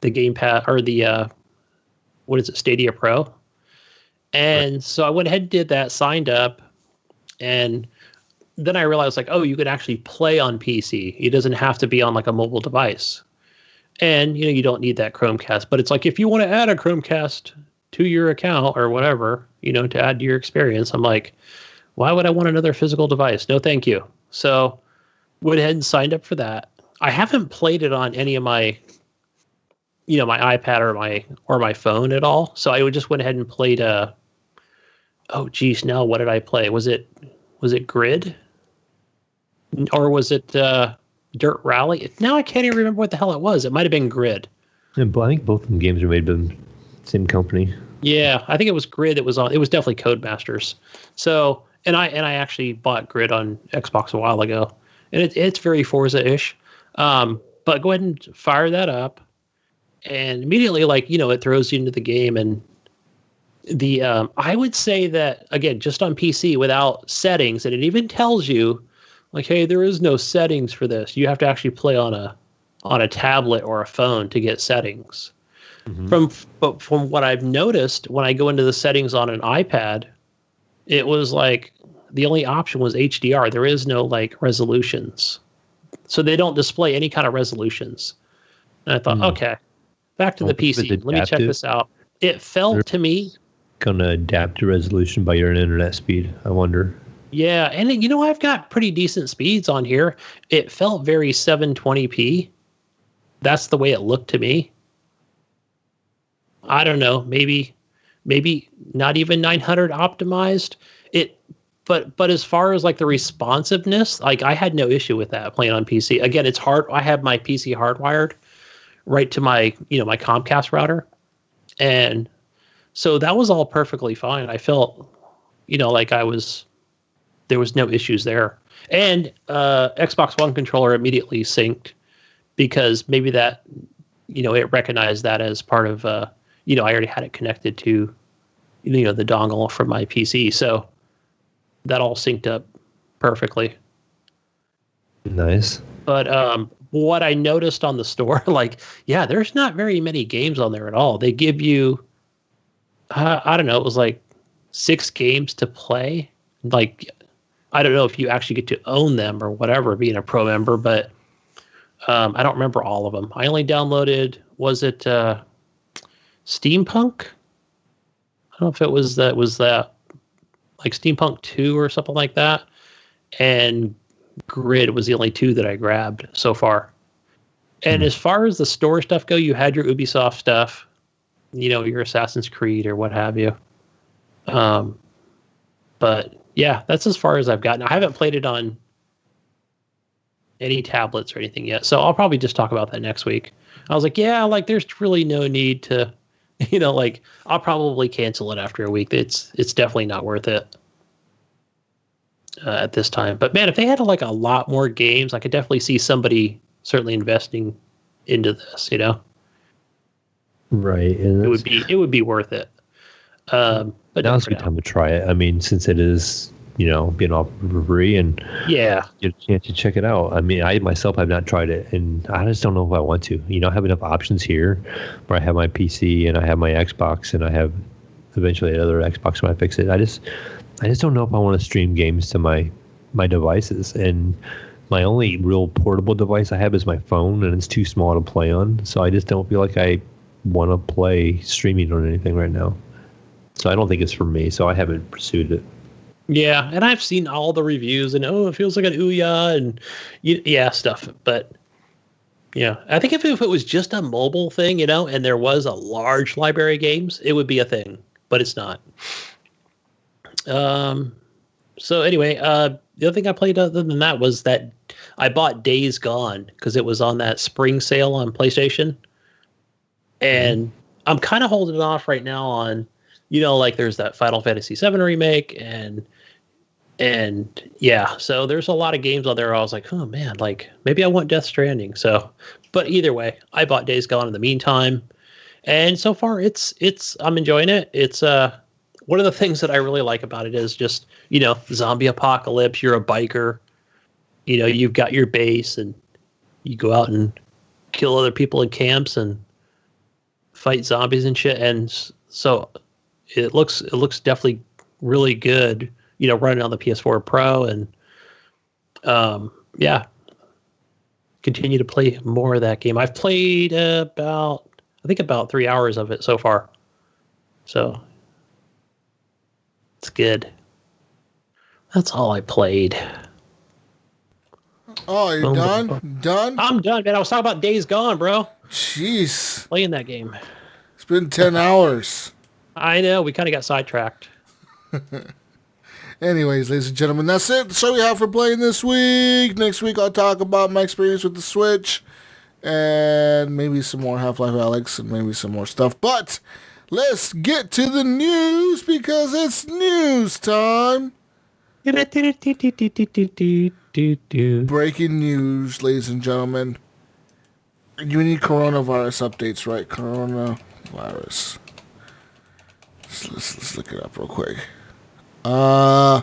the Game Pass or the Stadia Pro. And so I went ahead and did that, signed up, and then I realized like, oh, you can actually play on PC. It doesn't have to be on like a mobile device. And you don't need that Chromecast, but it's like if you want to add a Chromecast to your account or whatever, to add to your experience, I'm like, why would I want another physical device? No, thank you. So went ahead and signed up for that. I haven't played it on any of my my iPad or my phone at all. So I just went ahead and played oh geez, now what did I play? Was it Grid? Or was it Dirt Rally? Now I can't even remember what the hell it was. It might have been Grid. and I think both of them games are made by the same company. Yeah, I think it was Grid. It was definitely Codemasters. So and I actually bought Grid on Xbox a while ago, and it's very Forza-ish. But go ahead and fire that up. And immediately, it throws you into the game. And the I would say that, again, just on PC without settings, and it even tells you, like, hey, there is no settings for this. You have to actually play on a tablet or a phone to get settings. Mm-hmm. From what I've noticed, when I go into the settings on an iPad, it was like the only option was HDR. There is no, resolutions. So they don't display any kind of resolutions. And I thought, okay. Back to the PC. Let me check this out. It felt to me gonna adapt to resolution by your internet speed. I wonder. Yeah, and I've got pretty decent speeds on here. It felt very 720p. That's the way it looked to me. I don't know. Maybe not even 900 optimized. But as far as the responsiveness, I had no issue with that playing on PC. Again, it's hard. I have my PC hardwired right to my my Comcast router, and so that was all perfectly fine. I felt like there was no issues there. And Xbox One controller immediately synced because maybe that it recognized that as part of I already had it connected to the dongle from my PC, so that all synced up perfectly. Nice. But what I noticed on the store, there's not very many games on there at all. They give you, I don't know, it was 6 games to play. I don't know if you actually get to own them or whatever, being a pro member, but I don't remember all of them. I only downloaded, was it Steampunk? I don't know if it was that Steampunk 2 or something like that. And Grid was the only 2 that I grabbed so far. And as far as the store stuff go, you had your Ubisoft stuff, your Assassin's Creed or what have you. But yeah, that's as far as I've gotten. I haven't played it on any tablets or anything yet. So I'll probably just talk about that next week. I was like, yeah, like there's really no need to, like I'll probably cancel it after a week. It's definitely not worth it at this time. But man, if they had like a lot more games, I could definitely see somebody certainly investing into this. Right. And it would be worth it. But now's a good time to try it. I mean, since it is, being offered for free and yeah, get a chance to check it out. I mean, I myself have not tried it, and I just don't know if I want to. I have enough options here where I have my PC and I have my Xbox and I have eventually another Xbox when I fix it. I just don't know if I want to stream games to my devices. And my only real portable device I have is my phone, and it's too small to play on. So I just don't feel like I want to play streaming on anything right now. So I don't think it's for me. So I haven't pursued it. Yeah, and I've seen all the reviews, and it feels like an Ouya and stuff. But yeah, I think if it was just a mobile thing, and there was a large library of games, it would be a thing. But it's not. So anyway, the other thing I played other than that was that I bought Days Gone because it was on that spring sale on PlayStation, and I'm kind of holding off right now on, like there's that Final Fantasy VII remake and yeah, so there's a lot of games on there. I was like, oh man, like maybe I want Death Stranding. So, but either way, I bought Days Gone in the meantime, and so far it's I'm enjoying it. It's one of the things that I really like about it is just zombie apocalypse. You're a biker, you've got your base, and you go out and kill other people in camps and fight zombies and shit. And so it looks definitely really good. Running on the PS4 Pro, and continue to play more of that game. I've played about 3 hours of it so far. So it's good. That's all I played. Oh, you're done? Done? I'm done, man. I was talking about Days Gone, bro. Jeez. Playing that game. It's been 10 hours. I know. We kind of got sidetracked. Anyways, ladies and gentlemen, that's it. That's all we have for playing this week. Next week, I'll talk about my experience with the Switch and maybe some more Half-Life Alyx and maybe some more stuff. But let's get to the news because it's news time. Breaking news, ladies and gentlemen. You need coronavirus updates, right? Coronavirus. Let's look it up real quick. Oh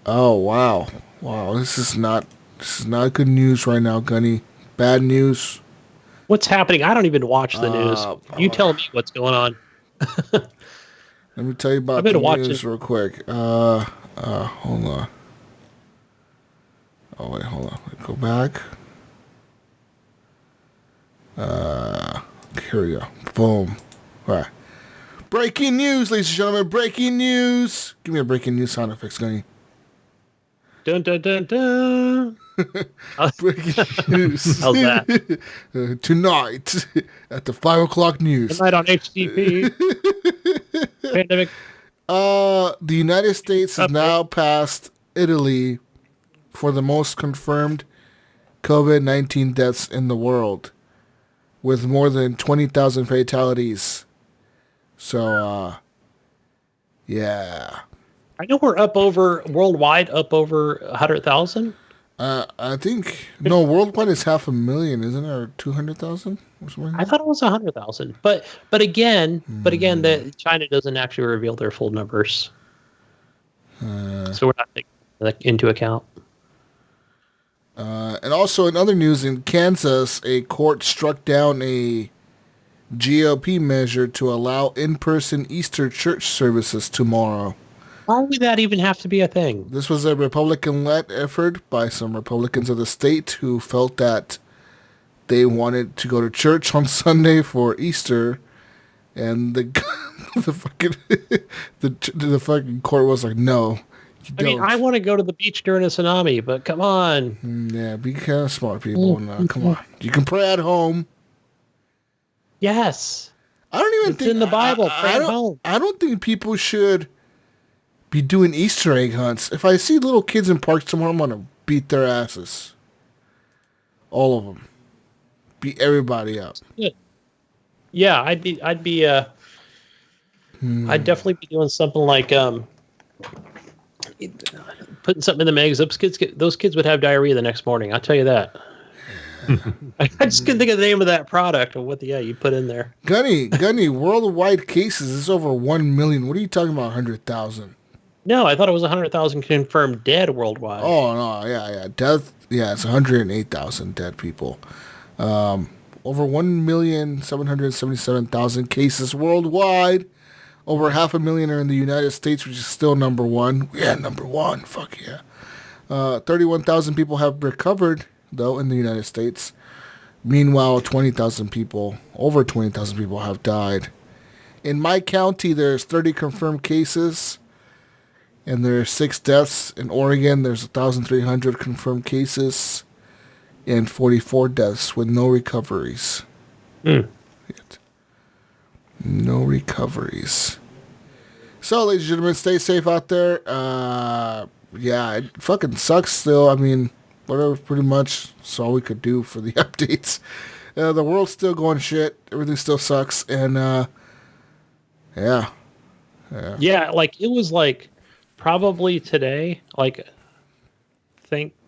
wow. This is not good news right now, Gunny. Bad news. What's happening? I don't even watch the news. You tell me what's going on. Let me tell you about the news real quick. Hold on. Oh wait, hold on. Go back. Here we go. Boom. All right. Breaking news, ladies and gentlemen. Breaking news. Give me a breaking news sound effects, Gunny. Dun, dun, dun, dun. Breaking news. How's that? Tonight at the 5 o'clock news. Tonight on HGP. Pandemic. The United States has now passed Italy for the most confirmed COVID-19 deaths in the world, with more than 20,000 fatalities. So, yeah. I know we're worldwide up over 100,000. I think, no, worldwide is 500,000, isn't it? Or 200,000 or something? I thought it was 100,000. But again, that China doesn't actually reveal their full numbers. So we're not taking that into account. And also in other news, in Kansas, a court struck down a GOP measure to allow in-person Easter church services tomorrow. Why would that even have to be a thing? This was a Republican-led effort by some Republicans of the state who felt that they wanted to go to church on Sunday for Easter, and the fucking court was like, no. I mean, I want to go to the beach during a tsunami, but come on. Yeah, be kind of smart, people. Come on. You can pray at home. Yes. I don't even think... It's in the Bible. Pray at home. I don't think people should be doing Easter egg hunts. If I see little kids in parks tomorrow, I'm going to beat their asses. All of them. Beat everybody up. Yeah, I'd definitely be doing something like putting something in the mags. Those kids would have diarrhea the next morning. I'll tell you that. I just couldn't think of the name of that product or what you put in there. Gunny, worldwide cases is over 1 million. What are you talking about, 100,000? No, I thought it was 100,000 confirmed dead worldwide. Oh, no, yeah. Death, yeah, it's 108,000 dead people. Over 1,777,000 cases worldwide. Over 500,000 are in the United States, which is still number one. Yeah, number one. Fuck yeah. 31,000 people have recovered, though, in the United States. Meanwhile, over 20,000 people have died. In my county, there's 30 confirmed cases, and there are 6 deaths. In Oregon, there's 1,300 confirmed cases, and 44 deaths with no recoveries. No recoveries. So, ladies and gentlemen, stay safe out there. Yeah, it fucking sucks still. I mean, whatever, pretty much that's all we could do for the updates. The world's still going shit. Everything still sucks. And, yeah. Yeah, like, it was, like, probably today, like,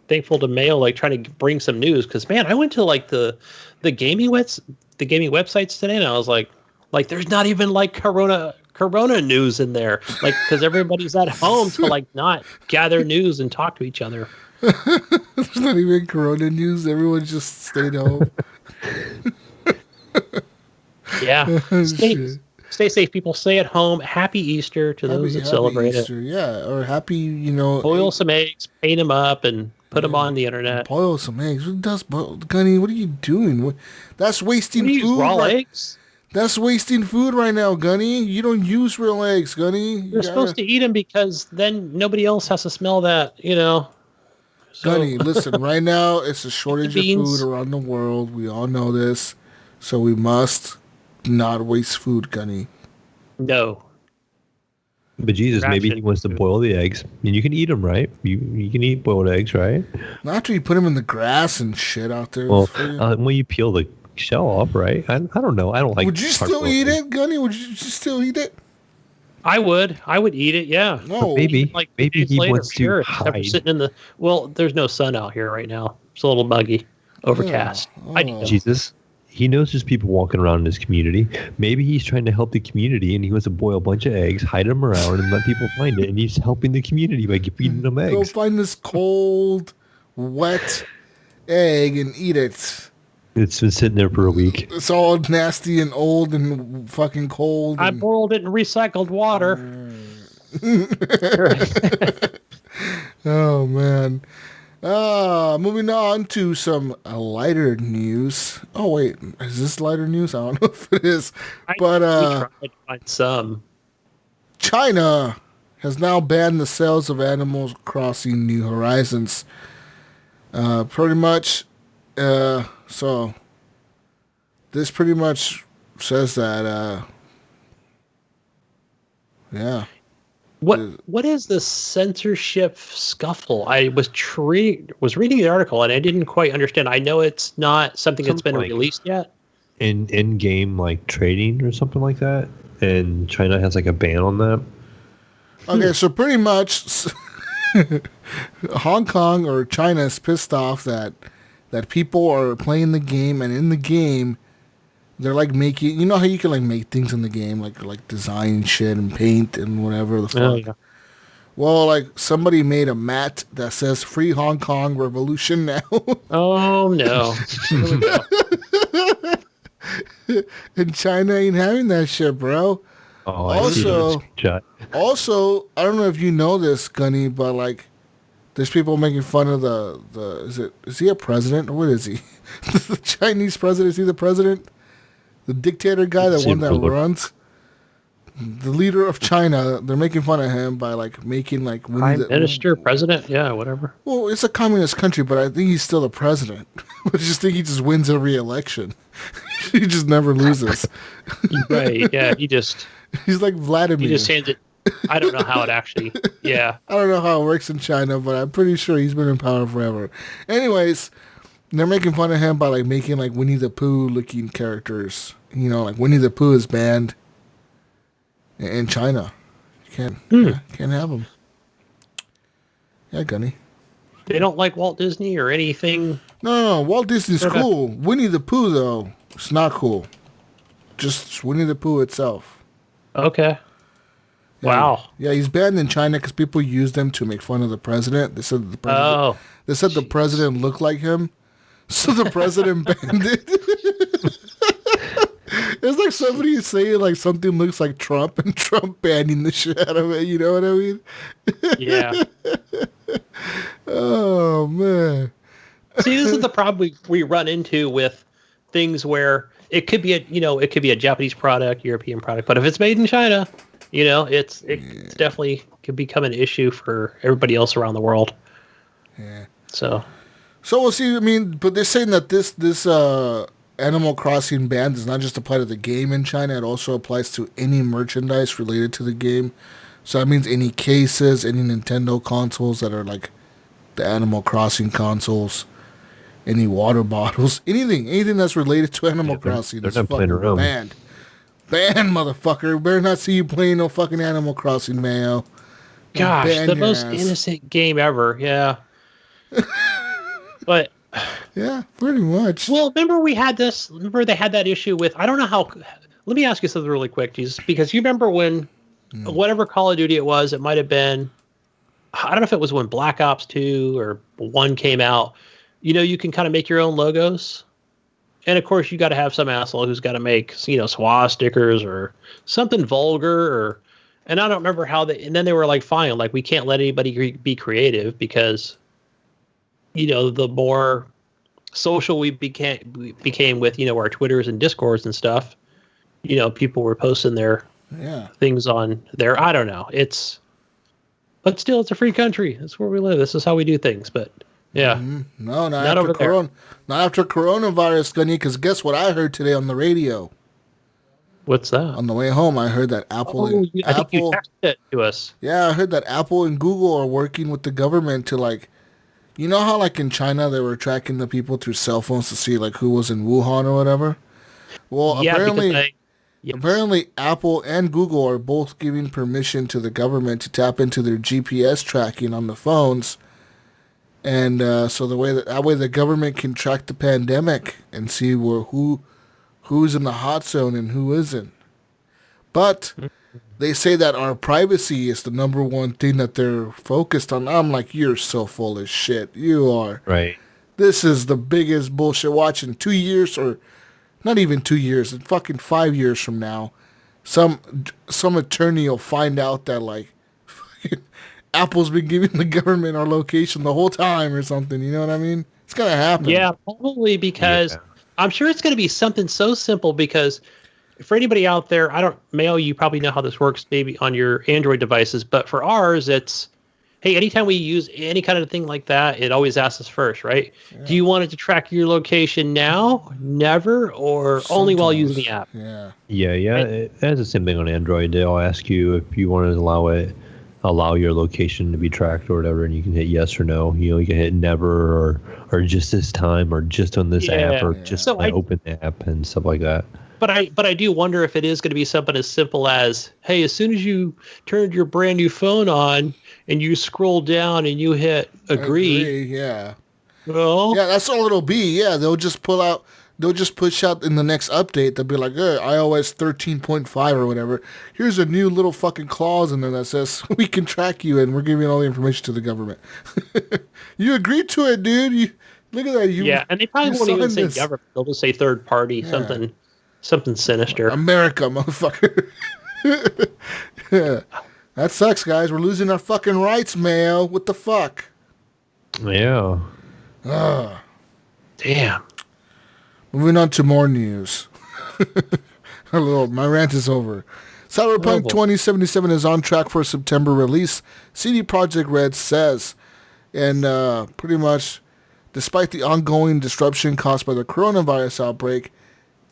thankful to Mayo, like, trying to bring some news. Because, man, I went to, like, the gaming websites today, and I was like, there's not even like Corona news in there, like, because everybody's at home to like not gather news and talk to each other. There's not even Corona news. Everyone just stayed home. Yeah, stay safe, people. Stay at home. Happy Easter to those that celebrate Easter, it. Yeah, or happy, boil some eggs, paint them up, and put them on the internet. Boil some eggs. What does Gunny? What are you doing? That's wasting food. Raw eggs. That's wasting food right now, Gunny. You don't use real eggs, Gunny. You're supposed to eat them because then nobody else has to smell that, So, Gunny, listen, right now it's a shortage of food around the world. We all know this. So we must not waste food, Gunny. No. But Jesus, maybe he wants to boil the eggs. And you can eat them, right? You can eat boiled eggs, right? Not after you put them in the grass and shit out there. Well, when you peel the shell off, right? I don't know. I don't like. Would you still eat it, Gunny? Would you still eat it? I would eat it. Yeah. No, maybe he wants to hide. Sitting in the there's no sun out here right now. It's a little muggy, overcast. Jesus, he knows there's people walking around in his community. Maybe he's trying to help the community, and he wants to boil a bunch of eggs, hide them around, and let people find it. And he's helping the community by feeding them eggs. Go find this cold, wet egg and eat it. It's been sitting there for a week. It's all nasty and old and fucking cold. I boiled it in recycled water. Oh, man. Moving on to some lighter news. Oh, wait. Is this lighter news? I don't know if it is. But tried to find some. China has now banned the sales of animals crossing new horizons. Pretty much... So this pretty much says that, yeah. What is the censorship scuffle? I was reading the article and I didn't quite understand. I know it's not something that's been released yet. In game like trading or something like that, and China has like a ban on that. Okay, so pretty much Hong Kong or China is pissed off that people are playing the game, and in the game, they're like making, how you can like make things in the game, like design shit and paint and whatever the fuck. Oh, yeah. Well, like somebody made a mat that says "Free Hong Kong Revolution" now. Oh no! And China ain't having that shit, bro. Oh, also, I don't know if you know this, Gunny, but like, there's people making fun of is he a president or what is he? The Chinese president? Is he the president? The dictator guy, the one that runs? The leader of China, they're making fun of him by like making like Prime Minister, president, yeah, whatever. Well, it's a communist country, but I think he's still the president. I just think he just wins every election. He just never loses. Right, yeah, he's like Vladimir. He just hands it. I don't know how it actually, yeah. I don't know how it works in China, but I'm pretty sure he's been in power forever. Anyways, They're making fun of him by like making like Winnie the Pooh looking characters. You know, like Winnie the Pooh is banned in China. You can't have him. Yeah, Gunny. They don't like Walt Disney or anything. No. Walt Disney's cool. Winnie the Pooh though, it's not cool. Just Winnie the Pooh itself. Okay. Yeah, Wow. Yeah, he's banned in China because people use them to make fun of the president. They said the president. They said the president looked like him, so the president banned it. It's like somebody saying like something looks like Trump and Trump banning the shit out of it. You know what I mean? Yeah. Oh man. See, this is the problem we run into with things where it could be a Japanese product, European product, but if it's made in China, it definitely could become an issue for everybody else around the world. Yeah. So we'll see. I mean, but they're saying that this Animal Crossing ban does not just apply to the game in China. It also applies to any merchandise related to the game. So that means any cases, any Nintendo consoles that are like the Animal Crossing consoles, any water bottles, anything that's related to Animal Crossing is fucking banned. Banned, motherfucker. Better not see you playing no fucking Animal Crossing, Mayo. Gosh, the most innocent game ever. Yeah. But yeah, pretty much. Well, remember they had that issue with, I don't know how, let me ask you something really quick, Jesus, because you remember when whatever Call of Duty it was, it might have been, I don't know if it was when Black Ops 2 or 1 came out, you can kind of make your own logos. And of course, you got to have some asshole who's got to make, swastikas or something vulgar, and I don't remember and then they were like, fine, like we can't let anybody be creative because, the more social we became with, our Twitters and Discords and stuff, people were posting their things on there. I don't know. But still, it's a free country. That's where we live. This is how we do things. But yeah. Mm-hmm. No, not after coronavirus, Gunny, because guess what I heard today on the radio? What's that? On the way home, I heard that Apple. I think you texted it to us. Yeah, I heard that Apple and Google are working with the government to like, you know how like in China they were tracking the people through cell phones to see like who was in Wuhan or whatever? Well, apparently Apple and Google are both giving permission to the government to tap into their GPS tracking on the phones. And so that way the government can track the pandemic and see who's in the hot zone and who isn't. But they say that our privacy is the number one thing that they're focused on. I'm like, you're so full of shit. You are. Right. This is the biggest bullshit. Watch in 2 years, or not even 2 years, in fucking 5 years from now, some attorney will find out that like Apple's been giving the government our location the whole time or something. You know what I mean? It's gonna happen. Yeah, probably because I'm sure it's gonna be something so simple because for anybody out there, Mayo, you probably know how this works maybe on your Android devices, but for ours, it's, hey, anytime we use any kind of thing like that, it always asks us first, right? Yeah. Do you want it to track your location now, never, or sometimes, only while using the app? Yeah. Yeah. It has the same thing on Android. They'll ask you if you want to allow your location to be tracked or whatever, and you can hit yes or no. You can hit never or just this time or just on this app or just open the app and stuff like that. But I do wonder if it is going to be something as simple as, hey, as soon as you turned your brand new phone on and you scroll down and you hit agree. Yeah. Well, yeah, that's all it'll be. Yeah, they'll just push out in the next update. They'll be like, hey, iOS 13.5 or whatever. Here's a new little fucking clause in there that says we can track you and we're giving all the information to the government. You agreed to it, dude. Look at that. And they probably won't even say government. They'll just say third party, something sinister. America, motherfucker. Yeah. That sucks, guys. We're losing our fucking rights, Mayo. What the fuck? Yeah. Damn. Moving on to more news. My rant is over. Cyberpunk 2077 is on track for a September release, CD Projekt Red says. And pretty much, despite the ongoing disruption caused by the coronavirus outbreak,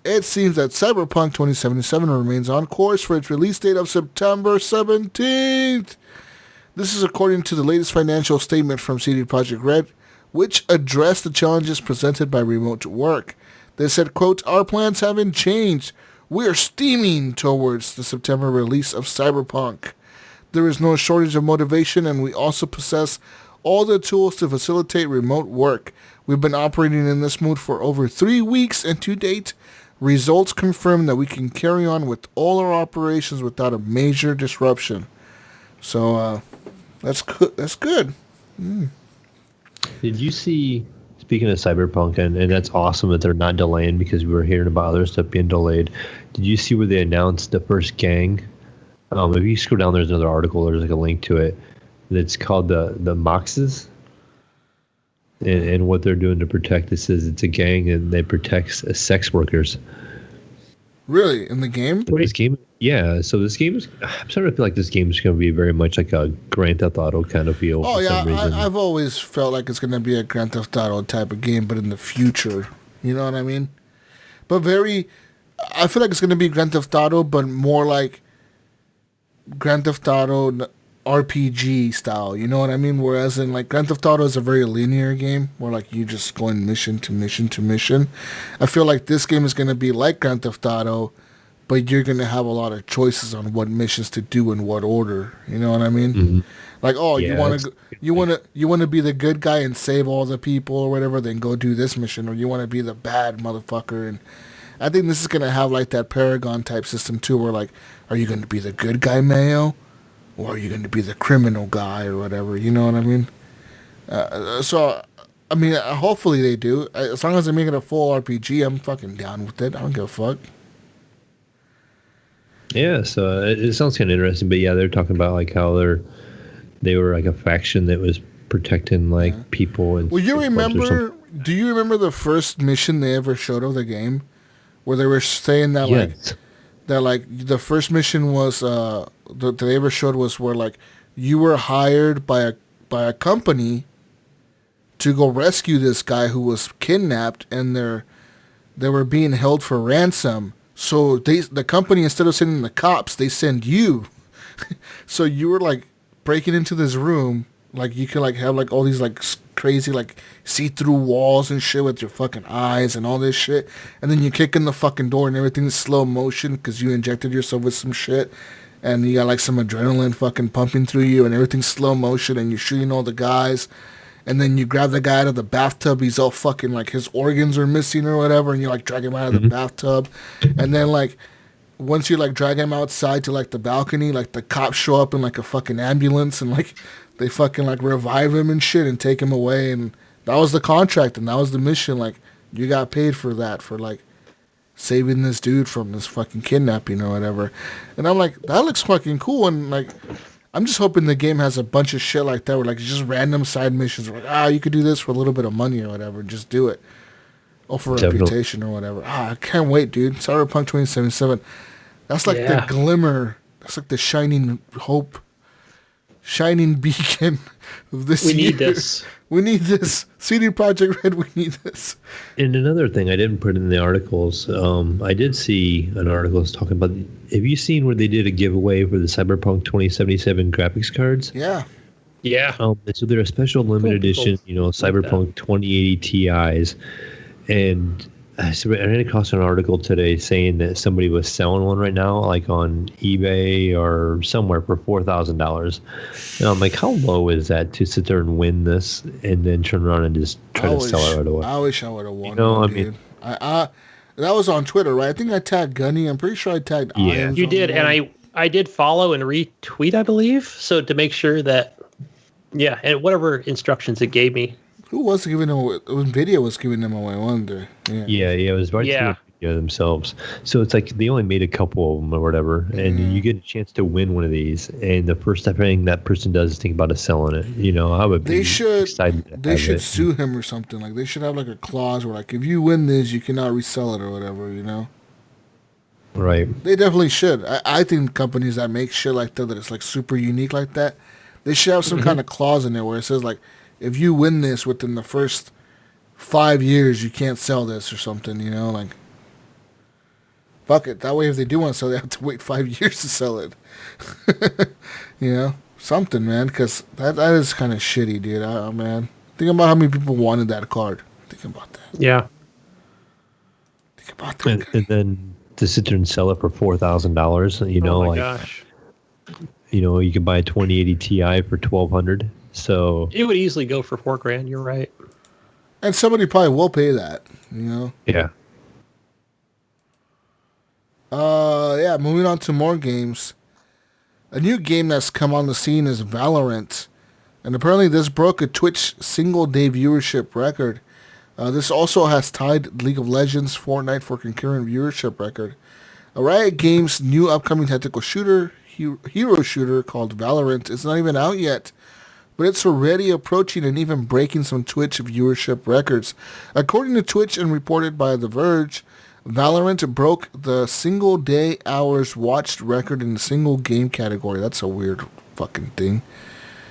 it seems that Cyberpunk 2077 remains on course for its release date of September 17th. This is according to the latest financial statement from CD Projekt Red, which addressed the challenges presented by remote work. They said, quote, "Our plans haven't changed. We are steaming towards the September release of Cyberpunk. There is no shortage of motivation, and we also possess all the tools to facilitate remote work. We've been operating in this mode for over 3 weeks, and to date, results confirm that we can carry on with all our operations without a major disruption." So, that's good. That's good. Did you see, speaking of Cyberpunk, and that's awesome that they're not delaying because we were hearing about other stuff being delayed. Did you see where they announced the first gang? If you scroll down, there's another article. There's like a link to it. That's called the Moxes. And what they're doing to protect this is it's a gang and they protect sex workers. Really? In the game? This game, yeah. So this game is. I'm starting to feel like this game is going to be very much like a Grand Theft Auto kind of feel. Oh, for yeah. some reason. I've always felt like it's going to be a Grand Theft Auto type of game, but in the future. You know what I mean? But I feel like it's going to be Grand Theft Auto, but more like Grand Theft Auto RPG style, you know what I mean? Whereas in like Grand Theft Auto is a very linear game where like you just going mission to mission to mission. I feel like this game is going to be like Grand Theft Auto, but you're going to have a lot of choices on what missions to do in what order. You know what I mean? Mm-hmm. Like, oh, Yeah, you want to be the good guy and save all the people or whatever, then go do this mission, or you want to be the bad motherfucker. And I think this is going to have like that Paragon type system too, where like, are you going to be the good guy, Mayo? Or are you going to be the criminal guy or whatever? You know what I mean? So, I mean, hopefully they do. As long as they make it a full RPG, I'm fucking down with it. I don't give a fuck. Yeah, so it sounds kind of interesting. But yeah, they're talking about like how they were like a faction that was protecting like people. And well, you remember? Do you remember the first mission they ever showed of the game, where they were saying that like the first mission was that they ever showed was where like you were hired by a company to go rescue this guy who was kidnapped, and they were being held for ransom. So the company, instead of sending the cops, they send you. So you were like breaking into this room, like you could like have like all these like crazy like see-through walls and shit with your fucking eyes and all this shit, and then you kick in the fucking door and everything's slow motion because you injected yourself with some shit, and you got like some adrenaline fucking pumping through you and everything's slow motion, and you're shooting all the guys, and then you grab the guy out of the bathtub, he's all fucking like his organs are missing or whatever, and you like drag him out of the bathtub, and then like once you like drag him outside to like the balcony, like the cops show up in like a fucking ambulance and like they fucking like revive him and shit and take him away, and that was the contract and that was the mission. Like you got paid for that, for like saving this dude from this fucking kidnapping or whatever. And I'm like, that looks fucking cool. And like, I'm just hoping the game has a bunch of shit like that where like just random side missions where like, you could do this for a little bit of money or whatever, just do it. Or for reputation or whatever. I can't wait, dude. Cyberpunk 2077. That's like the glimmer. That's like the shining hope. Shining beacon of this year. We need this. We need this. CD Projekt Red, we need this. And another thing, I didn't put in the articles. I did see an article talking about. Have you seen where they did a giveaway for the Cyberpunk 2077 graphics cards? Yeah. Yeah. So they're a special limited edition, Cyberpunk 2080 Ti's, and I ran across an article today saying that somebody was selling one right now, like on eBay or somewhere for $4,000. And I'm like, how low is that to sit there and win this and then turn around and just try to sell it right away? I wish I would have won. Dude. That was on Twitter, right? I think I tagged Gunny. I'm pretty sure I tagged. Yeah, you did, and I did follow and retweet, I believe, so to make sure that, and whatever instructions it gave me. Who was giving them away? Nvidia was giving them away, wasn't there? Yeah, it was right to Nvidia themselves. So it's like they only made a couple of them or whatever, and you get a chance to win one of these. And the first thing that person does is think about selling it. I would be excited. They should sue him or something. Like they should have like a clause where like if you win this, you cannot resell it or whatever. Right. They definitely should. I think companies that make shit like that it's like super unique like that, they should have some kind of clause in there where it says like, if you win this within the first 5 years, you can't sell this or something, like, fuck it. That way, if they do want to sell, they have to wait 5 years to sell it. Something, man, because that is kind of shitty, dude. Man, Think about how many people wanted that card. Think about that. Yeah. Think about that. And then to sit there and sell it for $4,000, Oh my gosh. You can buy a 2080 Ti for $1,200. So It would easily go for $4,000. You're right. And somebody probably will pay that. yeah. Yeah. Moving on to more games. A new game that's come on the scene is Valorant, and apparently this broke a Twitch single-day viewership record. This also has tied League of Legends, Fortnite for concurrent viewership record. Riot Games' new upcoming tactical shooter, hero shooter called Valorant, is not even out yet, but it's already approaching and even breaking some Twitch viewership records. According to Twitch and reported by The Verge, Valorant broke the single-day hours watched record in the single game category. That's a weird fucking thing.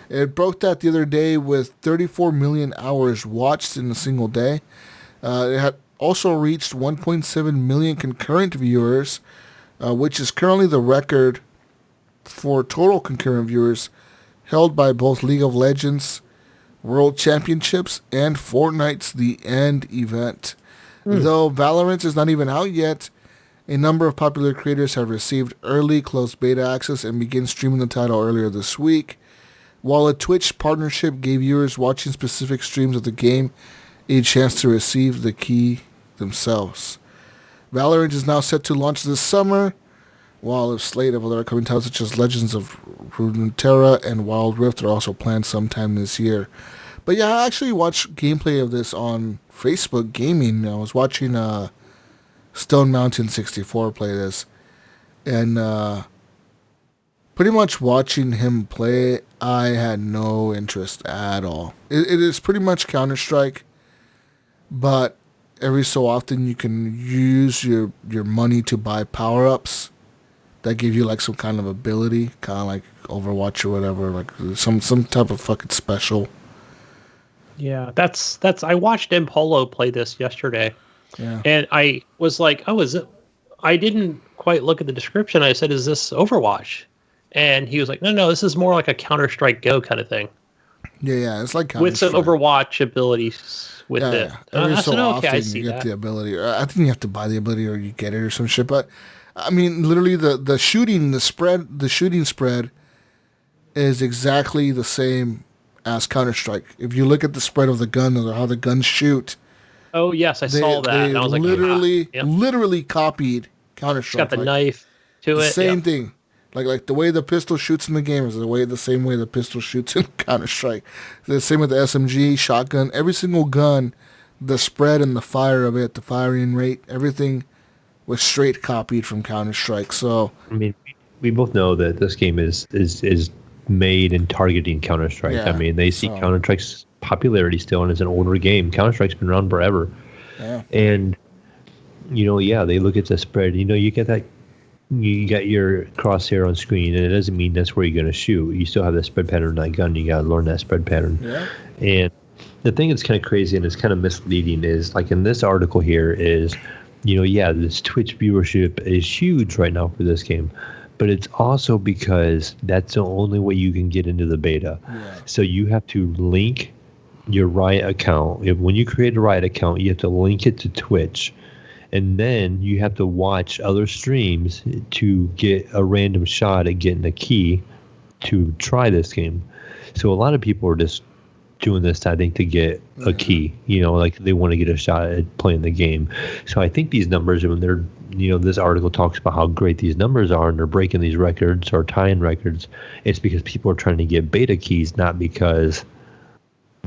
It broke that the other day with 34 million hours watched in a single day. It had also reached 1.7 million concurrent viewers, which is currently the record for total concurrent viewers held by both League of Legends World Championships and Fortnite's The End event. Though Valorant is not even out yet, a number of popular creators have received early closed beta access and began streaming the title earlier this week, while a Twitch partnership gave viewers watching specific streams of the game a chance to receive the key themselves. Valorant is now set to launch this summer, while a slate of other upcoming titles such as Legends of Runeterra and Wild Rift are also planned sometime this year. But yeah, I actually watched gameplay of this on Facebook Gaming. I was watching Stone Mountain 64 play this, and pretty much watching him play, I had no interest at all. It is pretty much Counter-Strike, but every so often you can use your money to buy power-ups that give you like some kind of ability, kind of like Overwatch or whatever, like some type of fucking special. Yeah, that's. I watched M Polo play this yesterday, and I was like, "Oh, is it?" I didn't quite look at the description. I said, "Is this Overwatch?" And he was like, "No, this is more like a Counter-Strike Go kind of thing." Yeah, it's like with some Overwatch abilities with it. Yeah. Every so often I see you get that. the ability. I think you have to buy the ability or you get it or some shit. But I mean, literally the shooting spread is exactly the same as Counter-Strike. If you look at the spread of the gun or how the guns shoot. Oh yes, I saw that. And I was like, literally copied Counter-Strike. It's got the knife to it. Same thing. Like the way the pistol shoots in the game is the same way the pistol shoots in Counter-Strike. The same with the SMG, shotgun, every single gun, the spread and the fire of it, the firing rate, everything was straight copied from Counter-Strike. So I mean, we both know that this game is made in targeting Counter-Strike. Yeah, I mean, they see Counter-Strike's popularity still, and it's an older game. Counter-Strike's been around forever. Yeah. And, they look at the spread. You get that, you got your crosshair on screen, and it doesn't mean that's where you're going to shoot. You still have that spread pattern in that gun. You got to learn that spread pattern. Yeah. And the thing that's kind of crazy and it's kind of misleading is, like in this article here is, this Twitch viewership is huge right now for this game. But it's also because that's the only way you can get into the beta. Yeah. So you have to link your Riot account. When you create a Riot account, you have to link it to Twitch. And then you have to watch other streams to get a random shot at getting a key to try this game. So a lot of people are just doing this, I think, to get a key. Like they want to get a shot at playing the game. So I think these numbers, when they're, this article talks about how great these numbers are and they're breaking these records or tying records. It's because people are trying to get beta keys, not because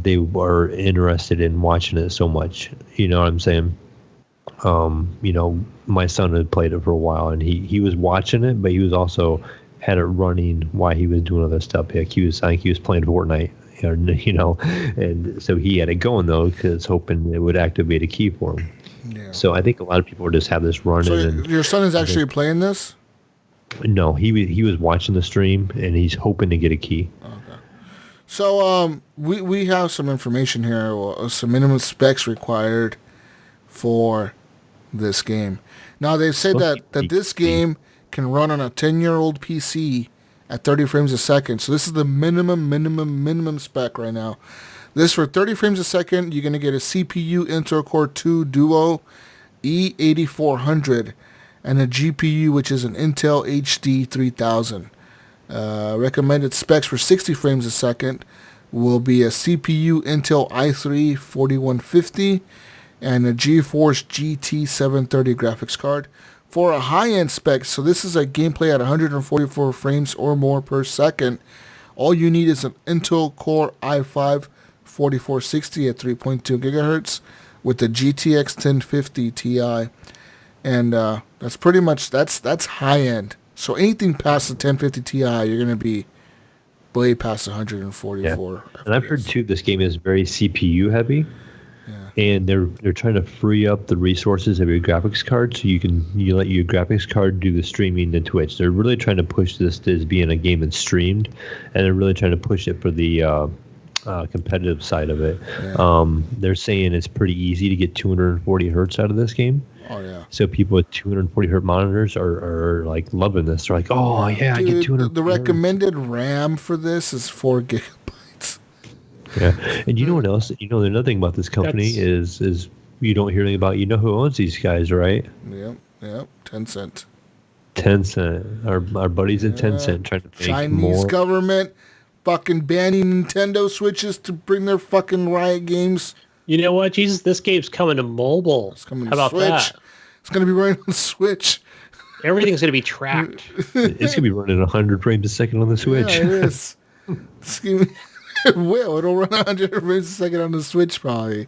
they were interested in watching it so much. You know what I'm saying? My son had played it for a while and he was watching it, but he was also had it running while he was doing other stuff. Like I think he was playing Fortnite, and so he had it going though, because hoping it would activate a key for him. Yeah. So I think a lot of people just have this running. So your son is actually playing this? No, he was watching the stream and he's hoping to get a key. Okay. So we have some information here, some minimum specs required for this game. Now they say that this game can run on a 10-year-old PC at 30 frames a second. So this is the minimum spec right now. This for 30 frames a second. You're going to get a CPU Intel Core 2 Duo E8400 and a GPU, which is an Intel HD 3000. Recommended specs for 60 frames a second will be a CPU Intel i3 4150 and a GeForce GT 730 graphics card. For a high-end spec, so this is a gameplay at 144 frames or more per second, all you need is an Intel Core i5 4460 at 3.2 gigahertz with the GTX 1050 Ti. And that's pretty much, that's high-end. So anything past the 1050 Ti, you're going to be way past 144. Yeah. And I've heard, too, this game is very CPU-heavy. And they're trying to free up the resources of your graphics card so you let your graphics card do the streaming to Twitch. They're really trying to push this as being a game that's streamed, and they're really trying to push it for the competitive side of it. Yeah. They're saying it's pretty easy to get 240 hertz out of this game. Oh yeah. So people with 240 hertz monitors are like loving this. They're like, oh yeah, dude, I get 200. The recommended RAM for this is 4 gigabytes. Yeah, and you know what else? You know, another thing about this company is you don't hear anything about. You know who owns these guys, right? Yep. Tencent. Our buddies at Tencent trying to make Chinese more. government fucking banning Nintendo Switches to bring their fucking Riot games. You know what, Jesus? This game's coming to mobile. It's coming How to about Switch. that? It's going to be running on Switch. Everything's going to be tracked. It's going to be running 100 frames a second on the Switch. Yeah, it is. It will. It'll run 100 frames a second on the Switch probably.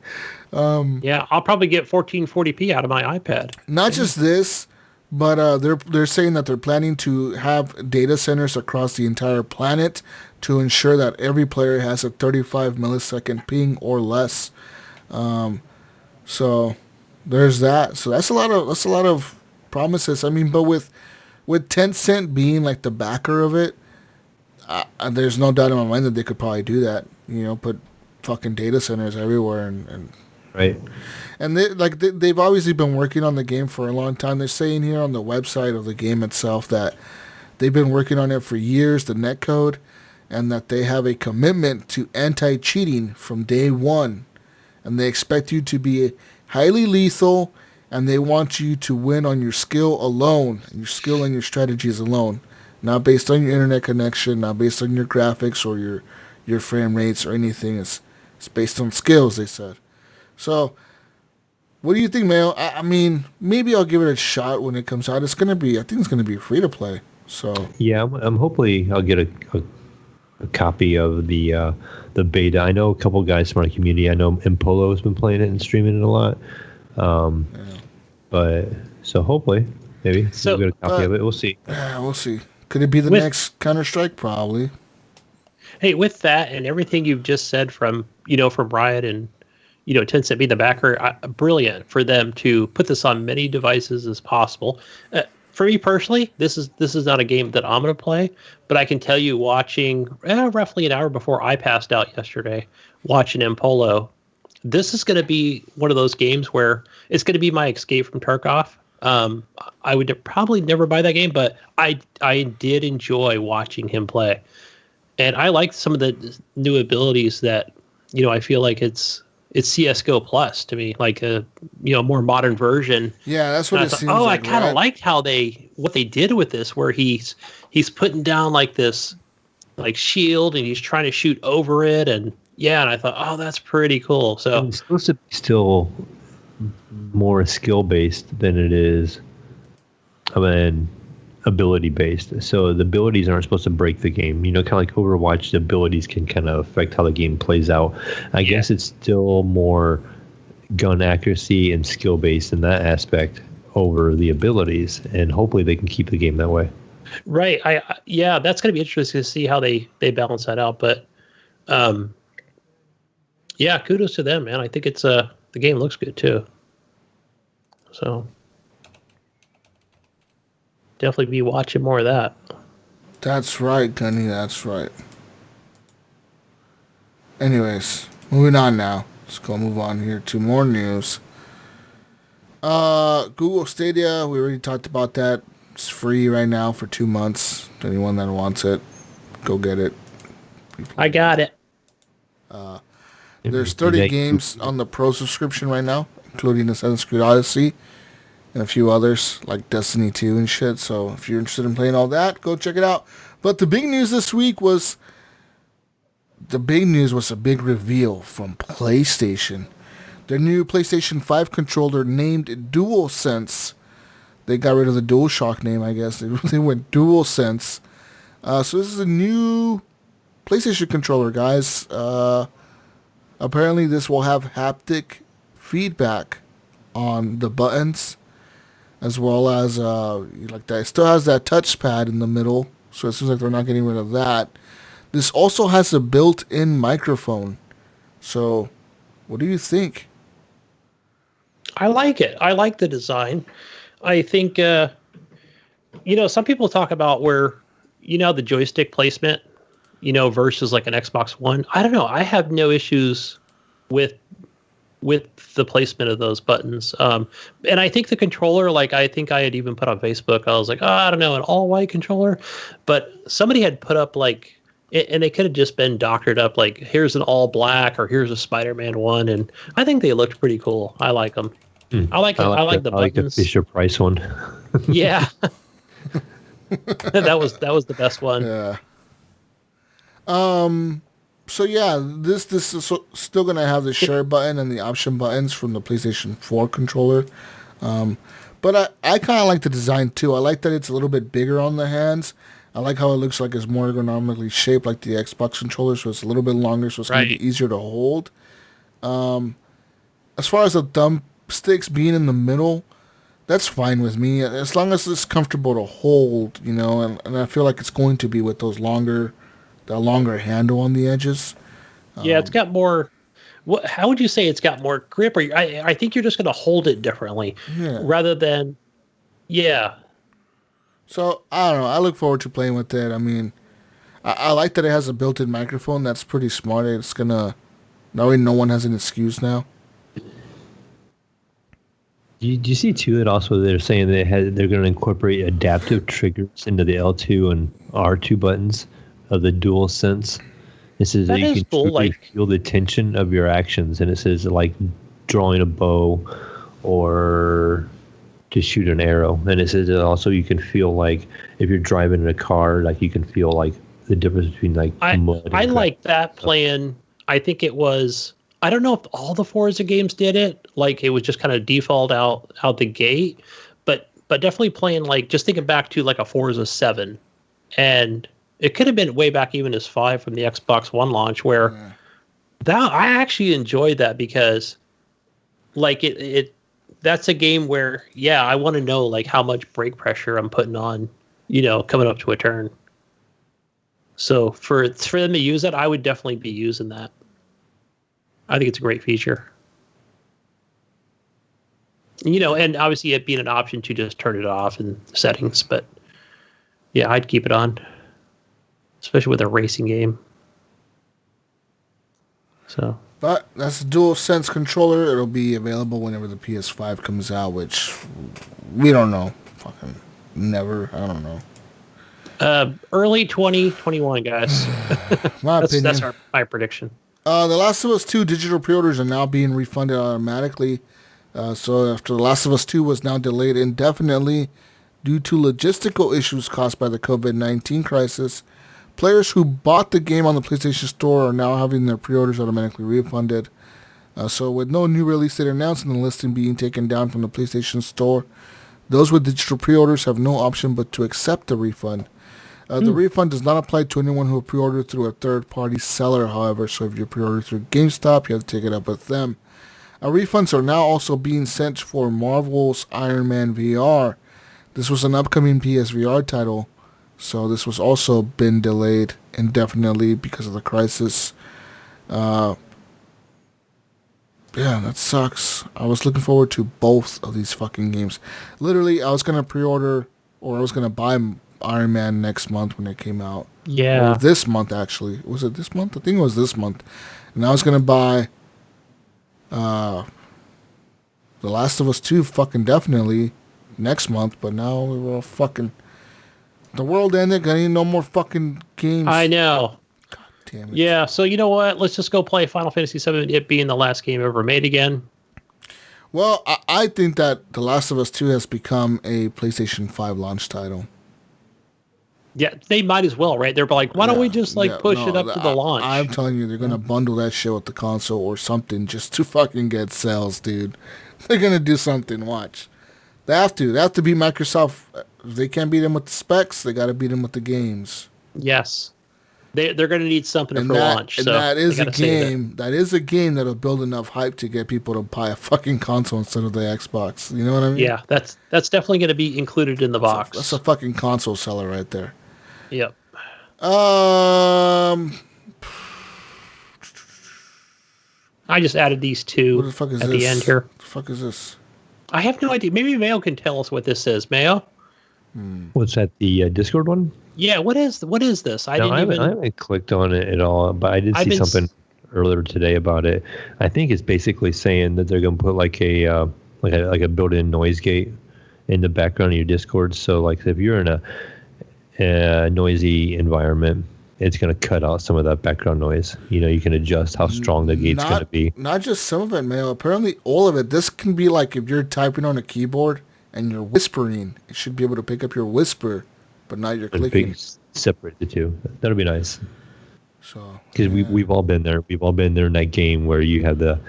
Yeah, I'll probably get 1440p out of my iPad. Not just this, but they're saying that they're planning to have data centers across the entire planet to ensure that every player has a 35 millisecond ping or less. So there's that. So that's a lot of promises. I mean, but with Tencent being like the backer of it, there's no doubt in my mind that they could probably do that. You know, put fucking data centers everywhere and right. And they've obviously been working on the game for a long time. They're saying here on the website of the game itself that they've been working on it for years, the netcode, and that they have a commitment to anti-cheating from day one. And they expect you to be highly lethal, and they want you to win on your skill alone, and your skill and your strategies alone. Not based on your internet connection, not based on your graphics or your frame rates or anything. It's based on skills, they said. So, what do you think, Mayo? I mean, maybe I'll give it a shot when it comes out. I think it's gonna be free to play. So yeah, I'm hopefully I'll get a copy of the beta. I know a couple guys from our community. I know Impolo has been playing it and streaming it a lot. But so hopefully, maybe we'll get a copy of it. We'll see. Yeah, we'll see. Could it be the next Counter-Strike? Probably. Hey, with that and everything you've just said from Riot and Tencent being the backer, brilliant for them to put this on many devices as possible. For me personally, this is not a game that I'm going to play, but I can tell you, watching roughly an hour before I passed out yesterday, watching Impolo, this is going to be one of those games where it's going to be my escape from Tarkov. I would probably never buy that game, but I did enjoy watching him play, and I like some of the new abilities that I feel like it's CS:GO plus to me, like a more modern version. Yeah, that's what it seems like. Oh, I kind of liked what they did with this, where he's putting down like this like shield and he's trying to shoot over it, and I thought, oh, that's pretty cool. So it's supposed to be still more skill based than it is, ability based. So the abilities aren't supposed to break the game. Kind of like Overwatch, the abilities can kind of affect how the game plays out. I guess it's still more gun accuracy and skill based in that aspect over the abilities, and hopefully they can keep the game that way. Right. That's going to be interesting to see how they balance that out. But kudos to them, man. I think it's the game looks good too. So definitely be watching more of that. That's right, Gunny. That's right. Anyways, moving on now. Let's go move on here to more news. Google Stadia, we already talked about that. It's free right now for 2 months. Anyone that wants it, go get it. I got it. There's 30 games on the Pro subscription right now, including Assassin's Creed Odyssey and a few others like Destiny 2 and shit. So if you're interested in playing all that, go check it out. But the big news this week was a big reveal from PlayStation. Their new PlayStation 5 controller named DualSense. They got rid of the DualShock name, I guess. They went DualSense. So this is a new PlayStation controller, guys. Apparently this will have haptic feedback on the buttons, as well as like that. It still has that touchpad in the middle, so it seems like they're not getting rid of that. This also has a built-in microphone. So, what do you think? I like it. I like the design. I think, some people talk about where, the joystick placement, versus like an Xbox One. I don't know. I have no issues with the placement of those buttons. And I think the controller, like I think I had even put on Facebook, I was like, I don't know, an all-white controller. But somebody had put up like, and they could have just been doctored up like, here's an all black or here's a Spider-Man one. And I think they looked pretty cool. I like them. I like the buttons. I like the Fisher Price one. Yeah. that was the best one. Yeah. So yeah, this is still gonna have the share button and the option buttons from the PlayStation 4 controller. But I kind of like the design too. I like that it's a little bit bigger on the hands. I like how it looks like it's more ergonomically shaped like the Xbox controller, so it's a little bit longer, so it's going to be easier to hold. As far as the thumbsticks being in the middle, that's fine with me, as long as it's comfortable to hold, and I feel like it's going to be with that longer handle on the edges. Yeah, it's got more. How would you say it's got more grip? Or I think you're just going to hold it differently, rather than, yeah. So, I don't know. I look forward to playing with it. I mean, I like that it has a built-in microphone. That's pretty smart. It's going to... That way no one has an excuse now. Do you see, too, that also they're saying they're going to incorporate adaptive triggers into the L2 and R2 buttons of the DualSense? It says that you can truly feel the tension of your actions. And it says, like, drawing a bow or... to shoot an arrow. And it says that also you can feel like if you're driving in a car, like you can feel like the difference between like mud and I like that playing. I think it was, I don't know if all the Forza games did it, like it was just kind of default out the gate, but definitely playing, like just thinking back to like a Forza 7, and it could have been way back even as 5 from the Xbox One launch, where that I actually enjoyed that, because like it that's a game where, I want to know like how much brake pressure I'm putting on, coming up to a turn. So for them to use that, I would definitely be using that. I think it's a great feature. And obviously it being an option to just turn it off in settings, but yeah, I'd keep it on, especially with a racing game. So. But that's the DualSense controller. It'll be available whenever the PS5 comes out, which we don't know. Fucking never. I don't know. Early 2021, guys. That's my prediction. The Last of Us 2 digital pre-orders are now being refunded automatically. So after The Last of Us 2 was now delayed indefinitely due to logistical issues caused by the COVID-19 crisis, players who bought the game on the PlayStation Store are now having their pre-orders automatically refunded. So with no new release date announced and the listing being taken down from the PlayStation Store, those with digital pre-orders have no option but to accept the refund. The refund does not apply to anyone who pre-ordered through a third-party seller, however, so if you pre-ordered through GameStop, you have to take it up with them. Refunds are now also being sent for Marvel's Iron Man VR. This was an upcoming PSVR title, so this was also been delayed indefinitely because of the crisis. Yeah, that sucks. I was looking forward to both of these fucking games. Literally, I was going to pre-order, or I was going to buy Iron Man next month when it came out. Yeah. Or this month, actually. Was it this month? I think it was this month. And I was going to buy The Last of Us 2 fucking definitely next month, but now we're all fucking... The world ended. I need no more fucking games. I know. God Damn it. Yeah, so you know what? Let's just go play Final Fantasy VII, it being the last game ever made again. Well, I think that The Last of Us 2 has become a PlayStation 5 launch title. Yeah, they might as well, right? They're like, why don't we just push it up to the launch? I'm telling you, they're going to bundle that shit with the console or something just to fucking get sales, dude. They're going to do something, watch. They have to. They have to beat Microsoft. If they can't beat them with the specs, they got to beat them with the games. Yes. They're going to need something for launch. And so that is a game. That is a game that'll build enough hype to get people to buy a fucking console instead of the Xbox. You know what I mean? Yeah, that's definitely going to be included in the box. That's a fucking console seller right there. Yep. I just added these two what the fuck is at this? the end here. What the fuck is this? I have no idea. Maybe Mayo can tell us what this is. Mayo? What's that? The Discord one? Yeah. What is this? I haven't clicked on it at all, but I did see something earlier today about it. I think it's basically saying that they're going to put like a built-in noise gate in the background of your Discord. So like if you're in a noisy environment, it's going to cut out some of that background noise. You know, you can adjust how strong the gate's going to be. Not just some of it, Mayo. Apparently all of it. This can be like if you're typing on a keyboard and you're whispering, it should be able to pick up your whisper, but not your clicking. Separate the two. That'll be nice. So because we've all been there. We've all been there in that game where you have the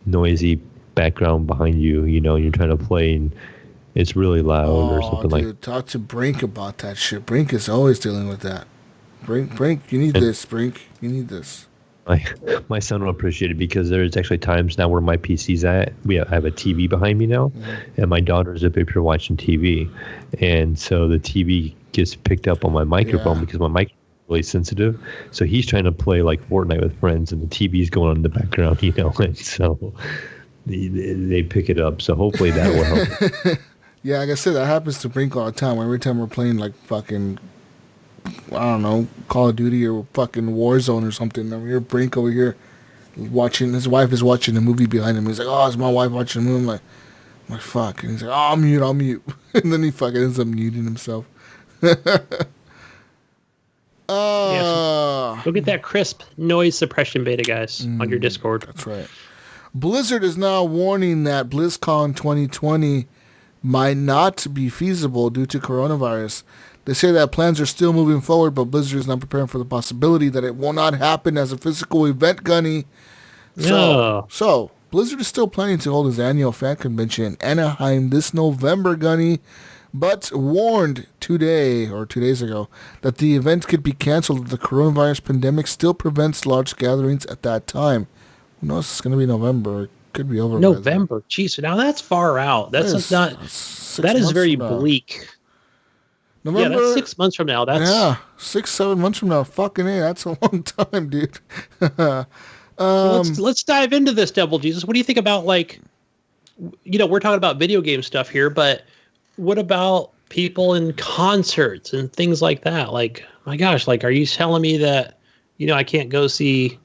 noisy background behind you. You know, you're trying to play and it's really loud or something like. Talk to Brink about that shit. Brink is always dealing with that. Brink, you need this. Brink, you need this. My son will appreciate it because there's actually times now where my PC's at. I have a TV behind me now, and my daughter's up here watching TV, and so the TV gets picked up on my microphone because my microphone is really sensitive. So he's trying to play like Fortnite with friends, and the TV's going on in the background, you know, and so they pick it up. So hopefully that will help. Yeah, like I said, that happens to Brink all the time. Every time we're playing like fucking, I don't know, Call of Duty or fucking Warzone or something, I hear Brink over here watching. His wife is watching a movie behind him. He's like, "Oh, it's my wife watching a movie." I'm like, fuck. And he's like, "Oh, I'll mute." And then he fucking ends up muting himself. Go get that crisp noise suppression beta, guys, on your Discord. That's right. Blizzard is now warning that BlizzCon 2020 might not be feasible due to coronavirus. They say that plans are still moving forward, but Blizzard is not preparing for the possibility that it will not happen as a physical event, Gunny. So Blizzard is still planning to hold its annual fan convention in Anaheim this November, Gunny, but warned 2 days ago that the event could be canceled if the coronavirus pandemic still prevents large gatherings at that time. Who knows? It's going to be November. It could be over. November. Jeez, now that's far out. That is very bleak. November, yeah, that's 6 months from now. 6-7 months from now. Fucking A, that's a long time, dude. Let's dive into this, Devil Jesus. What do you think about, like, you know, we're talking about video game stuff here, but what about people in concerts and things like that? Like, my gosh, like, are you telling me that, you know, I can't go see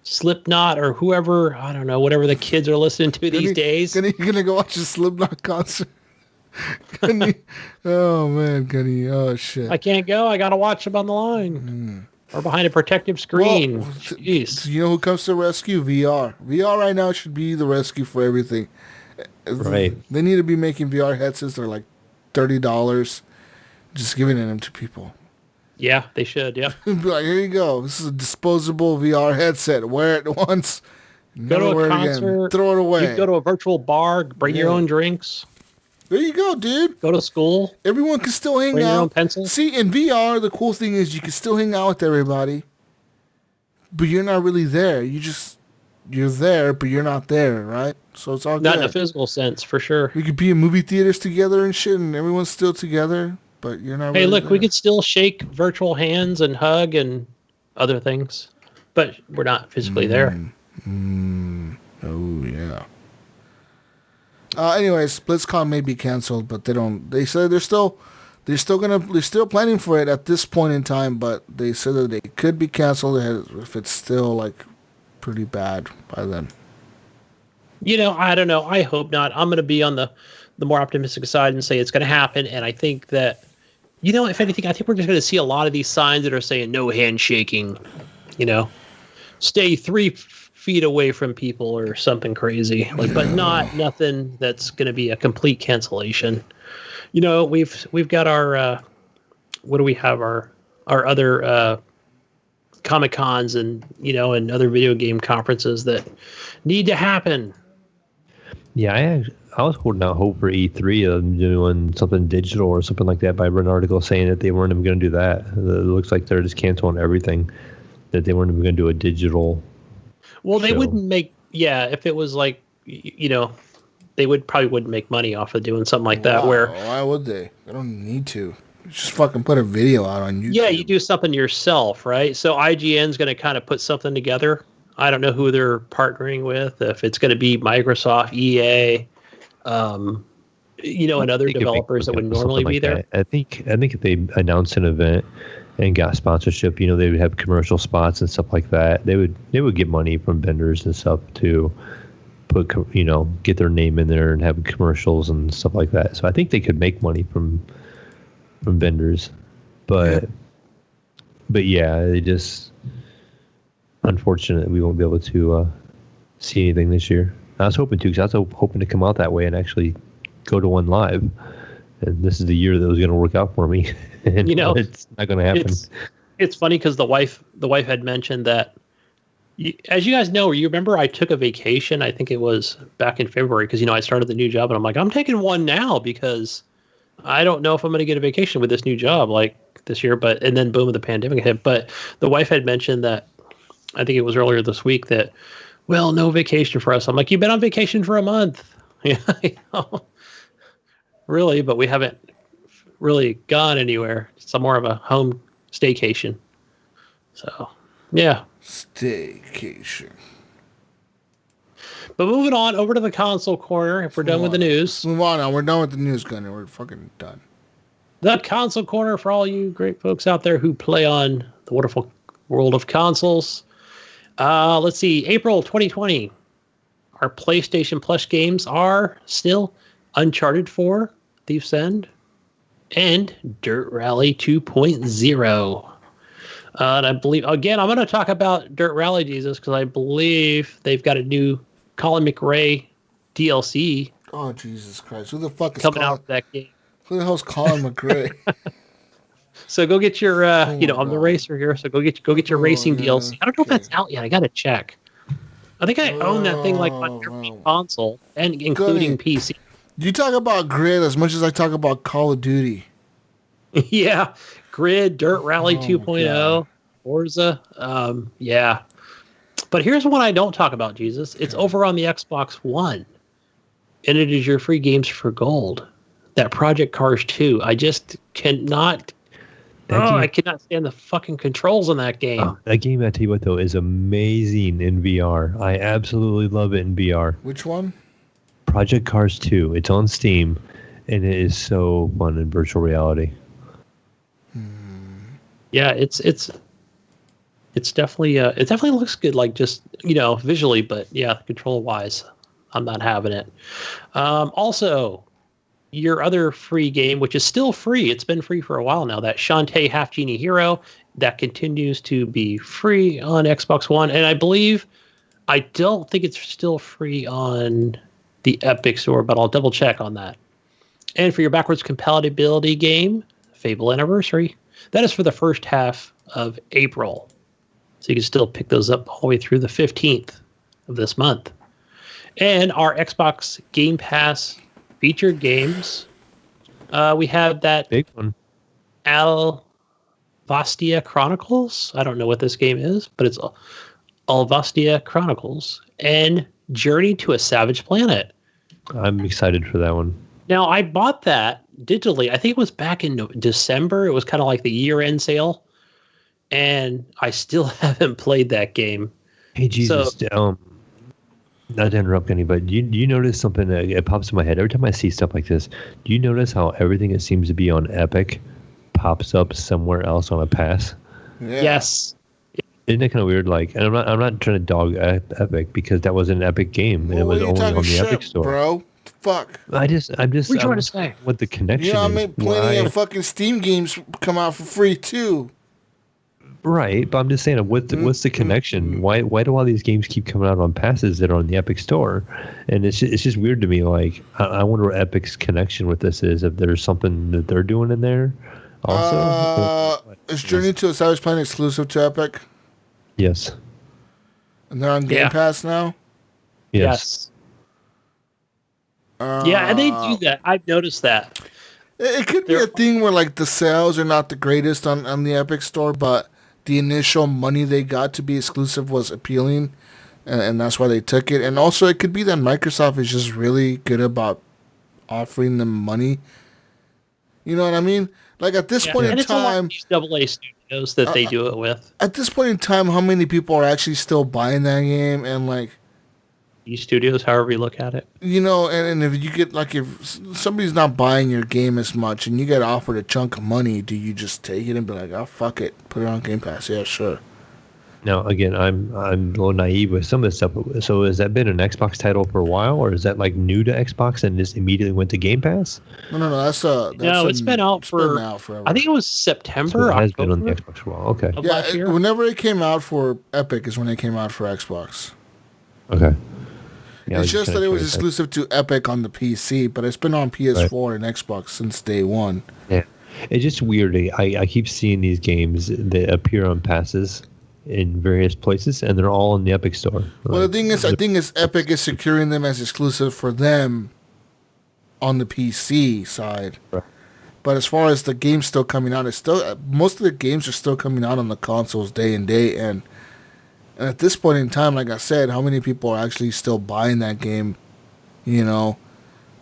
Slipknot or whoever, I don't know, whatever the kids are listening to these days? You're going to go watch a Slipknot concert? Gunny. Oh man, Gunny. Oh shit. I can't go. I gotta watch them on the line or behind a protective screen. Well, jeez. You know who comes to the rescue? VR. VR right now should be the rescue for everything. Right. They need to be making VR headsets that are like $30, just giving them to people. Yeah, they should. Yeah. Be like, here you go. This is a disposable VR headset. Wear it once. Go to a concert. Again. Throw it away. You go to a virtual bar. Bring your own drinks. There you go, dude. Go to school. Everyone can still hang Bring out. your own pencil. See, in VR, the cool thing is you can still hang out with everybody, but you're not really there. You're there, but you're not there, right? So it's all not good. in a physical sense, for sure. We could be in movie theaters together and shit, and everyone's still together, but you're not. Hey, really look, there. we could still shake virtual hands and hug and other things, but we're not physically there. Oh yeah. Anyways, BlizzCon may be canceled, but they said they're still planning for it at this point in time, but they said that they could be canceled if it's still like pretty bad by then. You know, I don't know. I hope not. I'm going to be on the more optimistic side and say it's going to happen. And I think that, you know, if anything, I think we're just going to see a lot of these signs that are saying no handshaking stay 3 feet away from people or something crazy, but nothing that's going to be a complete cancellation. We've got our what do we have, our other Comic Cons and and other video game conferences that need to happen. Yeah, I was holding out hope for E3 of doing something digital or something like that. But I read an article saying that they weren't even going to do that. It looks like they're just canceling everything. That they weren't even going to do a digital. Well, they show. wouldn't make. Yeah, if it was like they probably wouldn't make money off of doing something like that. Where why would they? They don't need to. Just fucking put a video out on YouTube. Yeah, you do something yourself, right? So IGN's going to kind of put something together. I don't know who they're partnering with. If it's going to be Microsoft, EA, and other developers that would normally be there. I think if they announced an event and got sponsorship, they would have commercial spots and stuff like that. They would get money from vendors and stuff to put, get their name in there and have commercials and stuff like that. So I think they could make money from vendors, but yeah, they just unfortunate we won't be able to see anything this year. I was hoping to, because I was hoping to come out that way and actually go to one live, and this is the year that was going to work out for me. And it's not going to happen. It's funny because the wife had mentioned that, as you guys know, you remember I took a vacation. I think it was back in February because I started the new job, and I'm like, I'm taking one now because I don't know if I'm going to get a vacation with this new job like this year. And then boom, the pandemic hit. But the wife had mentioned that, I think it was earlier this week, that, well, no vacation for us. I'm like, you've been on vacation for a month. Really, but we haven't really gone anywhere. It's more of a home staycation. So, yeah. Staycation. But moving on over to the console corner, if we're done with the news. Move on now. We're done with the news, Gunny. We're fucking done. The console corner for all you great folks out there who play on the wonderful world of consoles. Let's see. April 2020. Our PlayStation Plus games are still Uncharted 4, Thief's End, and Dirt Rally 2.0. And I believe, again, I'm going to talk about Dirt Rally, Jesus, because I believe they've got a new Colin McRae DLC. Oh, Jesus Christ. Who the fuck is coming out with that game? Who the hell's Colin McRae? So go get your, I'm the racer here, so go get your racing DLC. I don't know if that's out yet. I got to check. I think I own that thing like on every console, and including PC. You talk about Grid as much as I talk about Call of Duty. Yeah. Grid, Dirt Rally 2.0, Forza. Yeah. But here's one I don't talk about, Jesus. It's over on the Xbox One. And it is your free games for gold. That Project Cars 2. I just cannot... I cannot stand the fucking controls on that game. Oh, that game, I tell you what, though, is amazing in VR. I absolutely love it in VR. Which one? Project Cars 2. It's on Steam, and it is so fun in virtual reality. Yeah, it's definitely it definitely looks good, like just visually, but yeah, control wise, I'm not having it. Also, your other free game, which is still free, it's been free for a while now, that Shantae Half Genie Hero, that continues to be free on Xbox One, and I don't think it's still free on the Epic Store, but I'll double check on that. And for your backwards compatibility game, Fable Anniversary, that is for the first half of April. So you can still pick those up all the way through the 15th of this month. And our Xbox Game Pass featured games. We have that big one, Alvastia Chronicles. I don't know what this game is, but it's Alvastia Chronicles and Journey to a Savage Planet. I'm excited for that one. Now, I bought that digitally. I think it was back in December. It was kind of like the year-end sale. And I still haven't played that game. Hey, Jesus. So, not to interrupt anybody, do you notice something that it pops in my head every time I see stuff like this? Do you notice how everything that seems to be on Epic pops up somewhere else on a pass? Yeah. Yes. Isn't that kind of weird? Like, and I'm not trying to dog Epic because that was an Epic game and it was only on the Epic Store, bro. Fuck. I'm just. What are you trying to say? What the connection is? I mean, plenty of fucking Steam games come out for free too. Right, but I'm just saying, what's the connection? Why do all these games keep coming out on passes that are on the Epic Store? And it's just weird to me. Like, I wonder what Epic's connection with this is. If there's something that they're doing in there, also. Is Journey to a Savage Planet exclusive to Epic? Yes. And they're on Game Pass now? Yes. Yeah, and they do that. I've noticed that. It could be a thing where like the sales are not the greatest on the Epic Store, but the initial money they got to be exclusive was appealing, and that's why they took it. And also, it could be that Microsoft is just really good about offering them money. You know what I mean? Like at this point in time, it's a lot of these AA studios that they do it with. At this point in time, how many people are actually still buying that game? And like these studios, however you look at it, you know, and if you get like if somebody's not buying your game as much and you get offered a chunk of money, do you just take it and be like, oh fuck it, put it on Game Pass? Yeah, sure. Now again, I'm a little naive with some of this stuff. So has that been an Xbox title for a while, or is that like new to Xbox and just immediately went to Game Pass? No. It's been out forever. I think it was September. So it has been on the Xbox for a while. Okay. Yeah, whenever it came out for Epic is when it came out for Xbox. Okay. Yeah, it's just that it was exclusive to Epic on the PC, but it's been on PS4 and Xbox since day one. Yeah, it's just weird. I keep seeing these games that appear on passes in various places, and they're all in the Epic Store. Well, the thing is, I think Epic is securing them as exclusive for them on the PC side. Right. But as far as the games still coming out, it's still most of the games are still coming out on the consoles day and day, and at this point in time, like I said, how many people are actually still buying that game, you know?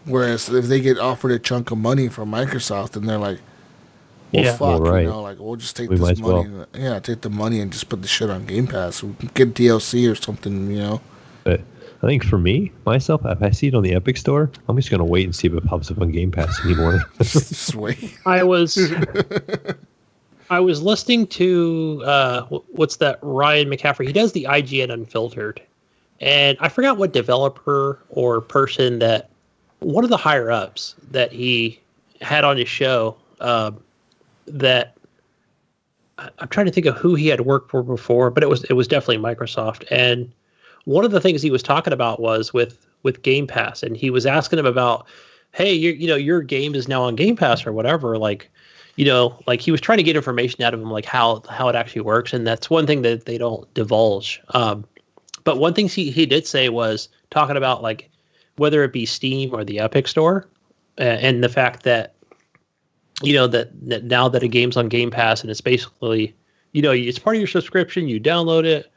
Whereas if they get offered a chunk of money from Microsoft and they're like, fuck, you know, like, we'll just take this money. Yeah, take the money and just put the shit on Game Pass. We can get DLC or something, you know? But I think for me, myself, if I see it on the Epic Store, I'm just going to wait and see if it pops up on Game Pass anymore. Just wait. I was listening to what's that, Ryan McCaffrey. He does the IGN Unfiltered, and I forgot what developer or person that one of the higher ups that he had on his show. That I'm trying to think of who he had worked for before, but it was definitely Microsoft. And one of the things he was talking about was with Game Pass, and he was asking him about, hey, your game is now on Game Pass or whatever, like. You know, like he was trying to get information out of him, like how it actually works, and that's one thing that they don't divulge. But one thing he did say was talking about like whether it be Steam or the Epic Store, and the fact that that now that a game's on Game Pass and it's basically it's part of your subscription, you download it,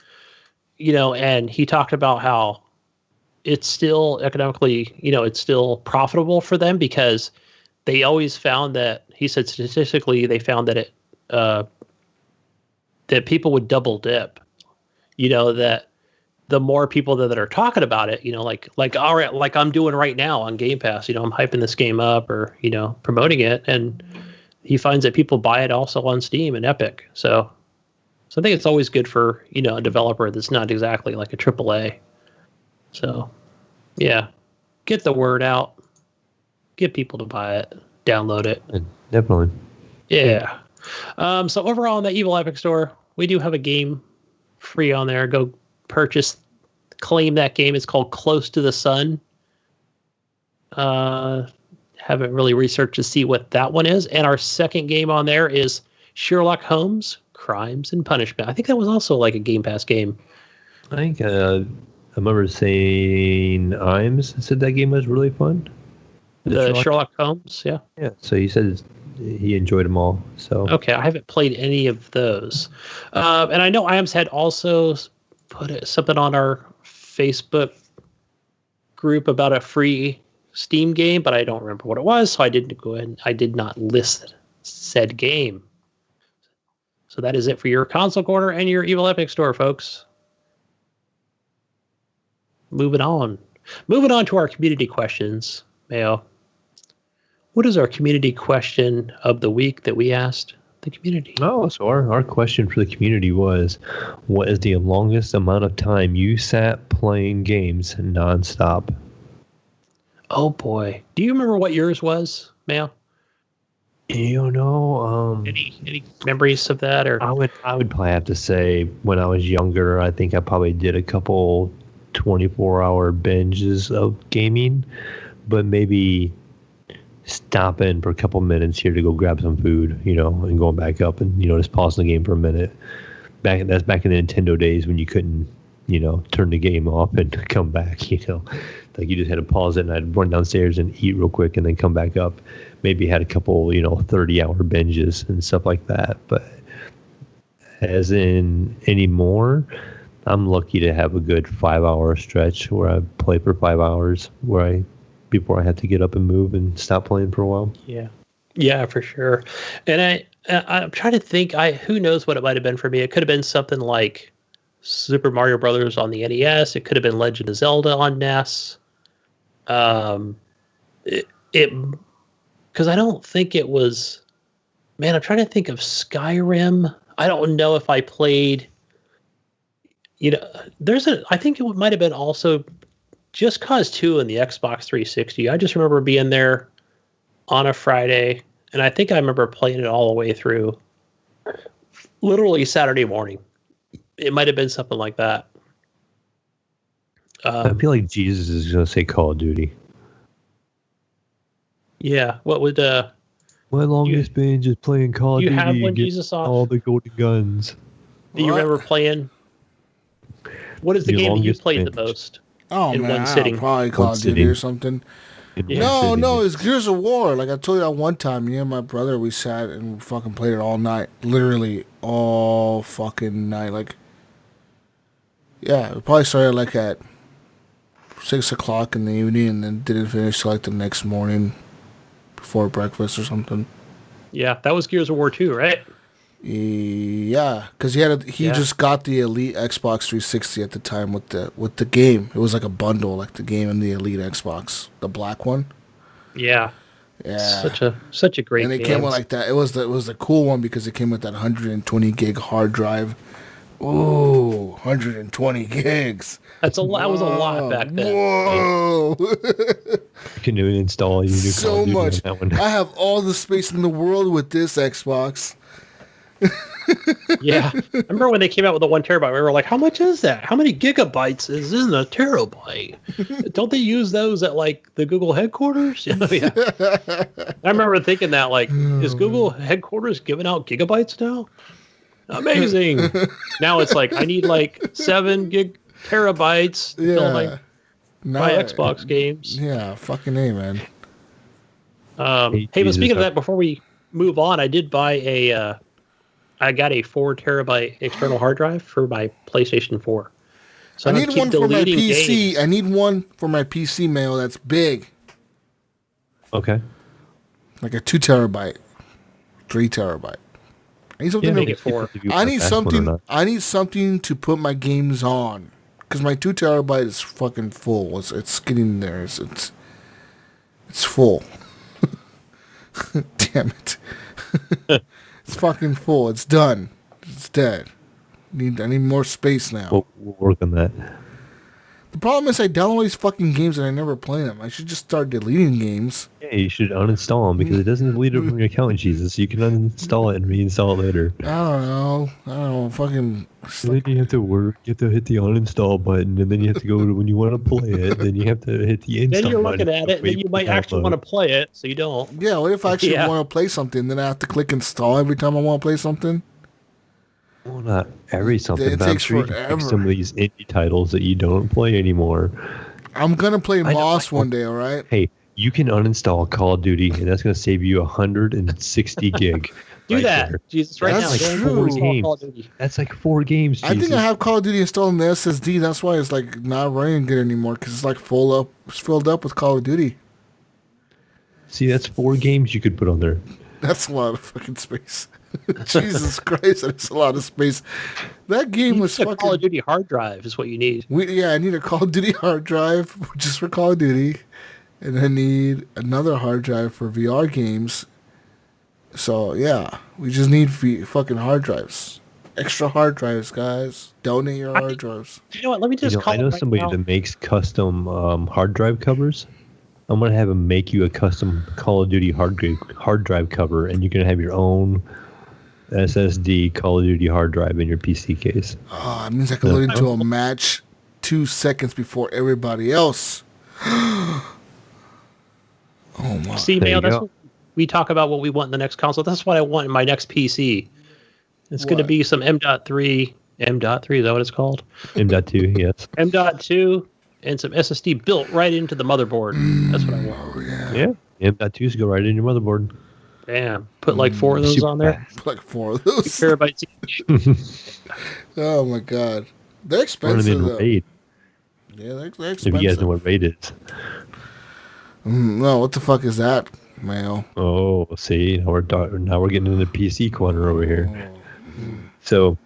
and he talked about how it's still economically, it's still profitable for them because they always found that. He said statistically they found that it that people would double dip, that the more people that are talking about it, like all right, like I'm doing right now on Game Pass, I'm hyping this game up or promoting it, and he finds that people buy it also on Steam and Epic. So I think it's always good for a developer that's not exactly like a AAA. So yeah, get the word out, get people to buy it, download it. Definitely. Yeah. So overall on the Evil Epic Store, we do have a game free on there. Go claim that game. It's called Close to the Sun. Haven't really researched to see what that one is. And our second game on there is Sherlock Holmes, Crimes and Punishment. I think that was also like a Game Pass game. I think I remember saying Imes said that game was really fun. The Sherlock Holmes, yeah. Yeah, so he said he enjoyed them all. So okay, I haven't played any of those, and I know Iams had also put something on our Facebook group about a free Steam game, but I don't remember what it was, so I didn't go ahead. I did not list said game. So that is it for your console corner and your Evil Epic Store, folks. Moving on to our community questions, Mayo. What is our community question of the week that we asked the community? Oh, so our question for the community was, what is the longest amount of time you sat playing games nonstop? Oh, boy. Do you remember what yours was, Mayo? You know, Any memories of that, or I would probably have to say when I was younger, I think I probably did a couple 24-hour binges of gaming, but maybe stopping for a couple minutes here to go grab some food, and going back up and just pausing the game for a minute. That's back in the Nintendo days when you couldn't turn the game off and come back. Like you just had to pause it, and I'd run downstairs and eat real quick and then come back up. Maybe had a couple 30-hour binges and stuff like that. But as in anymore, I'm lucky to have a good 5-hour stretch where I play for 5 hours before I have to get up and move and stop playing for a while. Yeah, for sure. And I'm trying to think. Who knows what it might have been for me? It could have been something like Super Mario Brothers on the NES. It could have been Legend of Zelda on NES. Because I don't think it was. Man, I'm trying to think of Skyrim. I don't know if I played. I think it might have been also Just Cause 2 on the Xbox 360. I just remember being there on a Friday, and I think I remember playing it all the way through, literally Saturday morning. It might have been something like that. I feel like Jesus is going to say Call of Duty. Yeah, what would my longest binge is playing Call of Duty. You have one, Jesus off? All the golden guns. Do you remember playing? What is the game that you played the most? Oh, in man, one sitting? Probably Call of Duty or something. Yeah. No, it's Gears of War. Like I told you that one time, me and my brother, we sat and we fucking played it all night. Literally all fucking night. Like, yeah, we probably started like at 6 o'clock in the evening and then didn't finish till like the next morning before breakfast or something. Yeah, that was Gears of War 2, right? Yeah, because he just got the Elite Xbox 360 at the time with the game. It was like a bundle, like the game and the Elite Xbox, the black one. Yeah. Such a great game. And it came with like that. It was the cool one because it came with that 120 gig hard drive. Ooh, 120 gigs. That was a lot back then. Whoa. You can install your new so Call of Duty much. on that one. I have all the space in the world with this Xbox. Yeah. I remember when they came out with the 1 terabyte, we were like, how much is that? How many gigabytes is in a terabyte? Don't they use those at like the Google headquarters? Yeah. I remember thinking that, like, is Google headquarters giving out gigabytes now? Amazing. Now it's like, I need like 7 terabytes to fill my Xbox games. Yeah, fucking A, man. Hey, but speaking of that, before we move on, I did buy I got a 4 terabyte external hard drive for my PlayStation 4. So I need one for my PC. Games. I need one for my PC, Mayo, that's big. Okay. Like a 2 terabyte, 3 terabyte. I need something. Make it 4. I need something to put my games on, because my 2 terabyte is fucking full. It's getting there. It's full. Damn it. It's fucking full. It's done. It's dead. I need more space now. We'll work on that. The problem is I download these fucking games and I never play them. I should just start deleting games. Yeah, you should uninstall them because it doesn't delete it from your account, Jesus. You can uninstall it and reinstall it later. I don't know. Fucking. Then you have to work. You have to hit the uninstall button, and then you have to go to when you want to play it. Then you have to hit the install. Then you're button looking at it, and then you might actually want to play it, so you don't. Yeah, what if I actually want to play something? Then I have to click install every time I want to play something? Well, not every something. It takes sure forever. Some of these indie titles that you don't play anymore. I'm gonna play Moss one day. All right. Hey, you can uninstall Call of Duty, and that's gonna save you 160 gig. Do right that, there. Jesus! Right That's now, true. That's like 4 games. Jesus. I think I have Call of Duty installed on the SSD. That's why it's like not running good anymore because it's like filled up with Call of Duty. See, that's 4 games you could put on there. That's a lot of fucking space. Jesus Christ, that's a lot of space. That game was fucking. Call of Duty hard drive is what you need. I need a Call of Duty hard drive just for Call of Duty, and I need another hard drive for VR games. So yeah, we just need fucking hard drives, extra hard drives, guys. Donate your hard drives. You know what? Let me just call. I know somebody that makes custom hard drive covers. I'm gonna have them make you a custom Call of Duty hard drive cover, and you're gonna have your own SSD Call of Duty hard drive in your PC case. Oh, it means I can load into a match 2 seconds before everybody else. Oh my! See, Mayo, that's what we talk about. What we want in the next console. That's what I want in my next PC. It's going to be some M.3. M.3 is that what it's called? M.2, yes. M.2 and some SSD built right into the motherboard. That's what I want. Oh yeah. Yeah. M.2s go right in your motherboard. Damn. Put like 4 of those on there. Put like 4 of those. Terabytes each. Oh my god, they're expensive though. RAID. Yeah, they're expensive. If you guys know what RAID is. No, what the fuck is that, Mayo? Oh, see, now we're getting into the PC corner over here. So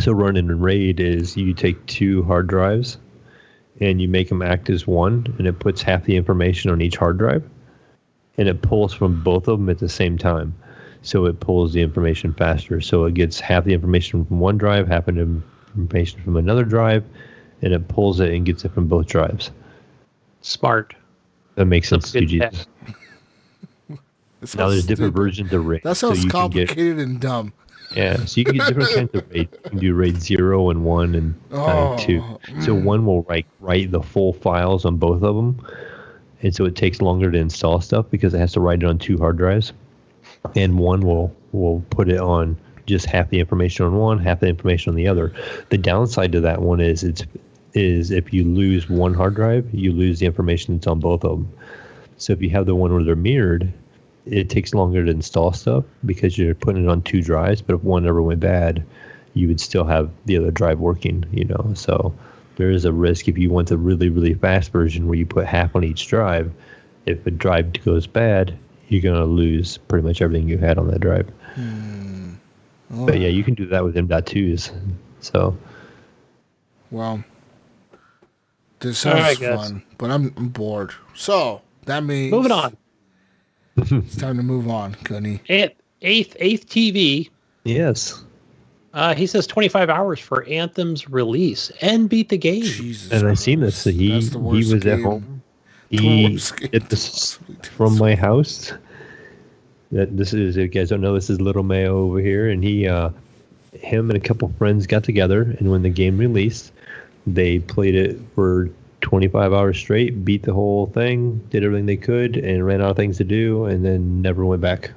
running in RAID is you take 2 hard drives and you make them act as one, and it puts half the information on each hard drive, and it pulls from both of them at the same time. So it pulls the information faster. So it gets half the information from one drive, half the information from another drive, and it pulls it and gets it from both drives. Smart. That makes sense to you. Now there's different stupid. versions of RAID. That sounds so complicated and dumb. Yeah, so you can get different kinds of RAID. You can do RAID 0 and 1 and 2. So one will write the full files on both of them, and so it takes longer to install stuff because it has to write it on 2 hard drives. And one will put it on just half the information on one, half the information on the other. The downside to that one is if you lose one hard drive, you lose the information that's on both of them. So if you have the one where they're mirrored, it takes longer to install stuff because you're putting it on 2 drives. But if one ever went bad, you would still have the other drive working, So there is a risk if you want the really, really fast version where you put half on each drive. If a drive goes bad, you're going to lose pretty much everything you had on that drive. But yeah, you can do that with M.2s. So. Well, this sounds fun, but I'm bored. So that means moving on. It's time to move on, Gunny. Eighth TV. Yes. He says 25 hours for Anthem's release and beat the game. Jesus and I've seen this. So he was at home. He did this from my house. This is, if you guys don't know, this is Little Mayo over here, and him and a couple friends got together, and when the game released, they played it for 25 hours straight, beat the whole thing, did everything they could, and ran out of things to do, and then never went back.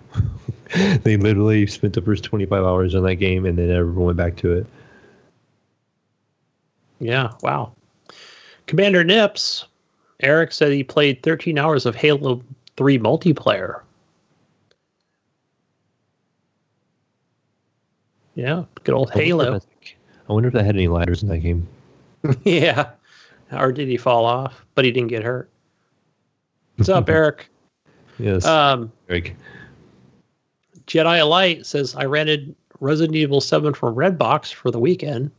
They literally spent the first 25 hours on that game, and then never went back to it. Yeah, wow. Commander Nips, Eric said he played 13 hours of Halo 3 multiplayer. Yeah, good old Halo. I wonder if that had any ladders in that game. Yeah. Or did he fall off? But he didn't get hurt. What's up, Eric? Yes. Eric. Jedi Light says, I rented Resident Evil 7 from Redbox for the weekend.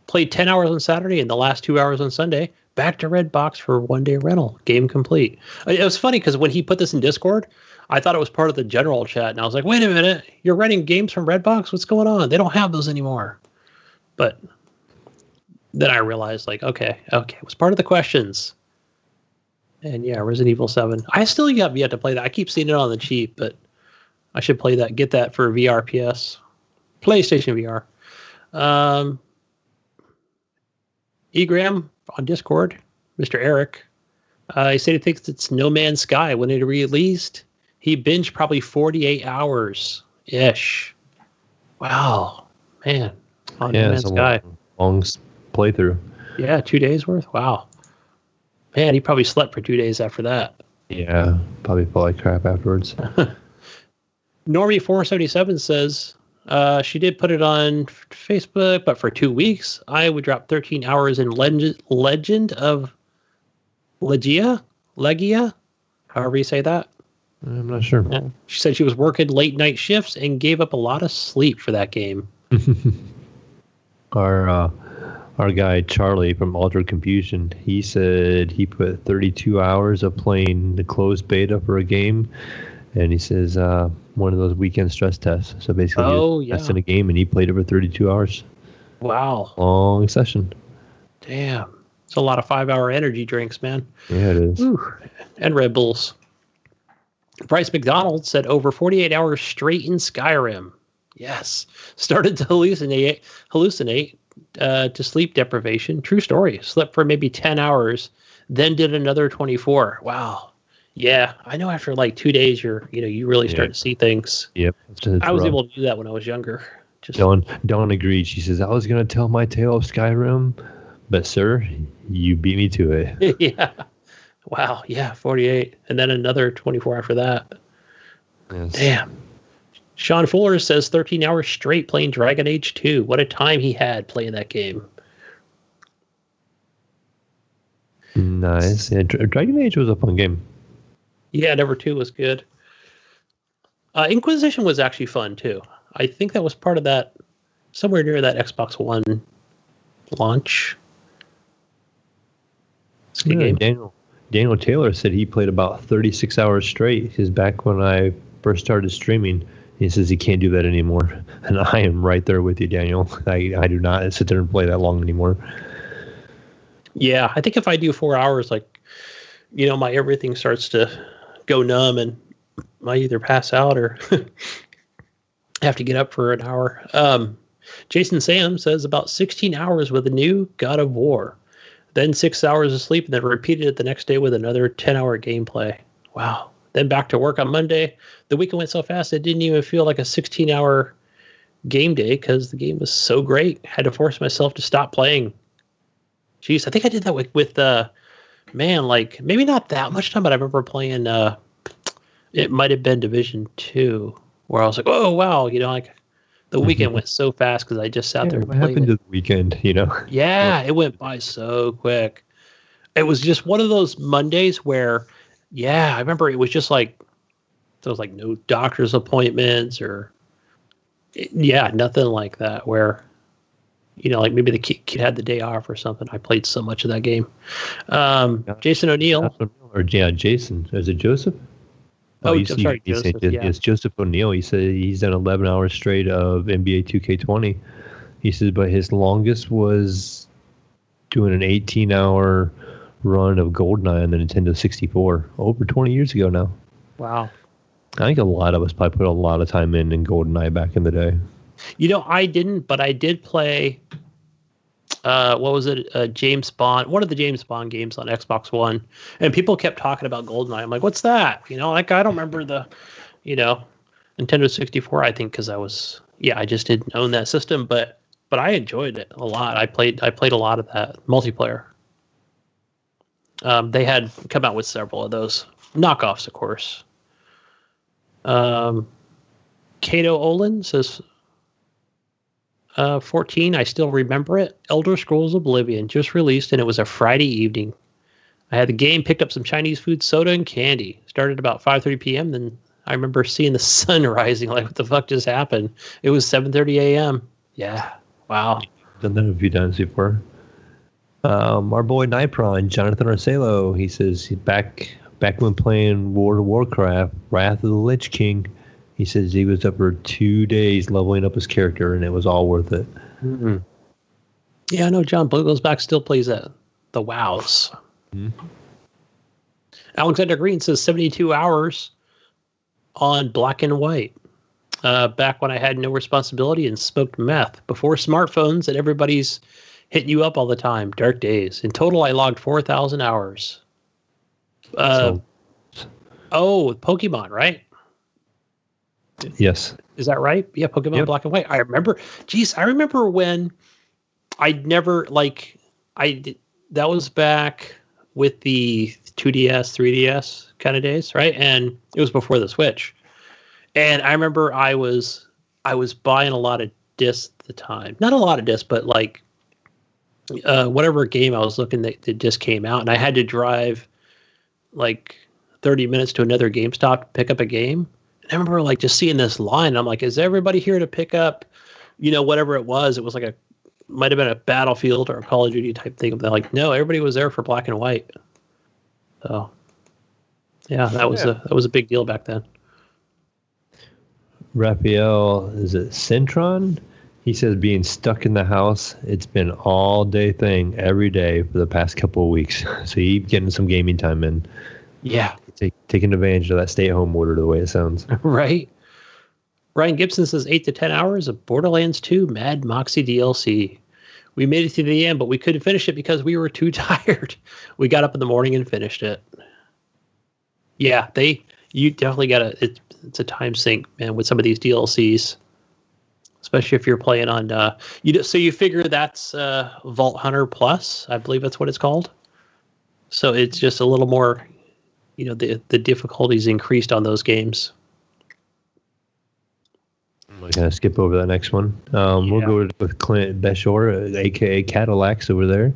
Played 10 hours on Saturday and the last 2 hours on Sunday. Back to Redbox for 1-day rental. Game complete. It was funny because when he put this in Discord, I thought it was part of the general chat. And I was like, wait a minute. You're renting games from Redbox? What's going on? They don't have those anymore. But then I realized, like, okay, it was part of the questions. And yeah, Resident Evil 7. I still have yet to play that. I keep seeing it on the cheap, but I should play that. Get that for VR PS. PlayStation VR. Egram on Discord, Mr. Eric. He said he thinks it's No Man's Sky. When it released, he binged probably 48 hours-ish. Wow. Man. On No Man's Sky. Long playthrough. Yeah, 2 days worth. Wow. Man, he probably slept for 2 days after that. Yeah, probably felt like crap afterwards. Normie477 says she did put it on Facebook, but for 2 weeks, I would drop 13 hours in Legend of Legia, however you say that. I'm not sure. Yeah. She said she was working late night shifts and gave up a lot of sleep for that game. Our guy Charlie from Altered Confusion, he said he put 32 hours of playing the closed beta for a game, and he says one of those weekend stress tests. So basically, he was testing a game, and he played it for 32 hours. Wow, long session. Damn. It's a lot of 5-hour energy drinks, man. Yeah, it is. Ooh. And Red Bulls. Bryce McDonald said over 48 hours straight in Skyrim. Yes. Started to hallucinate to sleep deprivation. True story. Slept for maybe 10 hours, then did another 24. Wow. Yeah, I know after like 2 days, you really start to see things. Yep. I was able to do that when I was younger. Dawn agreed. She says, I was going to tell my tale of Skyrim, but sir, you beat me to it. Yeah. Wow. Yeah, 48. And then another 24 after that. Yes. Damn. Sean Fuller says 13 hours straight playing Dragon Age 2. What a time he had playing that game. Nice. Yeah, Dragon Age was a fun game. Yeah, number 2 was good. Inquisition was actually fun, too. I think that was part of that, somewhere near that Xbox One launch. It's a good game. Daniel Taylor said he played about 36 hours straight. He says, back when I first started streaming, he says he can't do that anymore. And I am right there with you, Daniel. I do not sit there and play that long anymore. Yeah, I think if I do 4 hours, my everything starts to go numb and I either pass out or have to get up for an hour. Jason Sam says about 16 hours with a new God of War, then 6 hours of sleep, and then repeated it the next day with another 10-hour gameplay. Wow. Then back to work on Monday. The weekend went so fast it didn't even feel like a 16-hour game day because the game was so great. Had to force myself to stop playing. Jeez, I think I did that with maybe not that much time, but I remember playing, it might have been Division 2, where I was like, oh, wow, the weekend went so fast because I just sat there and what played happened to the weekend, Yeah, it went by so quick. It was just one of those Mondays where, I remember it was just like, there was like no doctor's appointments or, nothing like that where, maybe the kid had the day off or something. I played so much of that game. Jason O'Neill. Jason. Is it Joseph? I'm sorry, Joseph. It's Joseph O'Neill. He said he's done 11 hours straight of NBA 2K20. He says, but his longest was doing an 18-hour run of GoldenEye on the Nintendo 64 over 20 years ago now. Wow. I think a lot of us probably put a lot of time in GoldenEye back in the day. I didn't, but I did play, what was it? James Bond, one of the James Bond games on Xbox One. And people kept talking about GoldenEye. I'm like, what's that? I don't remember the, Nintendo 64, I think, because I just didn't own that system, but I enjoyed it a lot. I played a lot of that multiplayer. They had come out with several of those knockoffs, of course. Kato Olin says, 14, I still remember it. Elder Scrolls Oblivion just released, and it was a Friday evening. I had the game, picked up some Chinese food, soda, and candy. Started about 5:30 p.m. Then I remember seeing the sun rising. Like, what the fuck just happened? It was 7:30 a.m. Yeah. Wow. Done that a few times before. Our boy Nipron, Jonathan Arcelo, he says back when playing World of Warcraft, Wrath of the Lich King, he says he was up for 2 days leveling up his character, and it was all worth it. Mm-hmm. Yeah, I know John Bogosback still plays the WoWs. Mm-hmm. Alexander Green says 72 hours on Black and White. Back when I had no responsibility and smoked meth. Before smartphones and everybody's hitting you up all the time. Dark days. In total, I logged 4,000 hours. Pokemon, right? Yes. Is that right? Yeah, Pokemon Black and White. I remember when that was back with the 2DS, 3DS kind of days, right? And it was before the Switch. And I remember I was buying a lot of discs at the time. Not a lot of discs, but whatever game I was looking that just came out, and I had to drive 30 minutes to another GameStop to pick up a game. And I remember just seeing this line. I'm like, is everybody here to pick up, whatever it was? It was might have been a Battlefield or a Call of Duty type thing. They're like, no, everybody was there for Black and White. So yeah, that was a big deal back then. Raphael, is it Centron? He says being stuck in the house, it's been all day thing every day for the past couple of weeks. So he's getting some gaming time in. Yeah. Taking advantage of that stay-at-home order the way it sounds. Right. Ryan Gibson says 8 to 10 hours of Borderlands 2 Mad Moxie DLC. We made it to the end, but we couldn't finish it because we were too tired. We got up in the morning and finished it. Yeah, you definitely got it's a time sink, man, with some of these DLCs. Especially if you're playing on, so you figure that's Vault Hunter Plus, I believe that's what it's called. So it's just a little more, the difficulties increased on those games. I'm going to skip over that next one. We'll go with Clint Beshore, a.k.a. Cadillacs over there.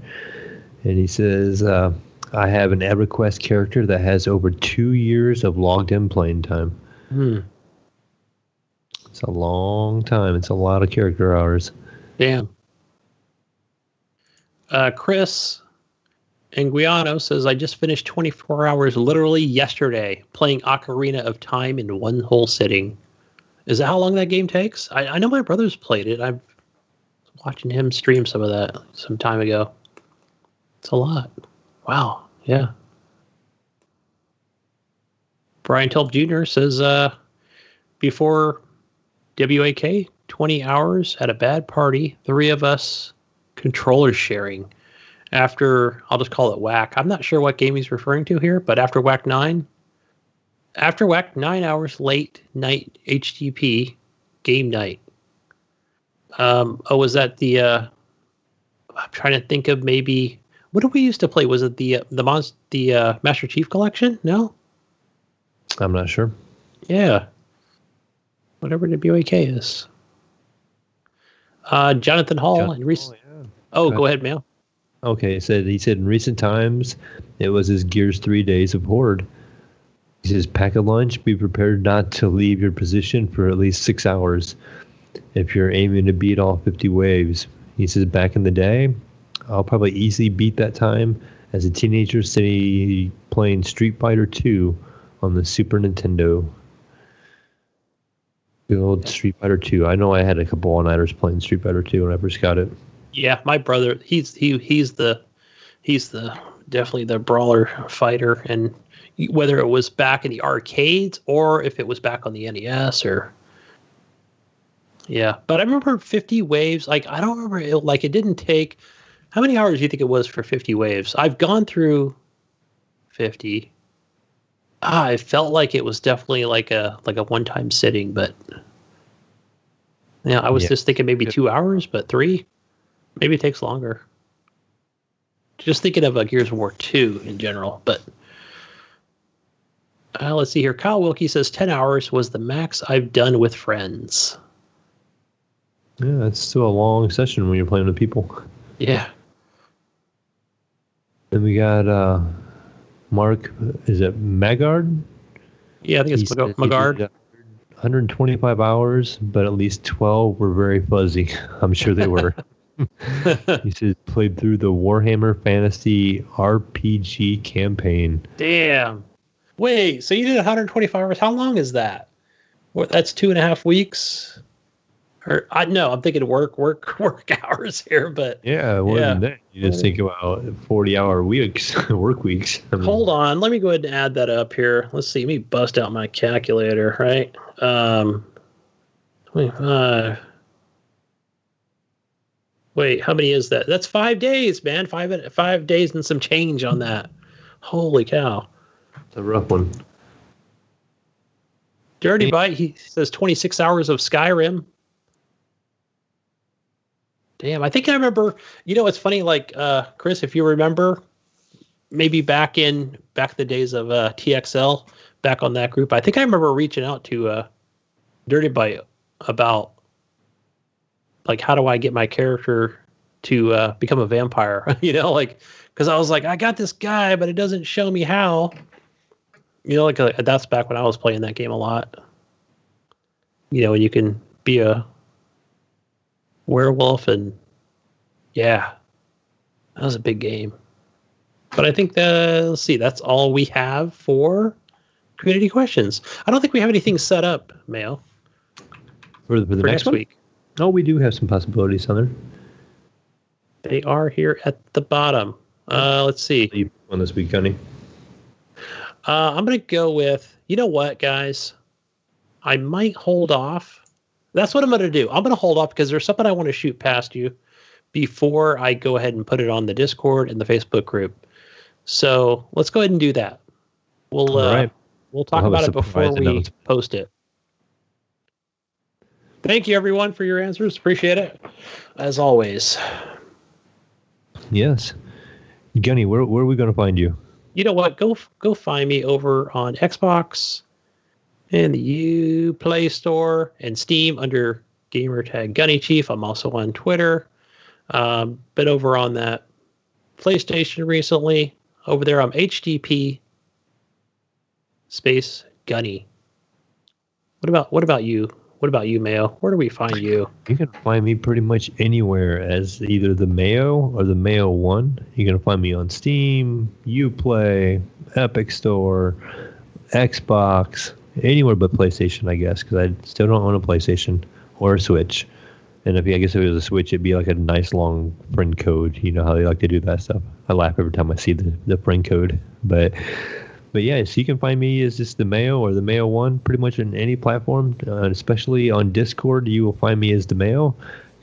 And he says, I have an EverQuest character that has over 2 years of logged in playing time. It's a long time. It's a lot of character hours. Damn. Chris Anguiano says, I just finished 24 hours literally yesterday playing Ocarina of Time in one whole sitting. Is that how long that game takes? I know my brother's played it. I'm watching him stream some of that some time ago. It's a lot. Wow. Yeah. Brian Tulp Jr. says, before WAK, 20 hours at a bad party, 3 of us controller sharing. After, I'll just call it whack. I'm not sure what game he's referring to here, but after whack 9, 9 hours late night HGP game night. Was that the, I'm trying to think of maybe, what did we used to play? Was it the Master Chief Collection? No? I'm not sure. Yeah. Whatever the WAK is. Jonathan Hall. Go ahead, Mayo. Okay, he said in recent times, it was his Gears 3 days of Horde. He says, pack a lunch, be prepared not to leave your position for at least 6 hours if you're aiming to beat all 50 waves. He says, back in the day, I'll probably easily beat that time as a teenager sitting playing Street Fighter 2 on the Super Nintendo. Good old Street Fighter 2. I know I had a couple all-nighters playing Street Fighter 2 when I first got it. Yeah, my brother, he's the definitely the brawler fighter, and whether it was back in the arcades or if it was back on the NES or but I remember 50 waves. Like I don't remember it didn't take. How many hours do you think it was for 50 waves? I've gone through 50. I felt like it was definitely like a one-time sitting, but I was just thinking maybe 2 hours, but 3. Maybe it takes longer. Just thinking of Gears of War 2 in general, but let's see here. Kyle Wilkie says 10 hours was the max I've done with friends. Yeah, that's still a long session when you're playing with people. Yeah. Then we got Mark, is it Magard? Yeah, I think it's Magard. 125 hours, but at least 12 were very fuzzy. I'm sure they were. He says played through the Warhammer Fantasy RPG campaign. Damn. Wait, so you did 125 hours? How long is that? What? That's 2.5 weeks. Or I'm thinking work hours here, but more than that. You just think about 40-hour weeks, work weeks. Hold on, let me go ahead and add that up here. Let's see. Let me bust out my calculator. Right, 25. Wait, how many is that? That's 5 days, man. 5 days and some change on that. Holy cow! It's a rough one. Dirty Bite. He says 26 hours of Skyrim. Damn, I think I remember. It's funny. Like Chris, if you remember, maybe back in the days of TXL, back on that group, I think I remember reaching out to Dirty Bite about like how do I get my character to become a vampire? Because I was like, I got this guy, but it doesn't show me how. That's back when I was playing that game a lot. And you can be a werewolf, and that was a big game. But I think let's see, that's all we have for community questions. I don't think we have anything set up, Mayo, for the next week. Oh, we do have some possibilities on there. They are here at the bottom. Let's see. On this week, Gunny. I'm going to go with, you know what, guys? I might hold off. That's what I'm going to do. I'm going to hold off because there's something I want to shoot past you before I go ahead and put it on the Discord and the Facebook group. So let's go ahead and do that. We'll talk about it before we post it. Thank you, everyone, for your answers. Appreciate it, as always. Yes. Gunny, where are we going to find you? You know what? Go find me over on Xbox and the Play Store and Steam under gamertag Gunny Chief. I'm also on Twitter. Been over on that PlayStation recently. Over there, I'm HGP space Gunny. What about you? What about you, Mayo? Where do we find you? You can find me pretty much anywhere as either the Mayo or the Mayo 1. You're going to find me on Steam, Uplay, Epic Store, Xbox, anywhere but PlayStation, I guess, because I still don't own a PlayStation or a Switch. And I guess if it was a Switch, it'd be like a nice long friend code. You know how they like to do that stuff. I laugh every time I see the friend code. But yeah, so you can find me as just the Mayo or the Mayo 1 pretty much on any platform, especially on Discord. You will find me as the Mayo.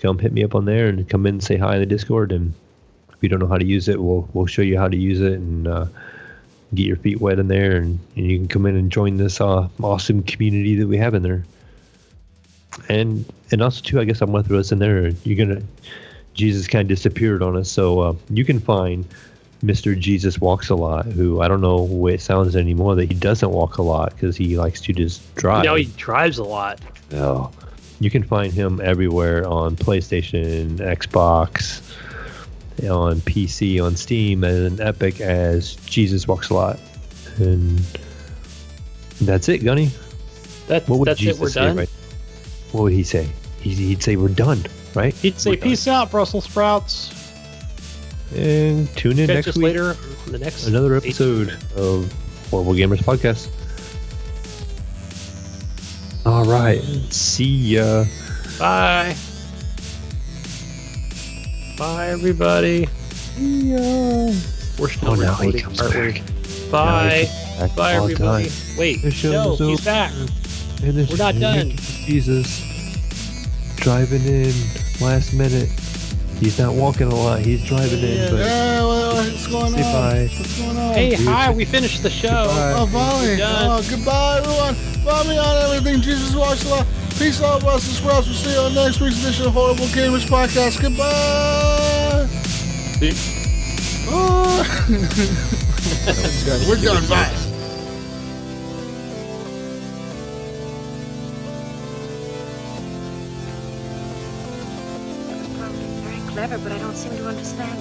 Come hit me up on there and come in and say hi in the Discord. And if you don't know how to use it, we'll show you how to use it and get your feet wet in there. And you can come in and join this awesome community that we have in there. And also, too, I guess I'm going to throw this in there. Jesus kind of disappeared on us. So you can find Mr. Jesus Walks a Lot, who I don't know what it sounds anymore that he doesn't walk a lot because he likes to just drive. No, he drives a lot. Oh. You can find him everywhere on PlayStation, Xbox, on PC, on Steam, and Epic as Jesus Walks a Lot. And that's it, Gunny. That's it, we're done? Right? What would he say? He'd say we're done, right? He'd say, peace out, Brussels sprouts. And tune in next week. Later on the next another episode of Horrible Gamers Podcast. All right. See ya. Bye. Bye, everybody. See ya. We're still recording. He comes back. Bye. Bye, everybody. Wait. No, he's back. And we're not done. Jesus driving in last minute. He's not walking a lot. He's driving in. But what's going on? Bye. What's going on? Hey, hi. We finished the show. Goodbye. Oh, Volley. Oh, goodbye, everyone. Follow me on everything. Jesus Walks a Lot. Peace out, Brussels sprouts. We'll see you on next week's edition of Horrible Gamers Podcast. Goodbye. Oh. We're done. Bye. Clever, but I don't seem to understand.